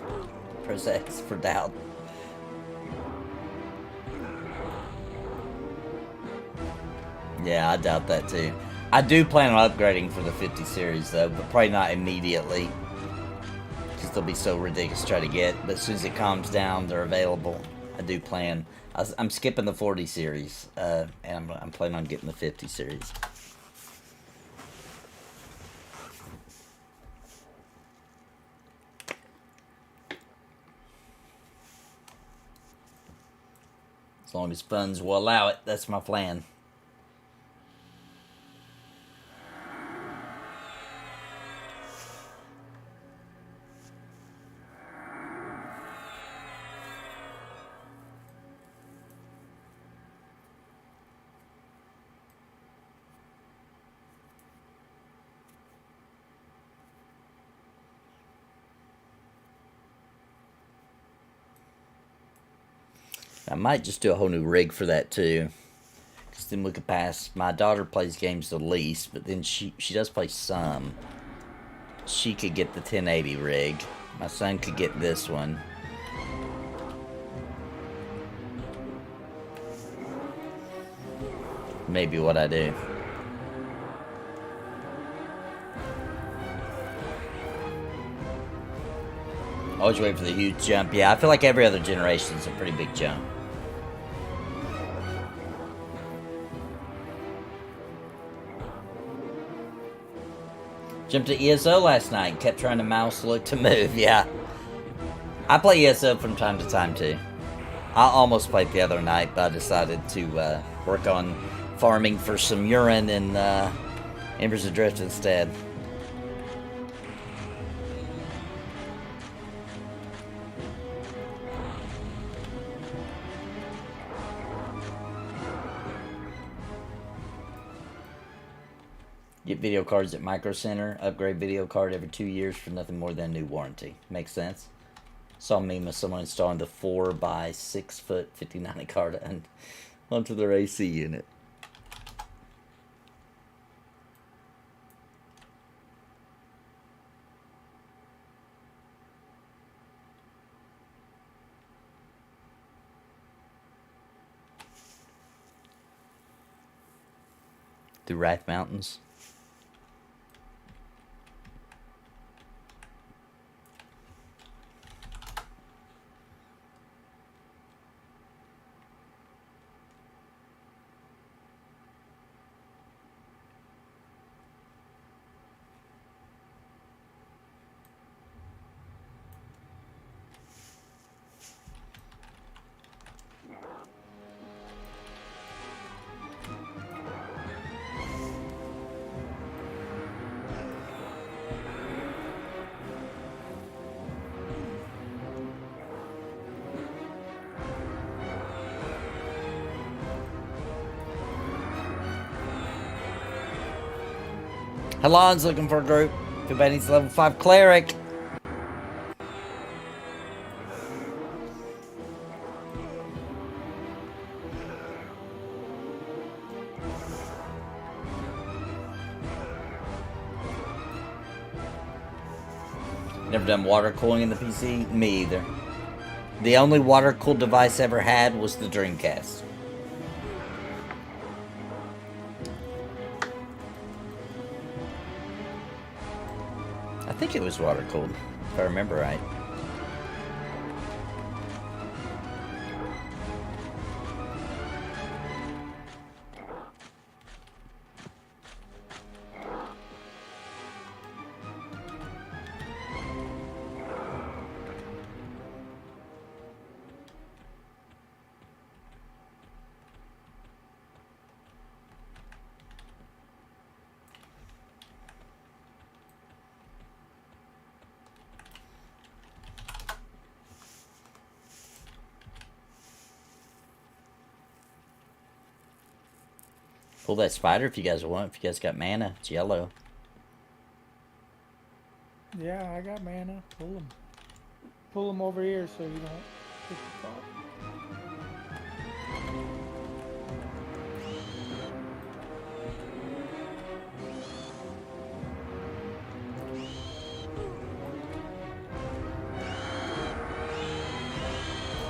Press X for doubt. Yeah, I doubt that too. I do plan on upgrading for the 50 series though, but probably not immediately. Because they'll be so ridiculous to try to get. But as soon as it calms down, they're available. I do plan. I'm skipping the 40 series. And I'm planning on getting the 50 series. As long as funds will allow it, that's my plan. I might just do a whole new rig for that too. Because then we could pass. My daughter plays games the least, but then she does play some. She could get the 1080 rig. My son could get this one. Maybe what I do. Always wait for the huge jump. Yeah, I feel like every other generation is a pretty big jump. Jumped to ESO last night. Kept trying to mouse look to move. Yeah. I play ESO from time to time too. I almost played the other night, but I decided to work on farming for some urine and Embers of Drift instead. Get video cards at Micro Center. Upgrade video card every 2 years for nothing more than a new warranty. Makes sense. Saw a meme of someone installing the 4x6 foot 5090 card onto their AC unit. Through Wrath Mountains. Halon's looking for a group. Too bad he's level 5 cleric. Never done water cooling in the PC? Me either. The only water cooled device I ever had was the Dreamcast. I think it was water cooled, if I remember right. Pull that spider if you guys want. If you guys got mana, it's yellow. Yeah, I got mana. Pull them. Pull them over here so you don't get the top.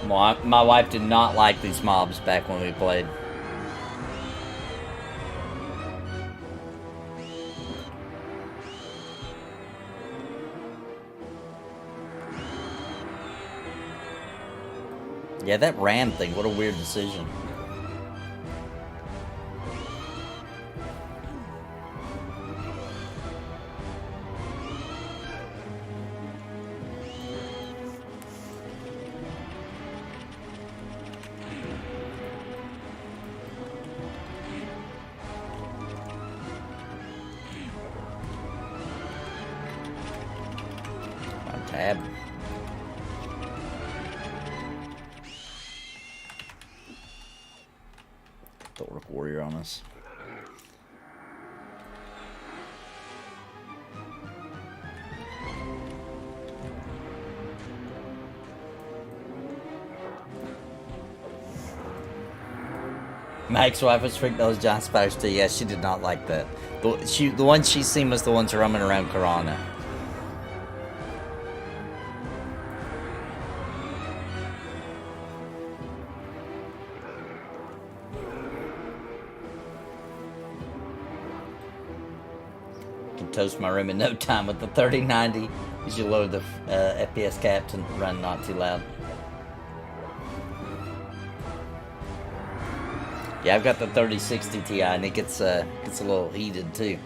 My wife did not like these mobs back when we played. Yeah, that ram thing, what a weird decision. Tab. The Orc Warrior on us. Mike's wife was freaked those giant spiders too. Yeah, she did not like that. The ones she seen was the ones roaming around Corona. Toast my room in no time with the 3090. You should lower the FPS cap to run not too loud. Yeah, I've got the 3060 Ti and it gets a little heated too.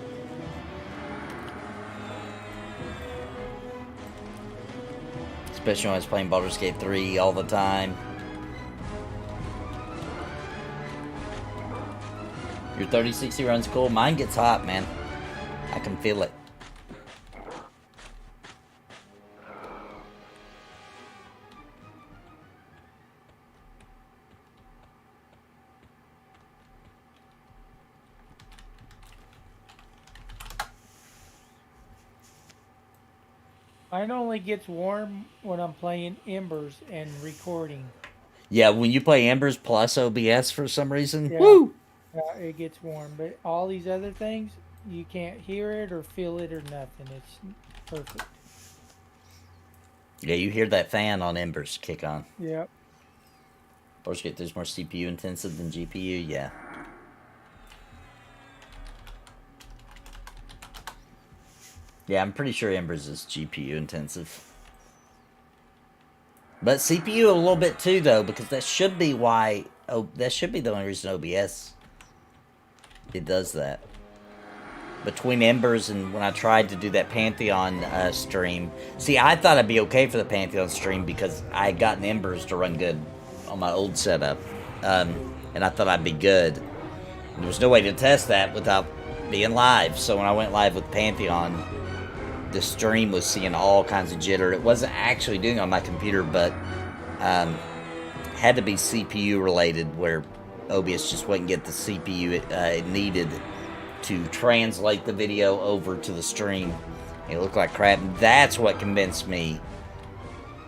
Especially when I was playing Baldur's Gate 3 all the time. Your 3060 runs cool. Mine gets hot, man. I can feel it. Mine only gets warm when I'm playing Embers and recording. Yeah, when you play Embers plus OBS for some reason, Yeah. woo! It gets warm, but all these other things, you can't hear it or feel it or nothing. It's perfect. Yeah, you hear that fan on Embers kick on. Yep. Baldur's Gate 3 is more CPU intensive than GPU, yeah. Yeah, I'm pretty sure Embers is GPU intensive. But CPU a little bit too, though, because that should be why... Oh, that should be the only reason OBS it does that. Between Embers and when I tried to do that Pantheon stream... See, I thought I'd be okay for the Pantheon stream because I had gotten Embers to run good on my old setup. And I thought I'd be good. There was no way to test that without being live. So when I went live with Pantheon, the stream was seeing all kinds of jitter. It wasn't actually doing it on my computer, but had to be CPU related, where OBS just wouldn't get the CPU it needed to translate the video over to the stream. It looked like crap. And that's what convinced me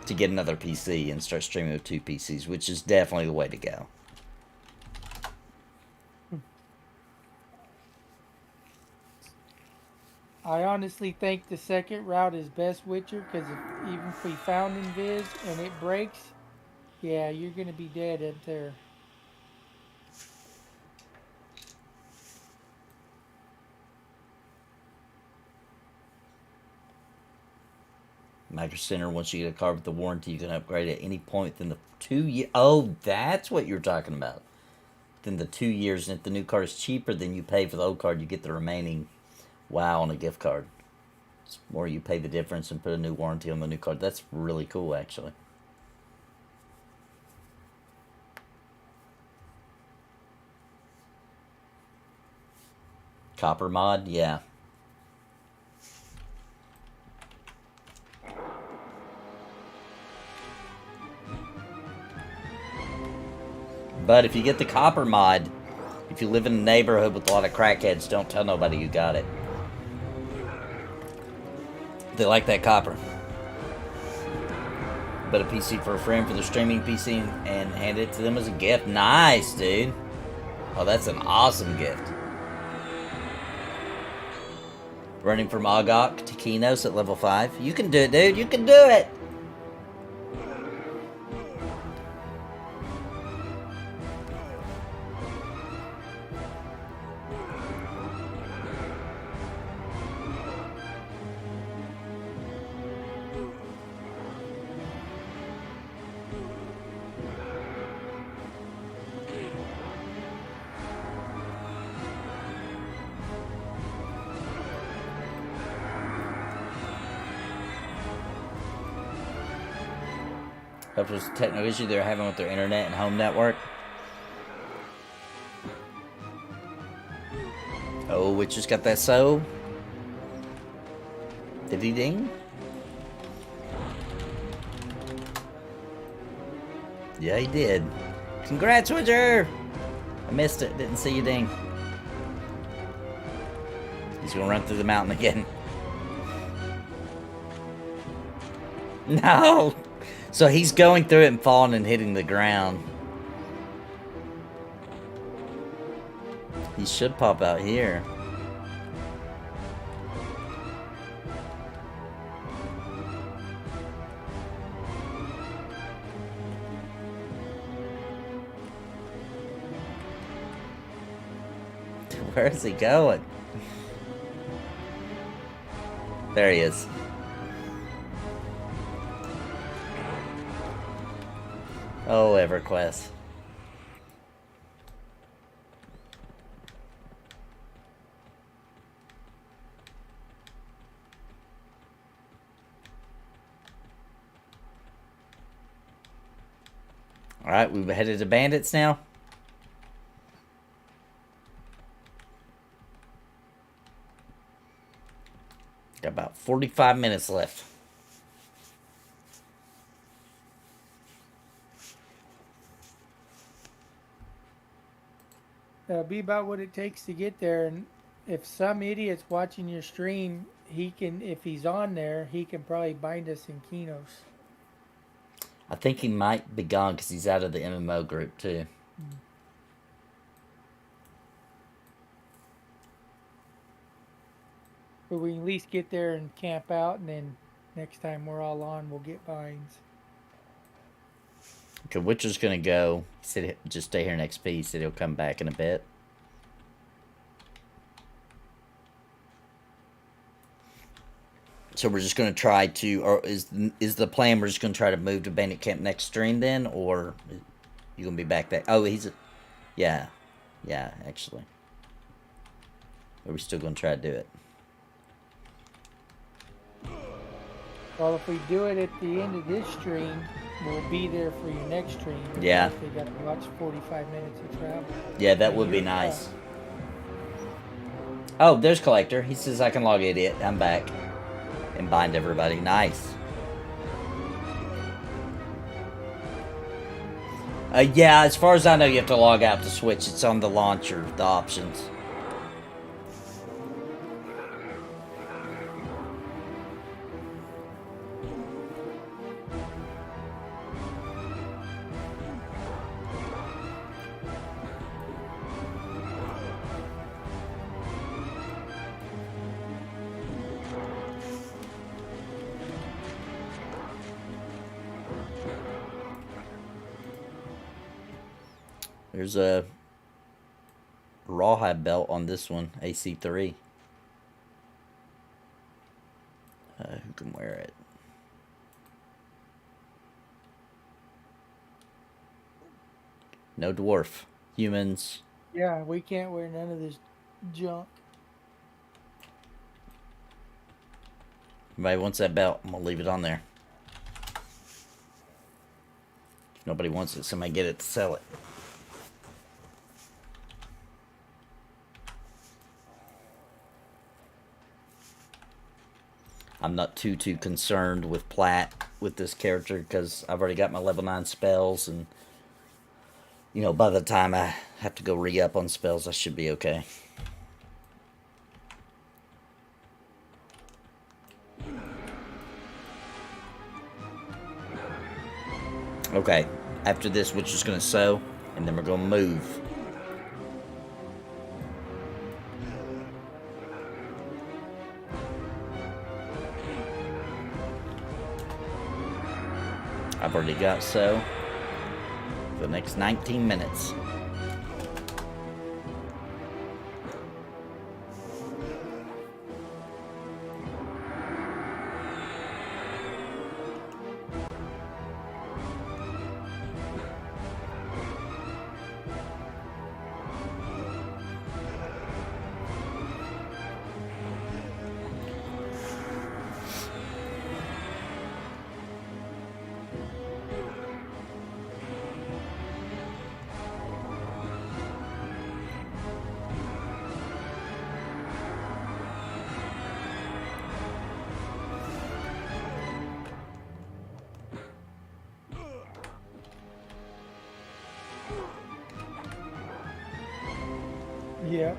to get another PC and start streaming with 2 PCs, which is definitely the way to go. I honestly think the second route is best Witcher, because even if we found Invis and it breaks, yeah, you're going to be dead up there. Micro Center, once you get a card with the warranty, you can upgrade at any point within the 2 years. Oh, that's what you're talking about. Within the 2 years, and if the new card is cheaper than you pay for the old card, you get the remaining WoW on a gift card. It's more you pay the difference and put a new warranty on the new card. That's really cool, actually. Copper mod, yeah. But if you get the copper mod, if you live in a neighborhood with a lot of crackheads, don't tell nobody you got it. They like that copper. But a PC for a friend for the streaming PC and hand it to them as a gift. Nice, dude. Oh, that's an awesome gift. Running from Ogok to Kinos at level 5. You can do it, dude. You can do it. That was a technical issue they were having with their internet and home network. Oh, Witcher's got that soul. Did he ding? Yeah, he did. Congrats, Witcher! I missed it. Didn't see you ding. He's gonna run through the mountain again. No! So he's going through it and falling and hitting the ground. He should pop out here. Where is he going? There he is. Oh, EverQuest. Alright, we've headed to bandits now. Got about 45 minutes left. That'll be about what it takes to get there. And if some idiot's watching your stream, he can, if he's on there, he can probably bind us in Kinos. I think he might be gone because he's out of the MMO group too. But we can at least get there and camp out, and then next time we're all on, we'll get binds. Okay, Witcher's gonna go. He said he'll just stay here next piece. He said he'll come back in a bit. So we're just gonna try to, or is the plan we're just gonna try to move to Bandit Camp next stream then, or you gonna be back there? Oh, yeah, actually. Are we still gonna try to do it? Well, if we do it at the end of this stream, we'll be there for your next stream. Yeah. They got to watch 45 minutes of travel. Yeah, that would be nice. Oh, there's Collector. He says I can log idiot. I'm back. And bind everybody. Nice. Yeah, as far as I know, you have to log out to switch. It's on the launcher, the options. There's a rawhide belt on this one, AC3. Who can wear it? No dwarf. Humans. Yeah, we can't wear none of this junk. Everybody wants that belt. I'm going to leave it on there. If nobody wants it, somebody get it to sell it. I'm not too concerned with plat with this character because I've already got my level 9 spells, and you know, by the time I have to go re-up on spells, I should be okay. Okay, after this, we're just gonna sew, and then we're gonna move. I've already got sew for the next 19 minutes. Yep.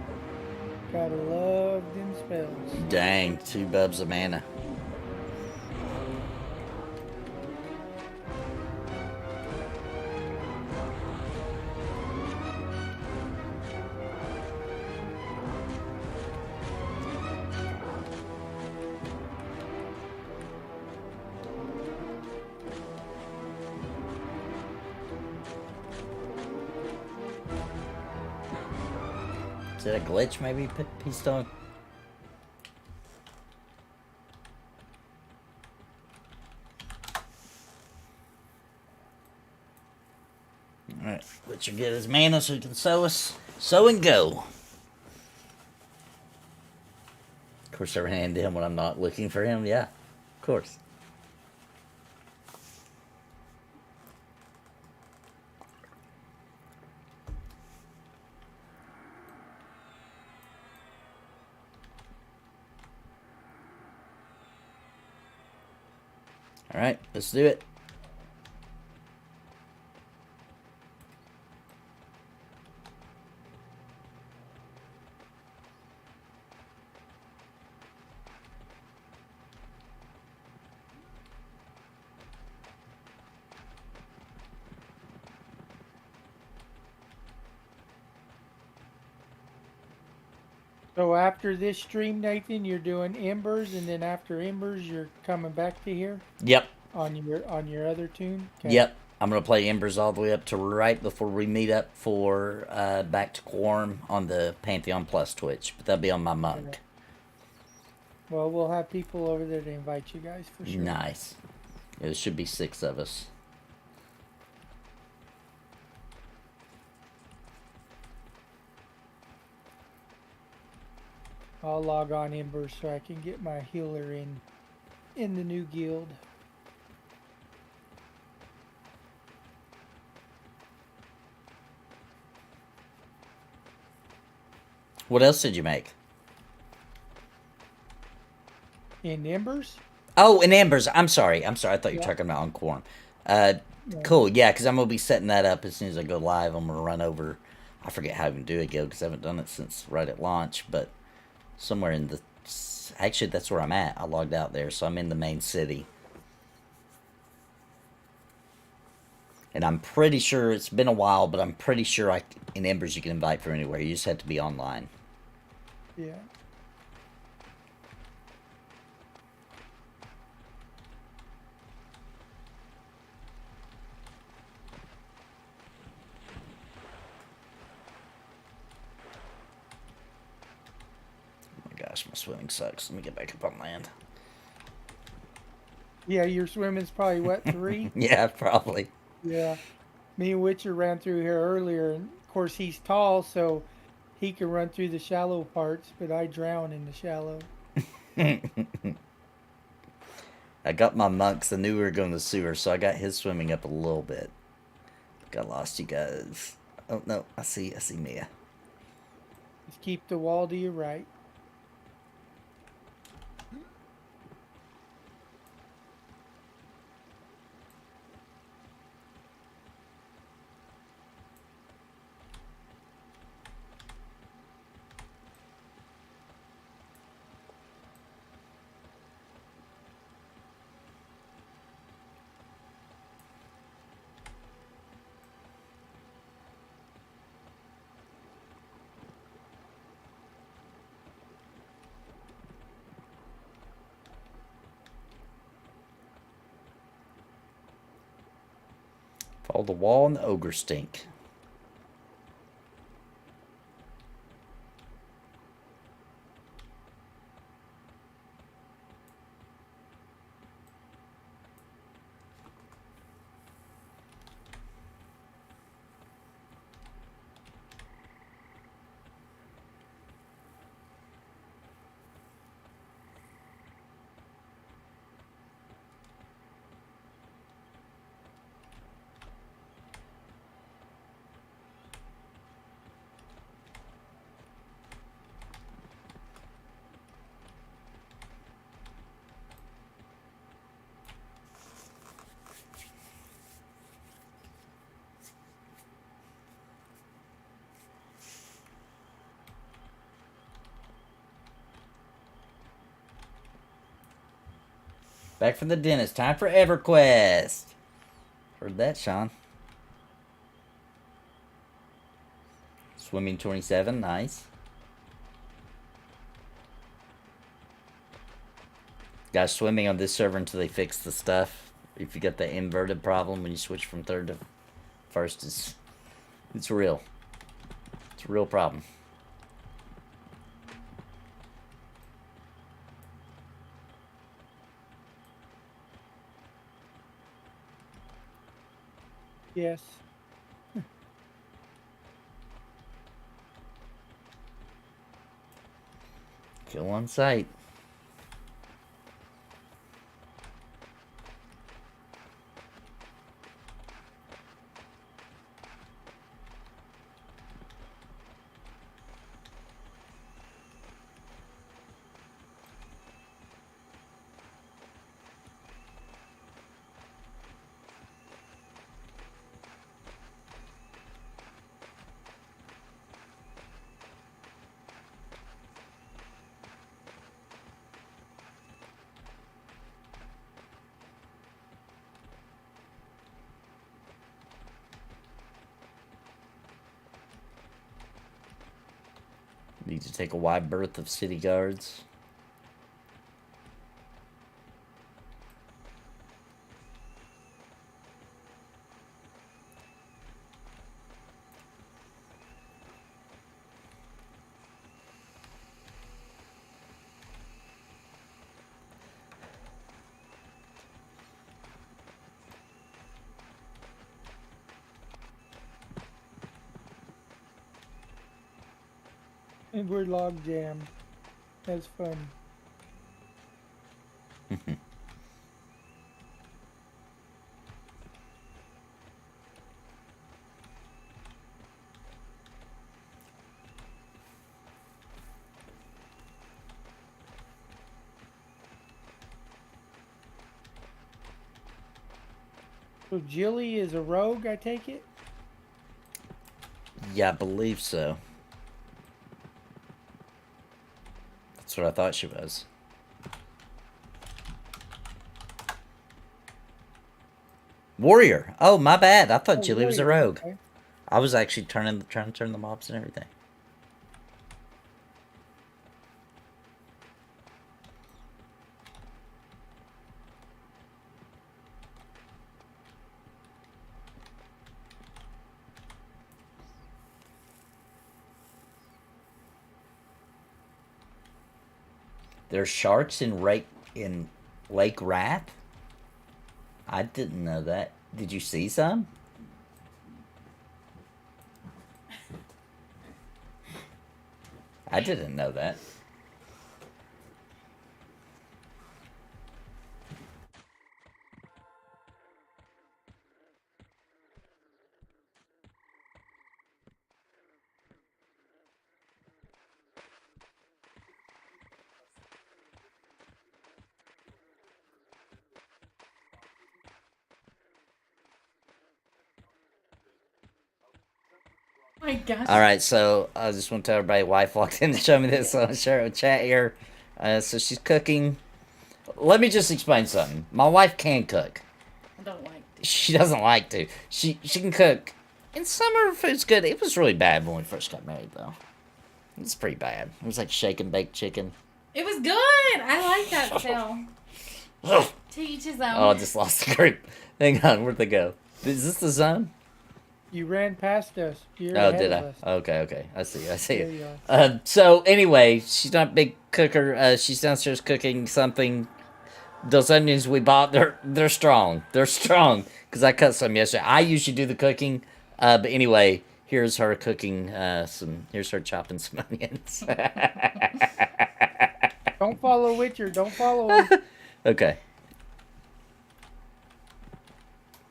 Gotta love them spells. Dang, 2 bubs of mana. Is it a glitch maybe, P-Stone? Alright, let you get his mana so he can sow us. Sow and go. Of course I ran into him when I'm not looking for him, yeah. Of course. Alright, let's do it. So after this stream, Nathan, you're doing Embers, and then after Embers, you're coming back to here Yep, on your other tune. yep. I'm going to play Embers all the way up to right before we meet up for back to Quarm on the Pantheon Plus Twitch. But that'll be on my monk. Well, we'll have people over there to invite you guys for sure. Nice. Yeah, there should be 6 of us. I'll log on Embers so I can get my healer in the new guild. What else did you make? In Embers? Oh, in Embers. I'm sorry. I thought you were Yeah. talking about on Quarm. Cool. Yeah, because I'm going to be setting that up as soon as I go live. I'm going to run over. I forget how to do it, because I haven't done it since right at launch. But somewhere in the... Actually, that's where I'm at. I logged out there, so I'm in the main city. And I'm pretty sure, it's been a while, but I'm pretty sure in Embers you can invite from anywhere. You just have to be online. Yeah. Oh my gosh, my swimming sucks. Let me get back up on land. Yeah, your swimming's probably wet 3. Yeah, probably. Yeah. Me and Witcher ran through here earlier, and of course he's tall, so he can run through the shallow parts, but I drown in the shallow. I got my monks. I knew we were going to the sewer, so I got his swimming up a little bit. Got lost, you guys. Oh no, I see Mia. Just keep the wall to your right. Follow the wall and the ogre stink. Back from the dentist. Time for EverQuest. Heard that, Sean. Swimming 27. Nice. Guys, swimming on this server until they fix the stuff. If you got the inverted problem when you switch from third to first, it's real. It's a real problem. Yes. Kill on sight. Need to take a wide berth of city guards. And we're log jammed. That's fun. So Jilly is a rogue, I take it? Yeah, I believe so. That's what I thought she was. Warrior. Oh, my bad. I thought Jilly was a warrior, rogue. okay. I was actually trying to turn the mobs and everything. There's sharks in Lake Wrath? I didn't know that. Did you see some? I didn't know that. My gosh. All right, so I just want to tell everybody, wife walked in to show me this, so I'll share it with chat here. So she's cooking. Let me just explain something. My wife can cook. I don't like to. She doesn't like to. She can cook. And some of her food's good. It was really bad when we first got married, though. It's pretty bad. It was like shake and bake chicken. It was good. I like that still. To each his own. Oh, I just lost the group. Hang on, where'd they go? Is this the zone? You ran past us. You're Oh, ahead did of I? us. Okay. I see There it. you are. So anyway, she's not a big cooker. She's downstairs cooking something. Those onions we bought, they're strong. They're strong because I cut some yesterday. I usually do the cooking, but anyway, here's her cooking Here's her chopping some onions. Don't follow Witcher. Don't follow him. Okay.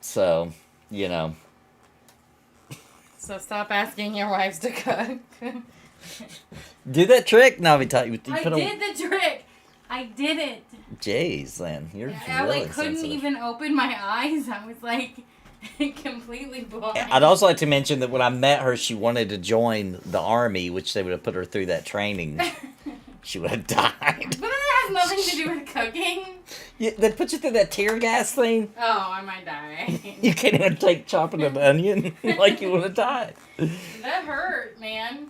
So, you know. So stop asking your wives to cook. Do that trick. No, we taught you. I did the trick. I did it. Jeez, Lynn, you're I really like couldn't sensitive. even open my eyes. I was like completely blind. I'd also like to mention that when I met her, she wanted to join the army, which they would have put her through that training. She would have died. But I has nothing to do with cooking. Yeah, they put you through that tear gas thing. Oh, I might die. You can't even take chopping an onion like you want to die. That hurt, man.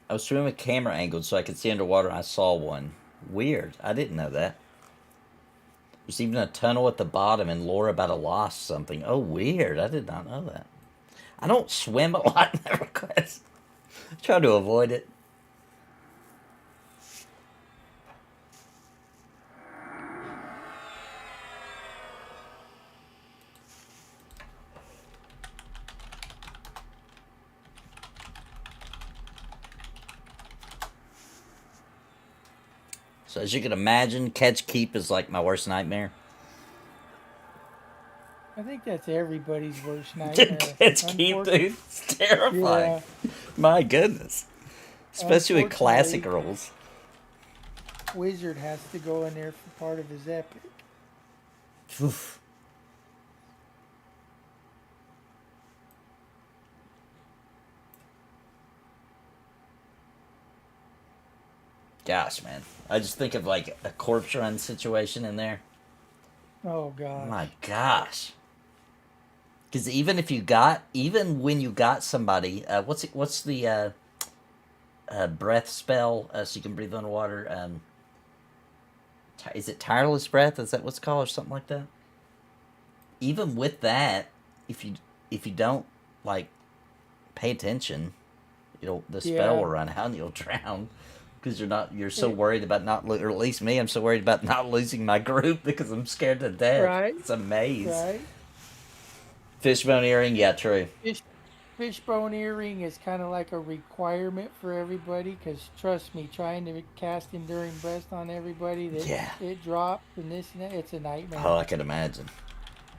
I was swimming with camera angled so I could see underwater and I saw one. Weird. I didn't know that. There's even a tunnel at the bottom and lore about a lost something. Oh, weird. I did not know that. I don't swim a lot in EverQuest. I try to avoid it. So as you can imagine, catch keep is like my worst nightmare. I think that's everybody's worst nightmare. Catch keep, dude. It's terrifying. Yeah. My goodness. Especially with classic roles. Wizard has to go in there for part of his epic. Oof. Gosh, man. I just think of like a corpse run situation in there. Oh god. My gosh. Because even when you got somebody, what's the breath spell so you can breathe underwater? Is it tireless breath? Is that what's called, or something like that? Even with that, if you don't like pay attention, the spell will run out and you'll drown. Because you're so worried about or at least me, I'm so worried about not losing my group because I'm scared to death. Right. It's a maze. Right. Fishbone earring, yeah, true. Fishbone earring is kind of like a requirement for everybody, because trust me, trying to cast Enduring Breast on everybody, it drops and this and that, it's a nightmare. Oh, I can imagine.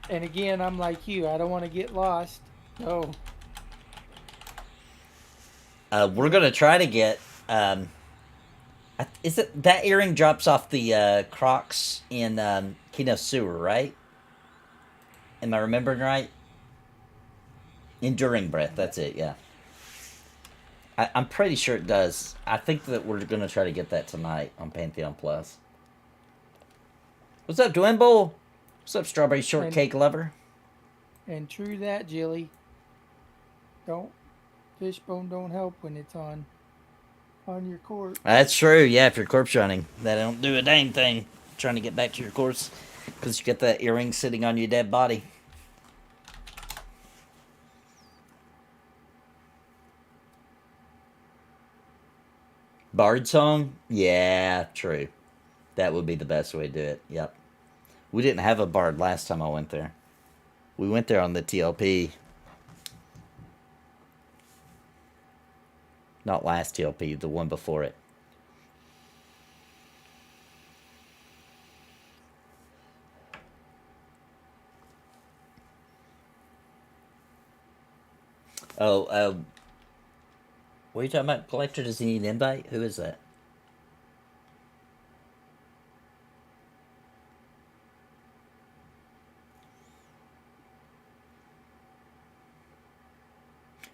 And again, I'm like you, I don't want to get lost. So. We're going to try to get... is it that earring drops off the Crocs in Kino Sewer, right? Am I remembering right? Enduring Breath, that's it, yeah. I'm pretty sure it does. I think that we're going to try to get that tonight on Pantheon Plus. What's up, Dwimble? What's up, Strawberry Shortcake Lover? And true that, Jilly. Fishbone don't help when it's on your corpse. That's true, yeah, if you're corpse running. That don't do a dang thing trying to get back to your corpse. Because you get that earring sitting on your dead body. Bard song? Yeah, true. That would be the best way to do it. Yep. We didn't have a bard last time I went there. We went there on the TLP. Not last TLP, the one before it. Oh, what are you talking about? Collector, does he need an invite? Who is that?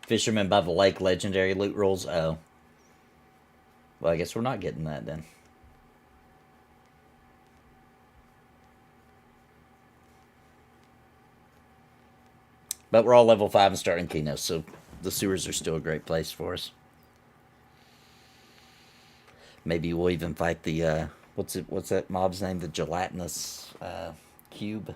Fisherman by the Lake legendary loot rolls. Oh. Well, I guess we're not getting that then. But we're all level 5 and starting Kino, so the sewers are still a great place for us. Maybe we'll even fight the, what's that mob's name? The gelatinous cube.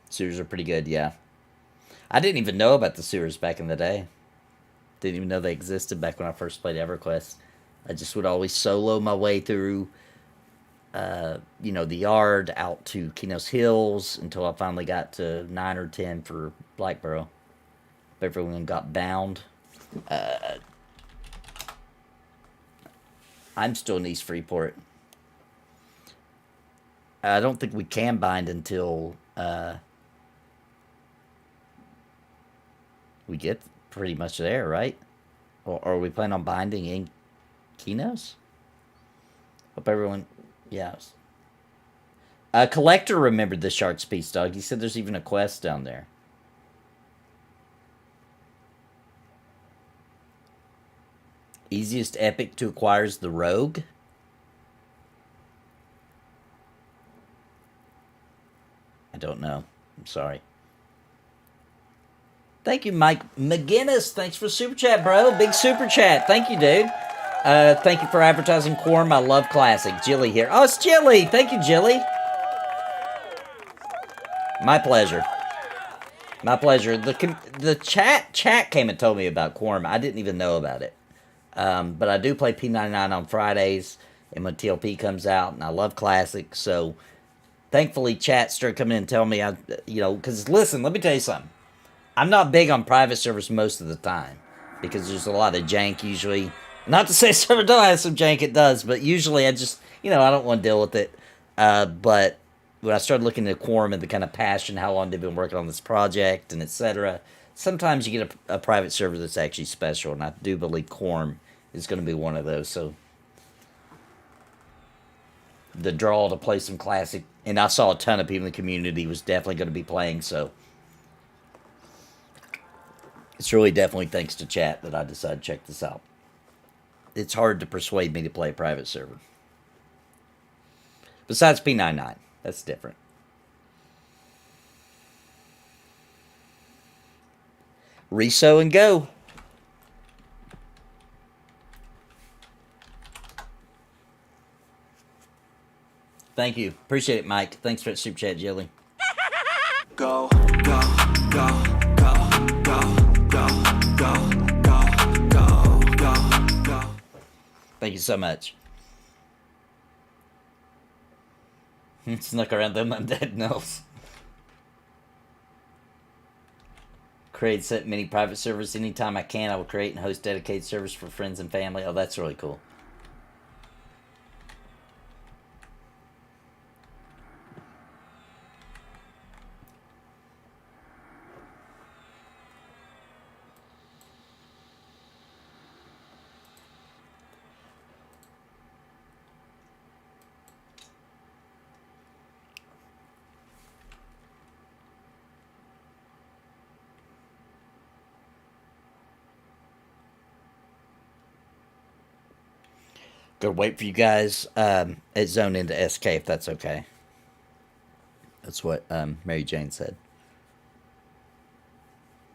Sewers are pretty good, yeah. I didn't even know about the sewers back in the day. Didn't even know they existed back when I first played EverQuest. I just would always solo my way through, the yard out to Kino's Hills until I finally got to 9 or 10 for Blackborough. Everyone got bound. I'm still in East Freeport. I don't think we can bind until we get pretty much there, right? Or are we planning on binding in Kinos? Hope everyone, yes. Collector remembered the Shark's Piece, dog. He said there's even a quest down there. Easiest epic to acquire is the Rogue. I don't know. I'm sorry. Thank you, Mike McGinnis. Thanks for super chat, bro. Big super chat. Thank you, dude. Thank you for advertising Quarm. I love Classic. Jilly here. Oh, it's Jilly. Thank you, Jilly. My pleasure. My pleasure. The chat came and told me about Quarm. I didn't even know about it. But I do play P99 on Fridays, and when TLP comes out, and I love Classic, so thankfully chat started coming in and telling me, because listen, let me tell you something. I'm not big on private servers most of the time, because there's a lot of jank usually. Not to say server don't have some jank, it does, but usually I just, I don't want to deal with it. But when I started looking at Quarm and the kind of passion, how long they've been working on this project, and etc., sometimes you get a private server that's actually special, and I do believe Quarm is going to be one of those. So the draw to play some Classic, and I saw a ton of people in the community was definitely going to be playing, so it's really definitely thanks to chat that I decided to check this out. It's hard to persuade me to play a private server. Besides P99, that's different. Reso and go. Thank you. Appreciate it, Mike. Thanks for that super chat, Jilly. Go, go, go, go, go, go, go, go, go, go, go. Thank you so much. Snuck around them undead gnolls. Create set many private servers anytime I can. I will create and host dedicated servers for friends and family. Oh, that's really cool. Gonna wait for you guys at zone into SK if that's okay. That's what Mary Jane said.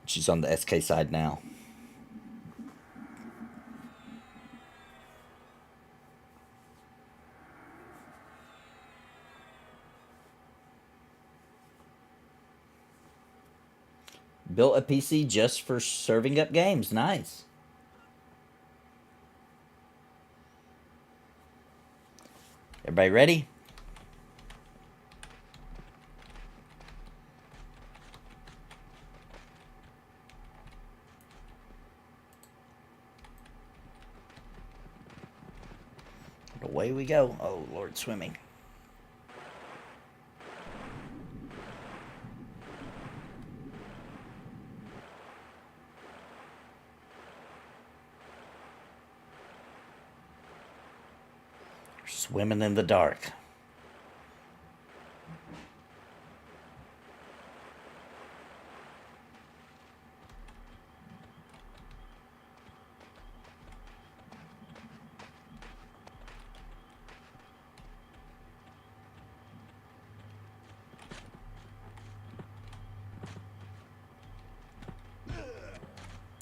She's on the SK side now. Built a PC just for serving up games. Nice. Everybody ready? Away we go. Oh, Lord, swimming. Swimming in the dark.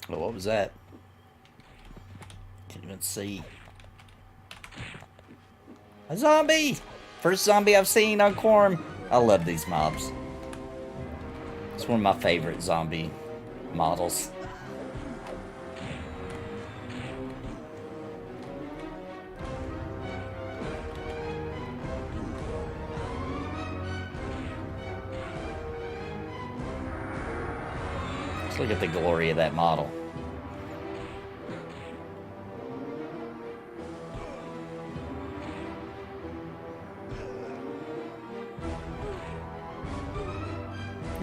Oh, what was that? Can't even see. A zombie! First zombie I've seen on Quarm. I love these mobs. It's one of my favorite zombie models. Let's look at the glory of that model.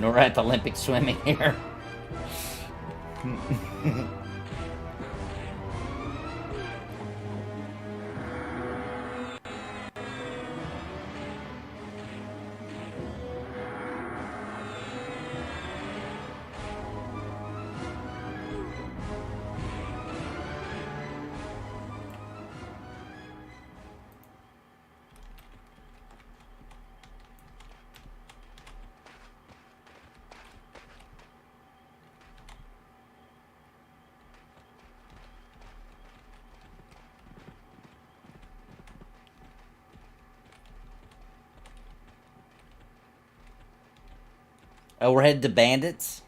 Norrath Olympic swimming here. Oh, we're headed to bandits.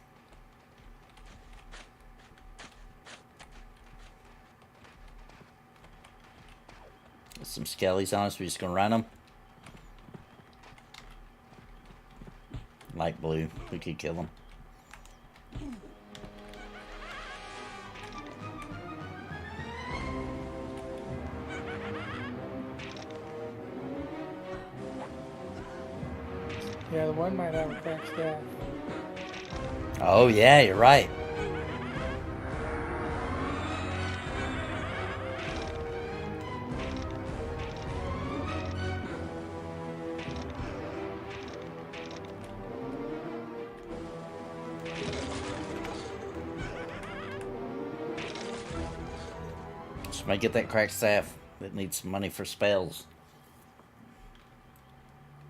There's some skellies on us. We're just gonna run them. Light blue. We could kill them. Yeah, the one might have a cracked staff. Oh yeah, you're right. Somebody get that cracked staff that needs some money for spells.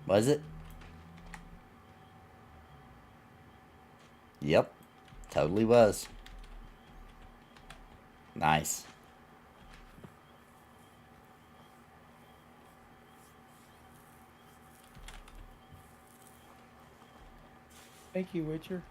Was it? Yep. Totally was. Nice. Thank you, Witcher.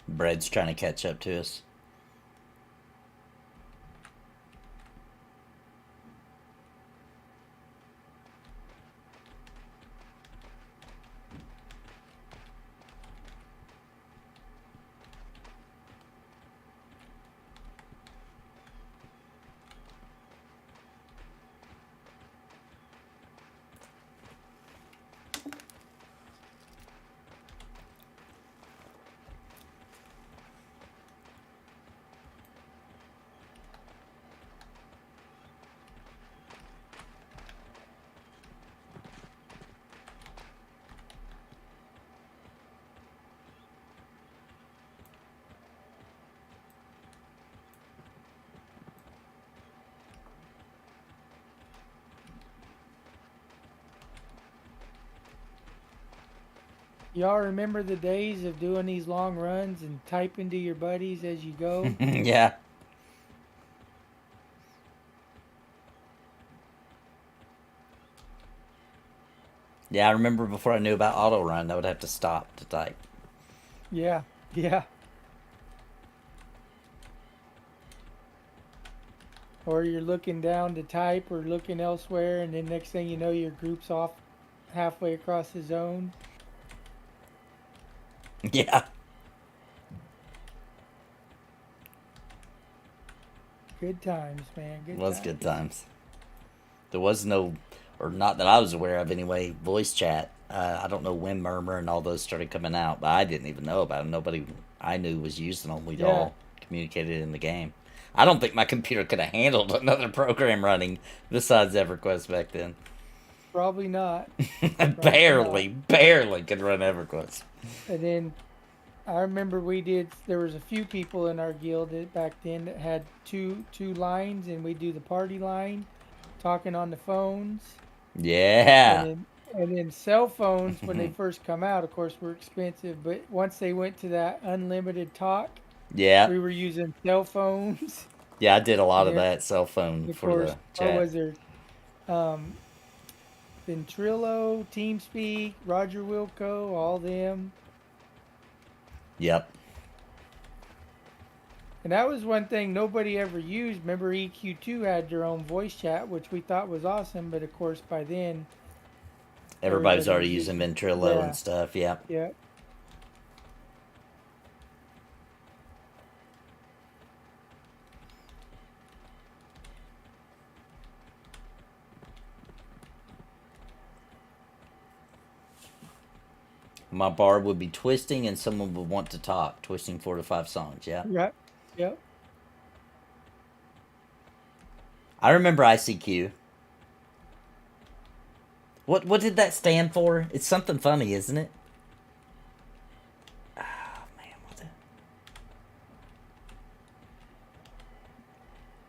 Bread's trying to catch up to us. Y'all remember the days of doing these long runs and typing to your buddies as you go? Yeah. Yeah, I remember before I knew about auto run, I would have to stop to type. Yeah, yeah. Or you're looking down to type or looking elsewhere, and then next thing you know, your group's off halfway across the zone. Yeah. Good times, man. It was good times. There was no, or not that I was aware of anyway, voice chat. I don't know when Murmur and all those started coming out, but I didn't even know about them. Nobody I knew was using them. We'd all communicated in the game. I don't think my computer could have handled another program running besides EverQuest back then. Probably not. barely could run EverQuest. And then I remember there was a few people in our guild back then that had two lines, and we do the party line, talking on the phones. Yeah. And then cell phones, when they first come out, of course, were expensive. But once they went to that unlimited talk, Yeah. we were using cell phones. Yeah, I did a lot of Yeah. that cell phone Of for course, the what chat. was there? Ventrilo, TeamSpeak, Roger Wilco, all them. Yep. And that was one thing nobody ever used. Remember, EQ2 had their own voice chat, which we thought was awesome. But of course, by then, Everybody's everybody already was using Ventrilo and stuff. Yep. Yeah. My bar would be twisting and someone would want to talk. Twisting 4 to 5 songs. Yeah. Yep. Yep. I remember ICQ. What did that stand for? It's something funny, isn't it? Oh, man, what's it?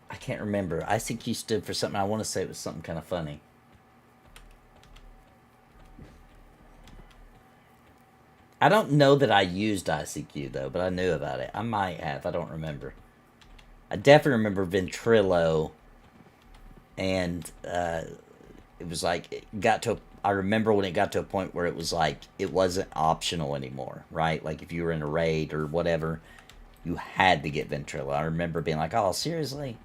I can't remember. ICQ stood for something. I want to say it was something kind of funny. I don't know that I used ICQ, though, but I knew about it. I might have. I don't remember. I definitely remember Ventrilo. And it was like, I remember when it got to a point where it was like, it wasn't optional anymore, right? Like if you were in a raid or whatever, you had to get Ventrilo. I remember being like, oh, seriously?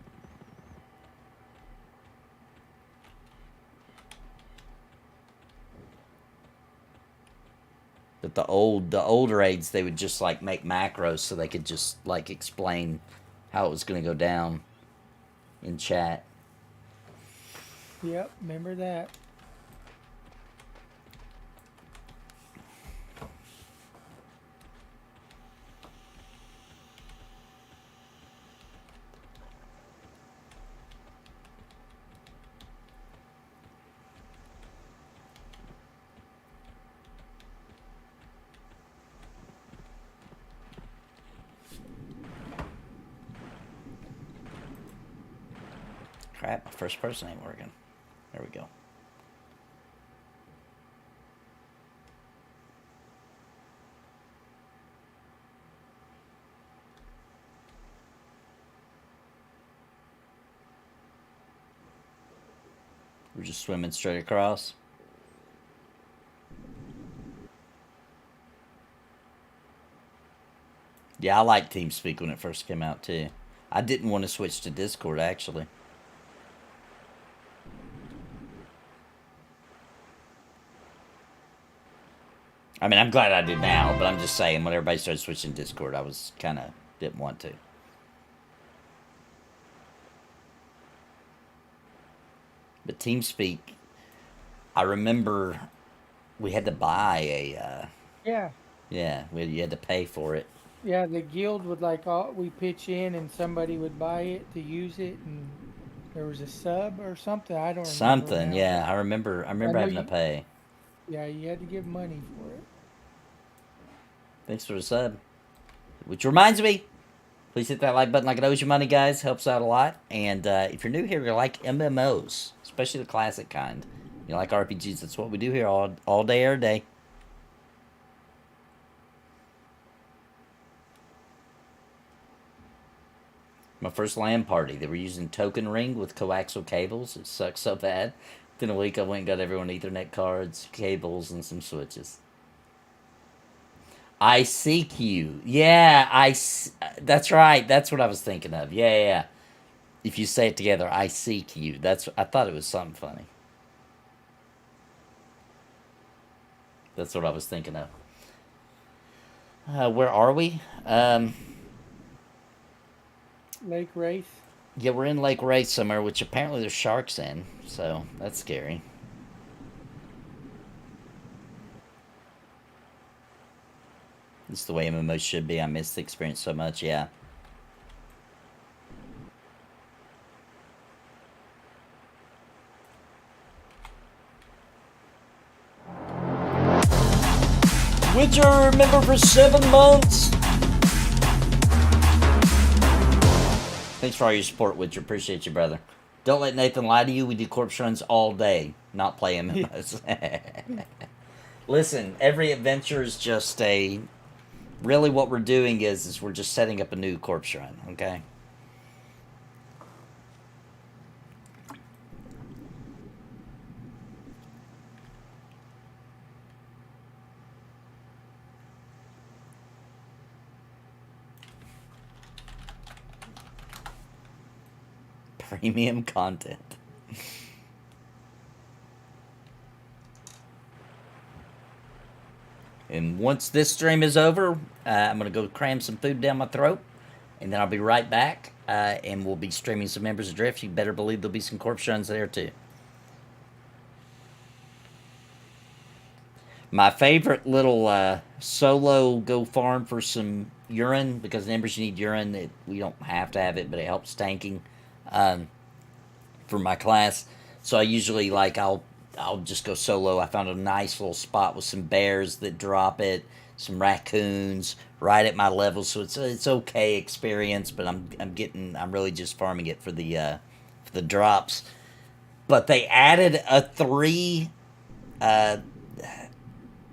But the old raids, they would just like make macros so they could just like explain how it was going to go down in chat. Yep. Remember that. Crap, my first person ain't working. There we go. We're just swimming straight across. Yeah, I liked TeamSpeak when it first came out too. I didn't want to switch to Discord actually. I mean, I'm glad I did now, but I'm just saying when everybody started switching to Discord, I was kind of didn't want to. But TeamSpeak, I remember we had to buy a. Yeah. Yeah, you had to pay for it. Yeah, the guild would we pitch in and somebody would buy it to use it, and there was a sub or something. I don't remember. Something, now. yeah. I remember having to pay. Yeah, you had to give money for it. Thanks for the sub. Which reminds me, please hit that like button like it owes you money, guys. Helps out a lot. And if you're new here, you like MMOs, especially the classic kind. You like RPGs, that's what we do here all day, every day. My first LAN party, they were using Token Ring with coaxial cables. It sucked so bad. Within a week, I went and got everyone Ethernet cards, cables, and some switches. ICQ. Yeah, that's right. That's what I was thinking of. Yeah. If you say it together, ICQ. I thought it was something funny. That's what I was thinking of. Where are we? Lake Race. Yeah, we're in Lake Race somewhere, which apparently there's sharks in, so that's scary. It's the way MMOs should be. I miss the experience so much, yeah. Ranger, member for 7 months. Thanks for all your support, Witcher. Appreciate you, brother. Don't let Nathan lie to you. We do corpse runs all day, not play MMOs. Listen, every adventure is just a... Really what we're doing is we're just setting up a new corpse run, okay? Premium content. And once this stream is over, I'm going to go cram some food down my throat. And then I'll be right back. And we'll be streaming some Embers of Drift. You better believe there'll be some corpse runs there too. My favorite little solo go farm for some urine. Because in Embers you need urine. We don't have to have it, but it helps tanking. For my class. So I usually, like, I'll just go solo. I found a nice little spot with some bears that drop it, some raccoons right at my level, so it's okay experience. But I'm really just farming it for the drops. But they added a 3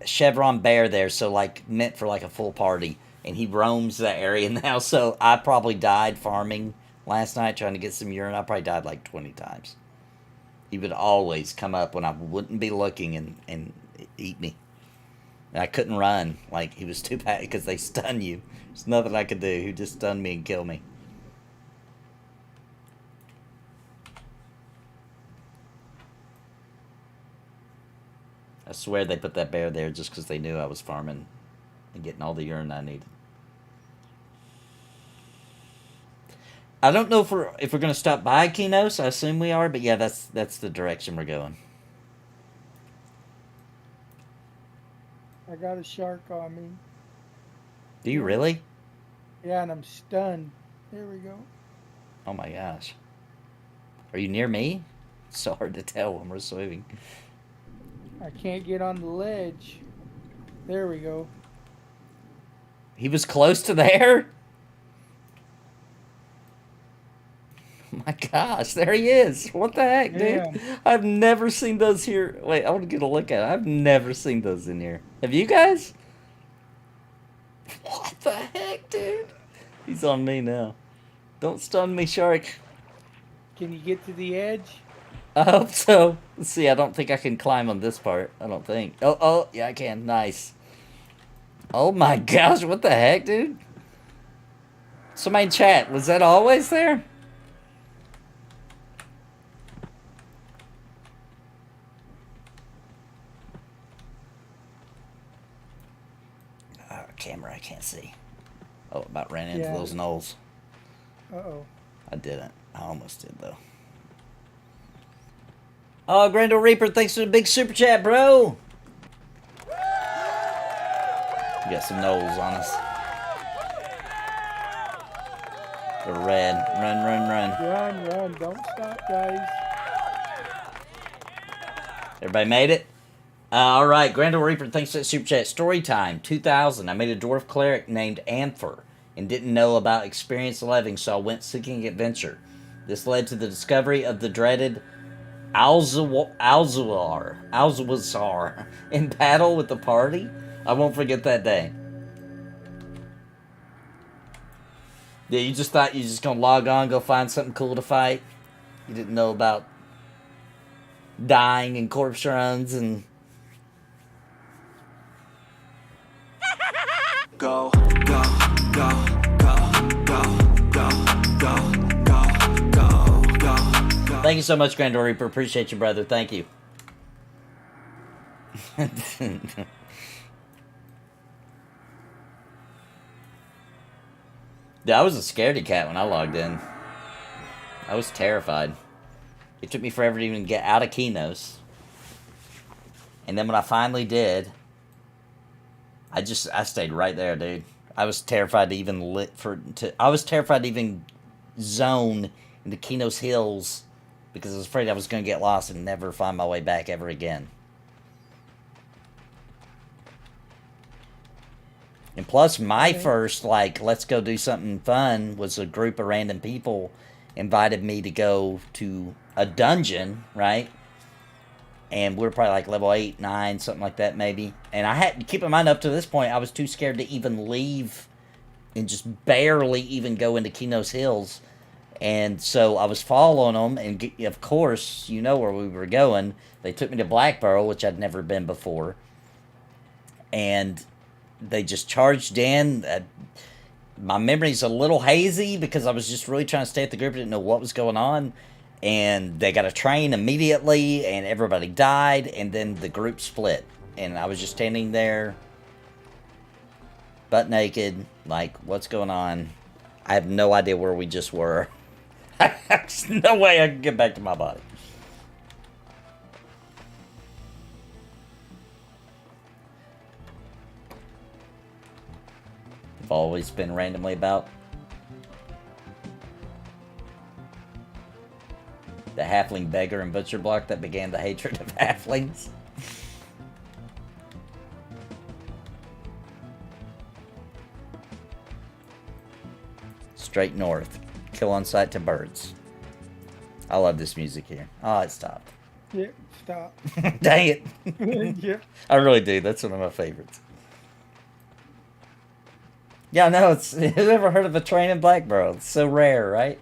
chevron bear there, so like meant for like a full party, and he roams that area now. So I probably died farming last night trying to get some urine. I probably died like 20 times. He would always come up when I wouldn't be looking and eat me. And I couldn't run. Like, he was too bad because they stun you. There's nothing I could do. He just stunned me and killed me. I swear they put that bear there just because they knew I was farming and getting all the urine I needed. I don't know if we're going to stop by Kinos. I assume we are, but yeah, that's the direction we're going. I got a shark on me. Do you really? Yeah, and I'm stunned. There we go. Oh my gosh. Are you near me? It's so hard to tell when we're swimming. I can't get on the ledge. There we go. He was close to there? Oh my gosh, there he is. What the heck, dude? Yeah. I've never seen those here. Wait, I want to get a look at it. I've never seen those in here. Have you guys? What the heck, dude? He's on me now. Don't stun me, shark. Can you get to the edge? I hope so. Let's see, I don't think I can climb on this part. I don't think. Oh, yeah, I can. Nice. Oh my gosh, what the heck, dude? Somebody in chat, was that always there? Camera, I can't see. Oh, about ran into those knolls. Uh-oh. I didn't. I almost did, though. Oh, Grendel Reaper, thanks for the big super chat, bro. We got some knolls on us. They're red. Run, run, run. Run. Don't stop, guys. Everybody made it? All right, Grendel Reaper, thanks for that super chat. Story time, 2000. I made a dwarf cleric named Ampher and didn't know about Experience 11, so I went seeking adventure. This led to the discovery of the dreaded Alzawar in battle with the party. I won't forget that day. Yeah, you just thought you were just going to log on, go find something cool to fight. You didn't know about dying and corpse runs and... Go, go, go, go, go, go, go, go, go, go, go. Thank you so much, Grandor Reaper. Appreciate you, brother. Thank you. Yeah, I was a scaredy cat when I logged in. I was terrified. It took me forever to even get out of Kinos. And then when I finally did, I stayed right there, dude. I was terrified to even I was terrified to even zone into Kinos Hills because I was afraid I was going to get lost and never find my way back ever again. And plus, my first, like, let's go do something fun was a group of random people invited me to go to a dungeon, right? And we were probably like level 8, 9, something like that maybe. And I had, keep in mind, up to this point, I was too scared to even leave and just barely even go into Kinos Hills. And so I was following them, and of course, you know where we were going. They took me to Blackburrow, which I'd never been before. And they just charged in. My memory's a little hazy because I was just really trying to stay at the group. I didn't know what was going on. And they got a train immediately, and everybody died, and then the group split. And I was just standing there, butt naked, like, what's going on? I have no idea where we just were. There's no way I can get back to my body. I've always been randomly about. The halfling beggar and butcher block that began the hatred of halflings. Straight north. Kill on sight to birds. I love this music here. Oh, it stopped. Yeah, stop. Dang it. Yep. I really do. That's one of my favorites. Yeah, no, it's... Who ever heard of a train in Blackburrow? It's so rare, right?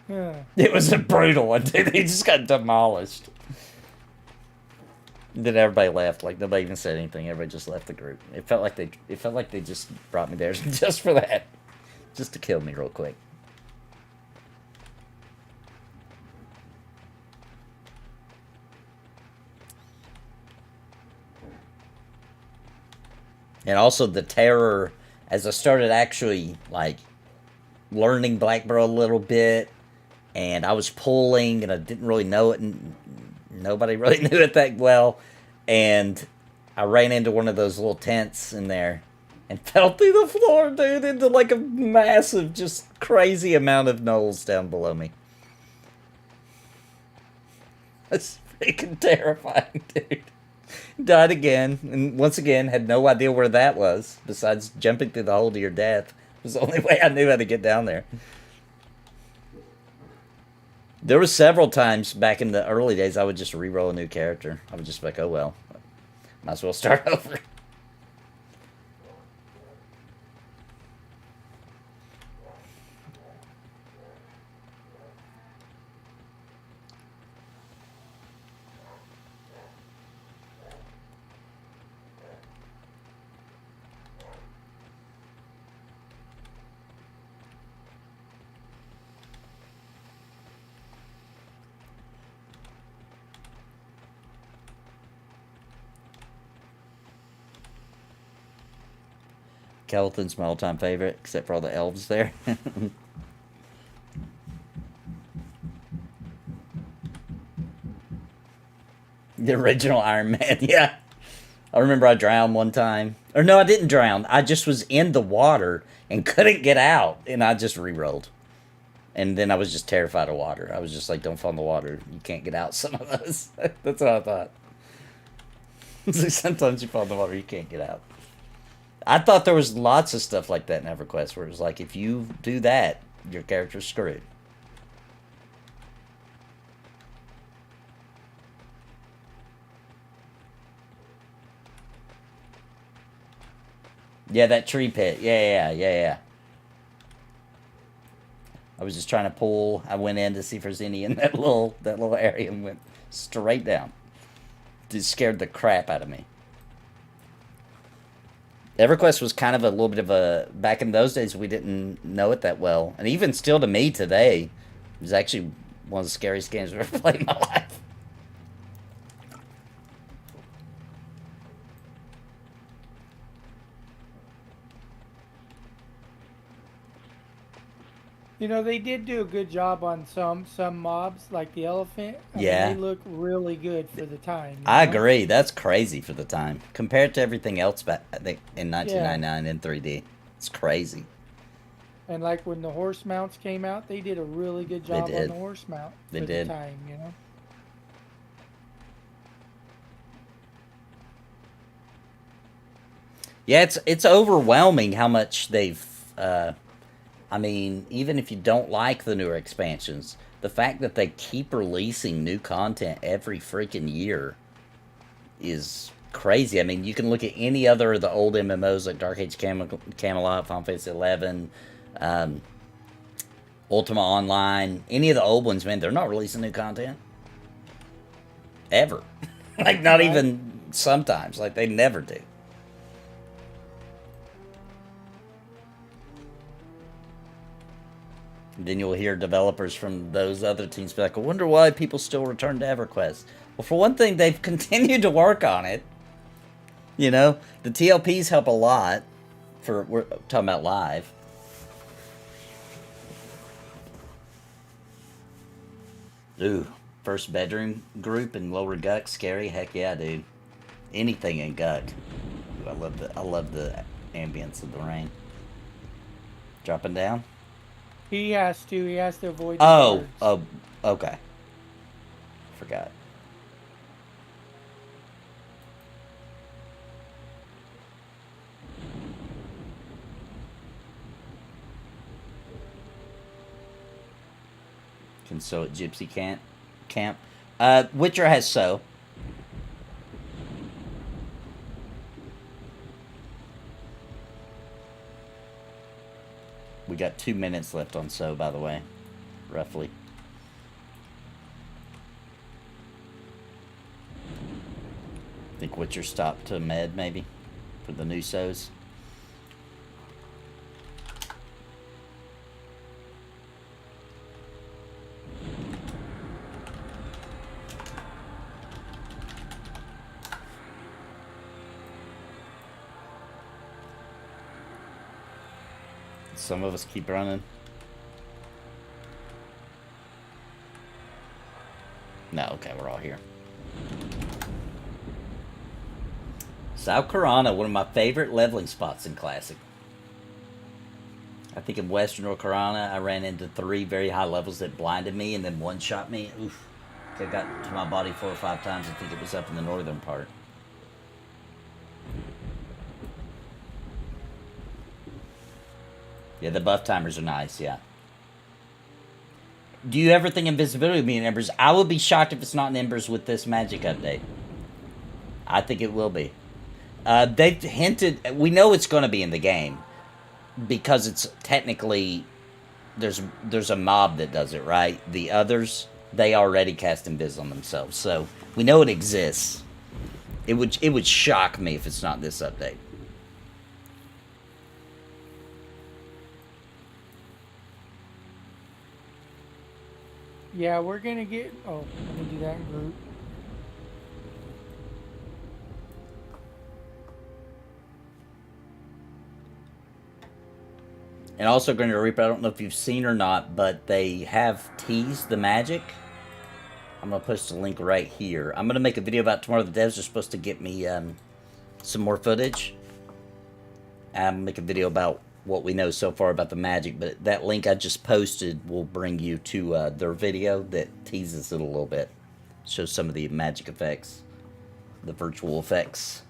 Yeah. It was a brutal one, dude. They just got demolished. Then everybody left. Like, nobody even said anything. Everybody just left the group. It felt like they just brought me there just for that. Just to kill me real quick. And also the terror, as I started actually, like, learning Blackburrow a little bit, and I was pulling, and I didn't really know it, and nobody really knew it that well, and I ran into one of those little tents in there, and fell through the floor, dude, into, like, a massive, just crazy amount of gnolls down below me. That's freaking terrifying, dude. Died again, and once again, had no idea where that was, besides jumping through the hole to your death. It was the only way I knew how to get down there. There were several times back in the early days I would just re-roll a new character. I would just be like, oh well, might as well start over. Skeleton's my all-time favorite, except for all the elves there. The original Iron Man, yeah. I remember I drowned one time. Or no, I didn't drown. I just was in the water and couldn't get out, and I just re-rolled. And then I was just terrified of water. I was just like, don't fall in the water. You can't get out some of those. That's what I thought. So sometimes you fall in the water, you can't get out. I thought there was lots of stuff like that in EverQuest where it was like, if you do that, your character's screwed. Yeah, that tree pit. Yeah. I was just trying to pull. I went in to see if there's any in that little area and went straight down. Just scared the crap out of me. EverQuest was kind of a little bit of a... Back in those days, we didn't know it that well. And even still to me today, it was actually one of the scariest games I've ever played in my life. You know, they did do a good job on some mobs, like the elephant. I mean, Yeah. they look really good for the time. you I know? agree. That's crazy for the time. Compared to everything else back, I think, in 1999 in 3D. It's crazy. And like when the horse mounts came out, they did a really good job on did. the horse mount They for did. the time, you know. Yeah, it's overwhelming how much they've. I mean, even if you don't like the newer expansions, the fact that they keep releasing new content every freaking year is crazy. I mean, you can look at any other of the old MMOs like Dark Age Camelot, Final Fantasy 11, Ultima Online, any of the old ones, man, they're not releasing new content ever. Like, not even sometimes. Like, they never do. And then you'll hear developers from those other teams be like, I wonder why people still return to EverQuest. Well, for one thing, they've continued to work on it. You know, the TLPs help a lot. We're talking about live. Ooh, first bedroom group in Lower Guck, scary. Heck yeah, dude. Anything in Guck. Ooh, I love the ambience of the rain. Dropping down. He has to avoid the birds. Oh, okay. Forgot. Can sew at Gypsy Camp. Witcher has sew. We got 2 minutes left on sew, by the way. Roughly. I think Witcher stopped to med, maybe, for the new sews. Some of us keep running. No, okay, we're all here. South Karana, one of my favorite leveling spots in Classic. I think in Western North Karana, I ran into 3 very high levels that blinded me and then one shot me. Oof. I got to my body 4 or 5 times. I think it was up in the northern part. Yeah, the buff timers are nice, yeah. Do you ever think invisibility will be in Embers? I would be shocked if it's not in Embers with this magic update. I think it will be. They've hinted... We know it's going to be in the game. Because it's technically... There's a mob that does it, right? The others, they already cast Invis on themselves. So, we know it exists. It would shock me if it's not this update. Yeah, we're gonna get... Oh, let me do that in group. And also, Granny Reaper, I don't know if you've seen or not, but they have teased the magic. I'm going to post a link right here. I'm going to make a video about tomorrow. The devs are supposed to get me some more footage. And make a video about what we know so far about the magic, but that link I just posted will bring you to their video that teases it a little bit. Shows some of the magic effects, the virtual effects.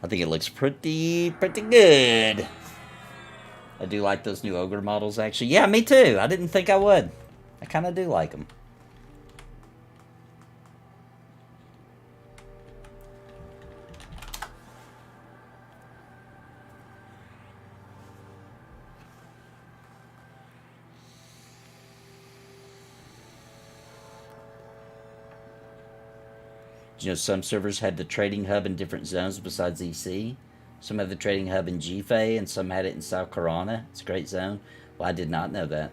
I think it looks pretty good. I do like those new ogre models, actually. Yeah, me too. I didn't think I would. I kind of do like them. You know, some servers had the trading hub in different zones besides EC. Some had the trading hub in GFA, and some had it in South Karana. It's a great zone. Well, I did not know that.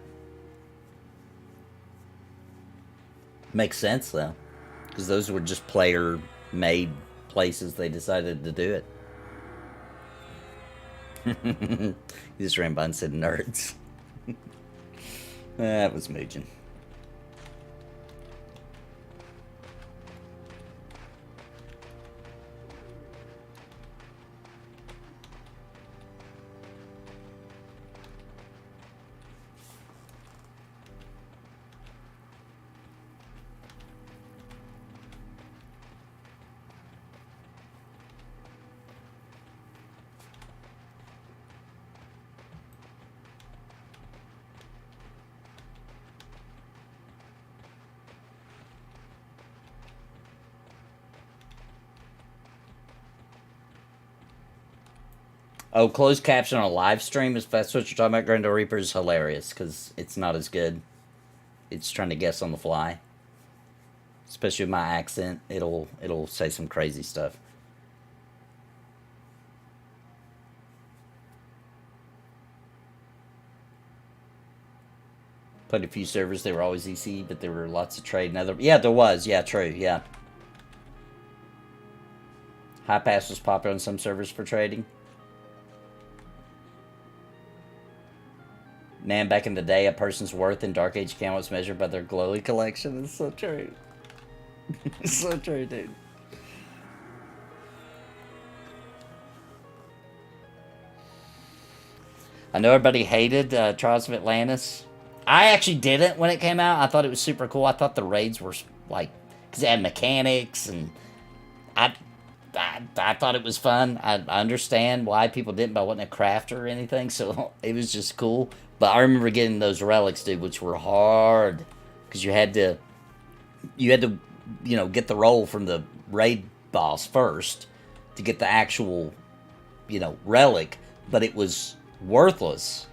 Makes sense, though. Because those were just player-made places they decided to do it. He just ran by and said nerds. That was mooching. Oh, closed caption on a live stream, if that's what you're talking about, Grendel Reaper, is hilarious, because it's not as good. It's trying to guess on the fly. Especially with my accent, it'll say some crazy stuff. Played a few servers, they were always EC, but there were lots of trade and other... Yeah, there was. Yeah, true, yeah. High Pass was popular on some servers for trading. Man, back in the day, a person's worth in Dark Age account was measured by their glowy collection. It's so true. It's so true, dude. I know everybody hated Trials of Atlantis. I actually didn't when it came out. I thought it was super cool. I thought the raids were like, because it had mechanics, and I thought it was fun. I understand why people didn't, but I wasn't a crafter or anything, so it was just cool. But I remember getting those relics, dude, which were hard, because you had to, you know, get the roll from the raid boss first to get the actual, you know, relic, but it was worthless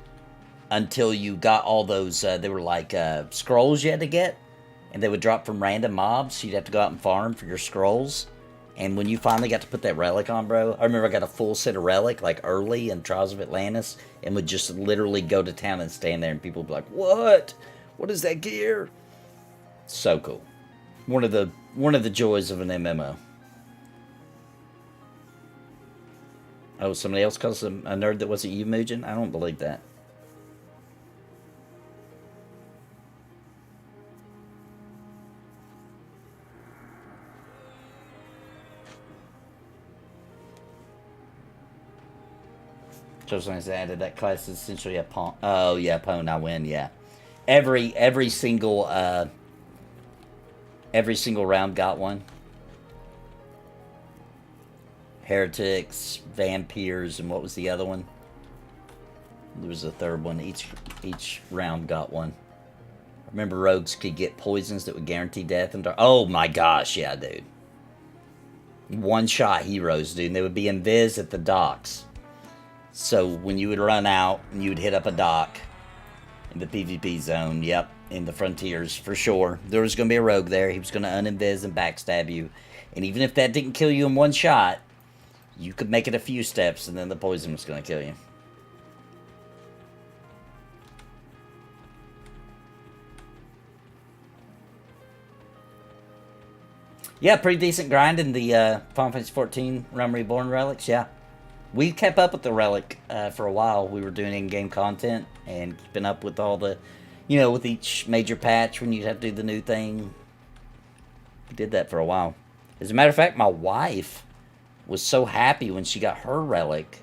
until you got all those, they were like scrolls you had to get, and they would drop from random mobs, so you'd have to go out and farm for your scrolls. And when you finally got to put that relic on, bro, I remember I got a full set of relic, like, early in Trials of Atlantis, and would just literally go to town and stand there, and people would be like, what? What is that gear? So cool. One of the joys of an MMO. Oh, somebody else calls him a nerd that wasn't you, Mugen? I don't believe that. Just when I added that class is essentially a pawn. Oh yeah, pawn. I win. Yeah, every single round got one. Heretics, vampires, and what was the other one? There was a third one. Each round got one. I remember rogues could get poisons that would guarantee death and dark. Oh my gosh, yeah, dude. One-shot heroes, dude. And they would be invis at the docks. So when you would run out and you would hit up a dock in the PvP zone, yep, in the frontiers, for sure, there was going to be a rogue there. He was going to uninvis and backstab you. And even if that didn't kill you in one shot, you could make it a few steps and then the poison was going to kill you. Yeah, pretty decent grind in the Final Fantasy 14 Realm Reborn relics, yeah. We kept up with the relic for a while. We were doing in-game content and keeping up with all the, you know, with each major patch when you'd have to do the new thing. We did that for a while. As a matter of fact, my wife was so happy when she got her relic.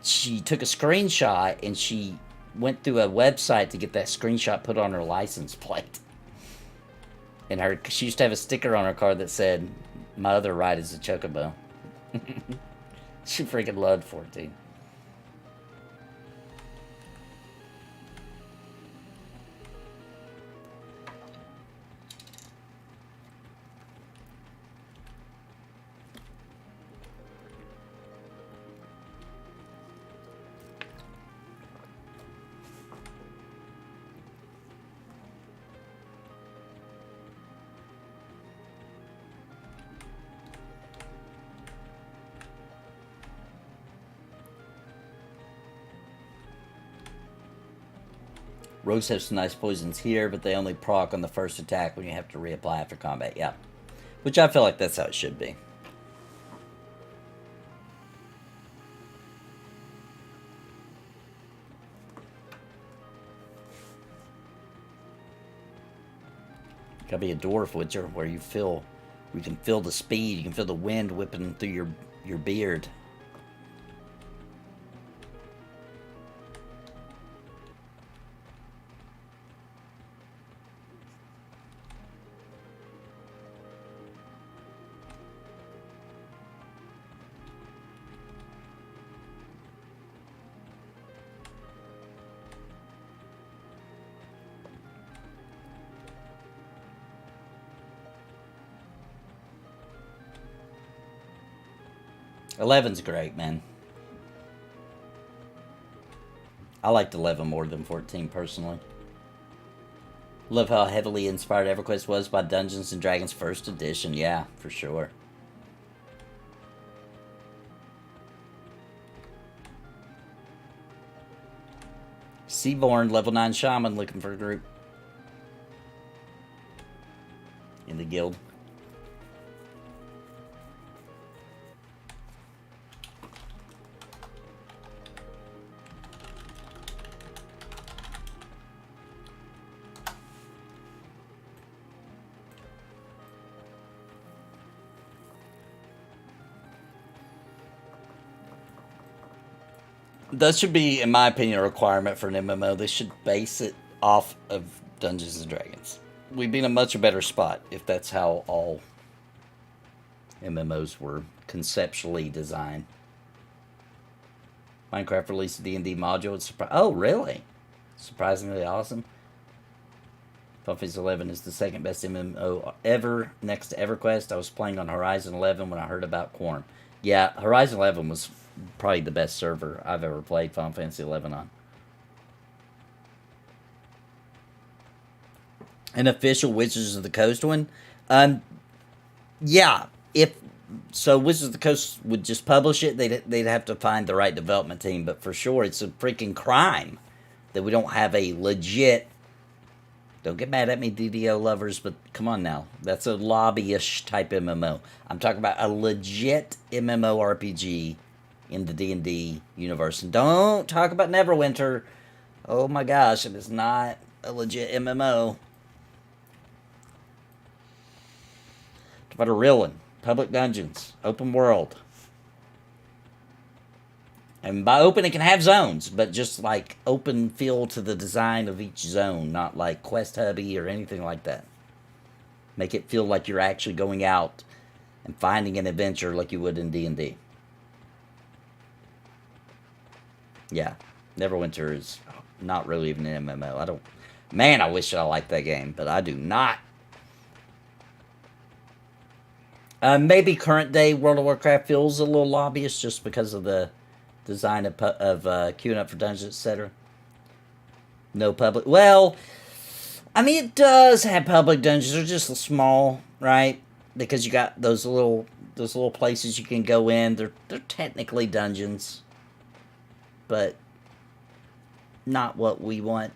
She took a screenshot and she went through a website to get that screenshot put on her license plate. And she used to have a sticker on her car that said, "My other ride is a chocobo." She freaking loved 14. Rogues have some nice poisons here, but they only proc on the first attack when you have to reapply after combat. Yeah. Which I feel like that's how it should be. Gotta be a dwarf, Witcher, where you can feel the speed, you can feel the wind whipping through your beard. Eleven's great, man. I liked 11 more than 14 personally. Love how heavily inspired EverQuest was by Dungeons and Dragons First Edition. Yeah, for sure. Seaborn, level 9 shaman, looking for a group. In the guild. That should be, in my opinion, a requirement for an MMO. They should base it off of Dungeons and Dragons. We'd be in a much better spot if that's how all MMOs were conceptually designed. Minecraft released a D&D module. It's oh, really? Surprisingly awesome. Final Fantasy 11 is the second best MMO ever, next to EverQuest. I was playing on Horizon 11 when I heard about Quarm. Yeah, Horizon 11 was probably the best server I've ever played Final Fantasy 11 on. An official Wizards of the Coast one? Yeah, if so, Wizards of the Coast would just publish it. They'd have to find the right development team, but for sure, it's a freaking crime that we don't have a legit. Don't get mad at me, DDO lovers, but come on now. That's a lobbyish type MMO. I'm talking about a legit MMORPG in the D&D universe. And don't talk about Neverwinter. Oh my gosh, it is not a legit MMO. Talk about a real one. Public dungeons. Open world. And by open, it can have zones, but just like open feel to the design of each zone, not like Quest Hubby or anything like that. Make it feel like you're actually going out and finding an adventure like you would in D&D. Yeah, Neverwinter is not really even an MMO. Man, I wish I liked that game, but I do not. Maybe current day World of Warcraft feels a little lobbyist just because of the design of queuing up for dungeons, etc. No public. Well, I mean, it does have public dungeons. They're just small, right? Because you got those little places you can go in. They're technically dungeons, but not what we want.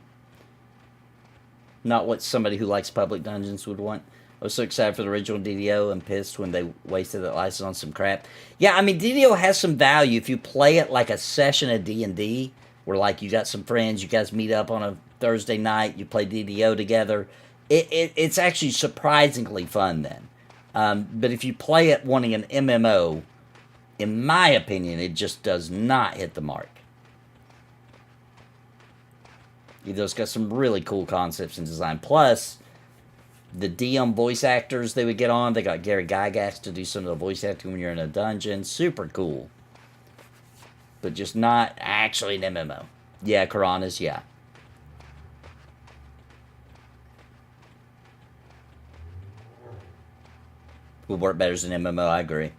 Not what somebody who likes public dungeons would want. I was so excited for the original DDO and pissed when they wasted that license on some crap. Yeah, I mean, DDO has some value if you play it like a session of D&D, where like you got some friends, you guys meet up on a Thursday night, you play DDO together. It's actually surprisingly fun then. But if you play it wanting an MMO, in my opinion, it just does not hit the mark. It's got some really cool concepts and design. Plus, the DM voice actors they would get on. They got Gary Gygax to do some of the voice acting when you're in a dungeon. Super cool. But just not actually an MMO. Yeah, Karanas, yeah. Would work better as an MMO, I agree.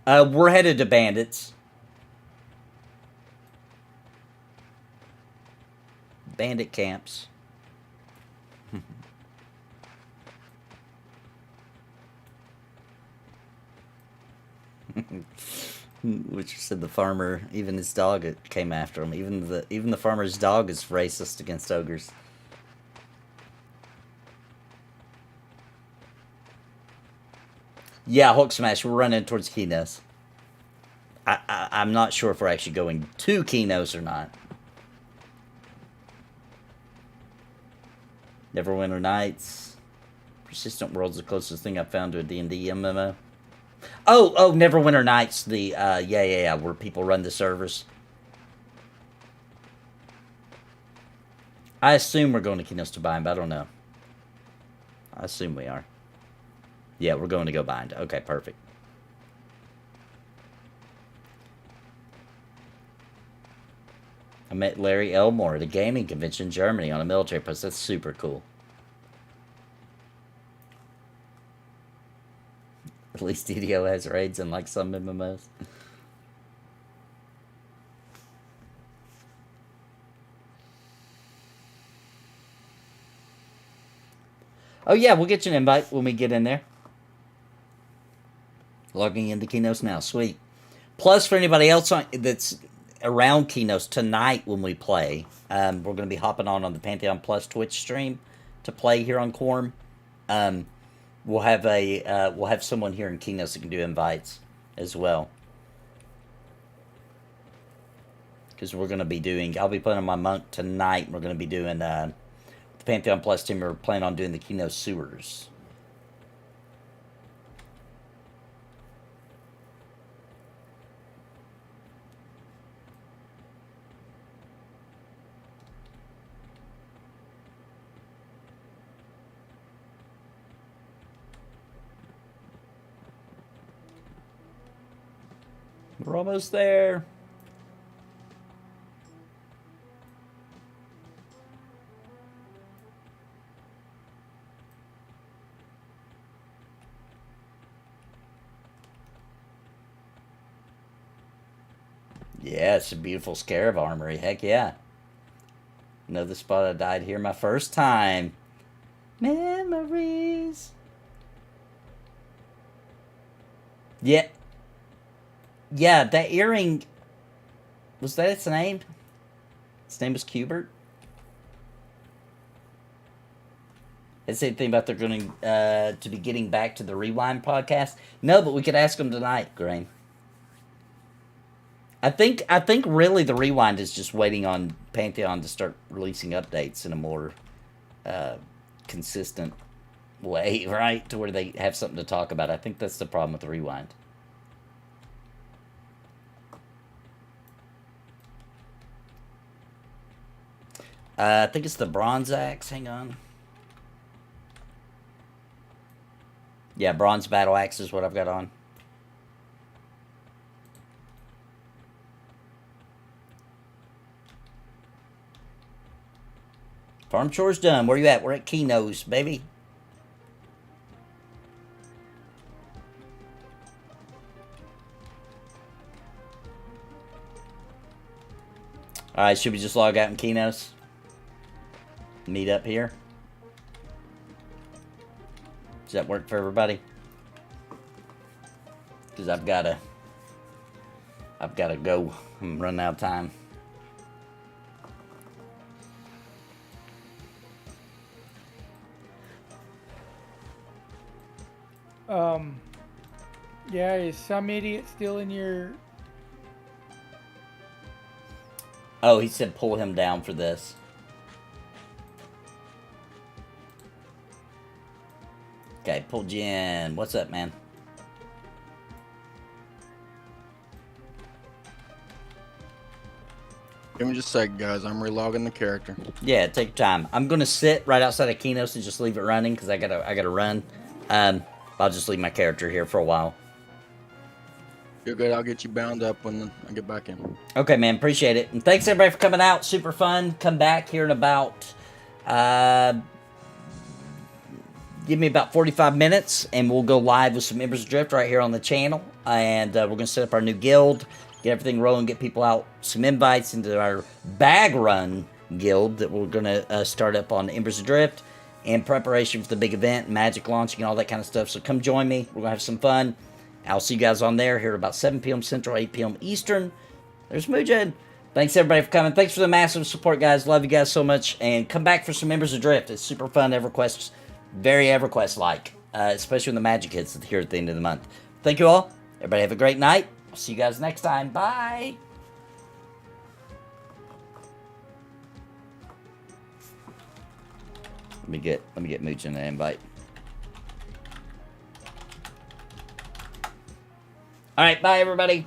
We're headed to bandits. Bandit camps. Which said the farmer, even his dog came after him. Even the farmer's dog is racist against ogres. Yeah, Hulk Smash, we're running towards Kinos. I'm not sure if we're actually going to Kinos or not. Neverwinter Nights. Persistent World's the closest thing I've found to a D&D MMO. Oh, Neverwinter Nights, the, yeah, where people run the servers. I assume we're going to Kinos to bind, but I don't know. I assume we are. Yeah, we're going to go bind. Okay, perfect. I met Larry Elmore at a gaming convention in Germany on a military post. That's super cool. At least DDO has raids unlike some MMOs. Oh yeah, we'll get you an invite when we get in there. Logging into Keynotes now. Sweet. Plus, for anybody else that's around Keynotes tonight when we play, we're going to be hopping on the Pantheon Plus Twitch stream to play here on Quarm. We'll have someone here in Keynotes that can do invites as well. Because we're going to be doing, I'll be playing on my monk tonight. We're going to be doing the Pantheon Plus team. We're planning on doing the Keynote sewers. We're almost there. Yeah, it's a beautiful Scarab armory. Heck yeah. Know the spot I died here my first time. Memories. Yeah. Yeah, that earring, was that its name? Its name was Cubert? It's the same thing about they're going to be getting back to the Rewind podcast. No, but we could ask them tonight, Grain. I think really the Rewind is just waiting on Pantheon to start releasing updates in a more consistent way, right? To where they have something to talk about. I think that's the problem with the Rewind. I think it's the Bronze Axe. Hang on. Yeah, Bronze Battle Axe is what I've got on. Farm chores done. Where you at? We're at Keynotes, baby. Alright, should we just log out in Keynotes? Meet up here? Does that work for everybody? Because I've gotta go. I'm running out of time. Yeah, is some idiot still in your... Oh, he said pull him down for this. Okay, pulled you in. What's up, man? Give me just a sec, guys. I'm relogging the character. Yeah, take your time. I'm gonna sit right outside of Keynotes and just leave it running because I gotta run. I'll just leave my character here for a while. You're good. I'll get you bound up when I get back in. Okay, man. Appreciate it. And thanks, everybody, for coming out. Super fun. Come back here in about... give me about 45 minutes, and we'll go live with some Embers of Drift right here on the channel. And we're going to set up our new guild, get everything rolling, get people out, some invites into our bag run guild that we're going to start up on Embers of Drift in preparation for the big event, magic launching, and all that kind of stuff. So come join me. We're going to have some fun. I'll see you guys on there here at about 7 p.m. Central, 8 p.m. Eastern. There's Mujid. Thanks, everybody, for coming. Thanks for the massive support, guys. Love you guys so much. And come back for some Embers of Drift. It's super fun. EverQuest, very EverQuest-like, especially when the magic hits here at the end of the month. Thank you all. Everybody have a great night. I'll see you guys next time. Bye. Let me get Mujid an invite. All right, bye, everybody.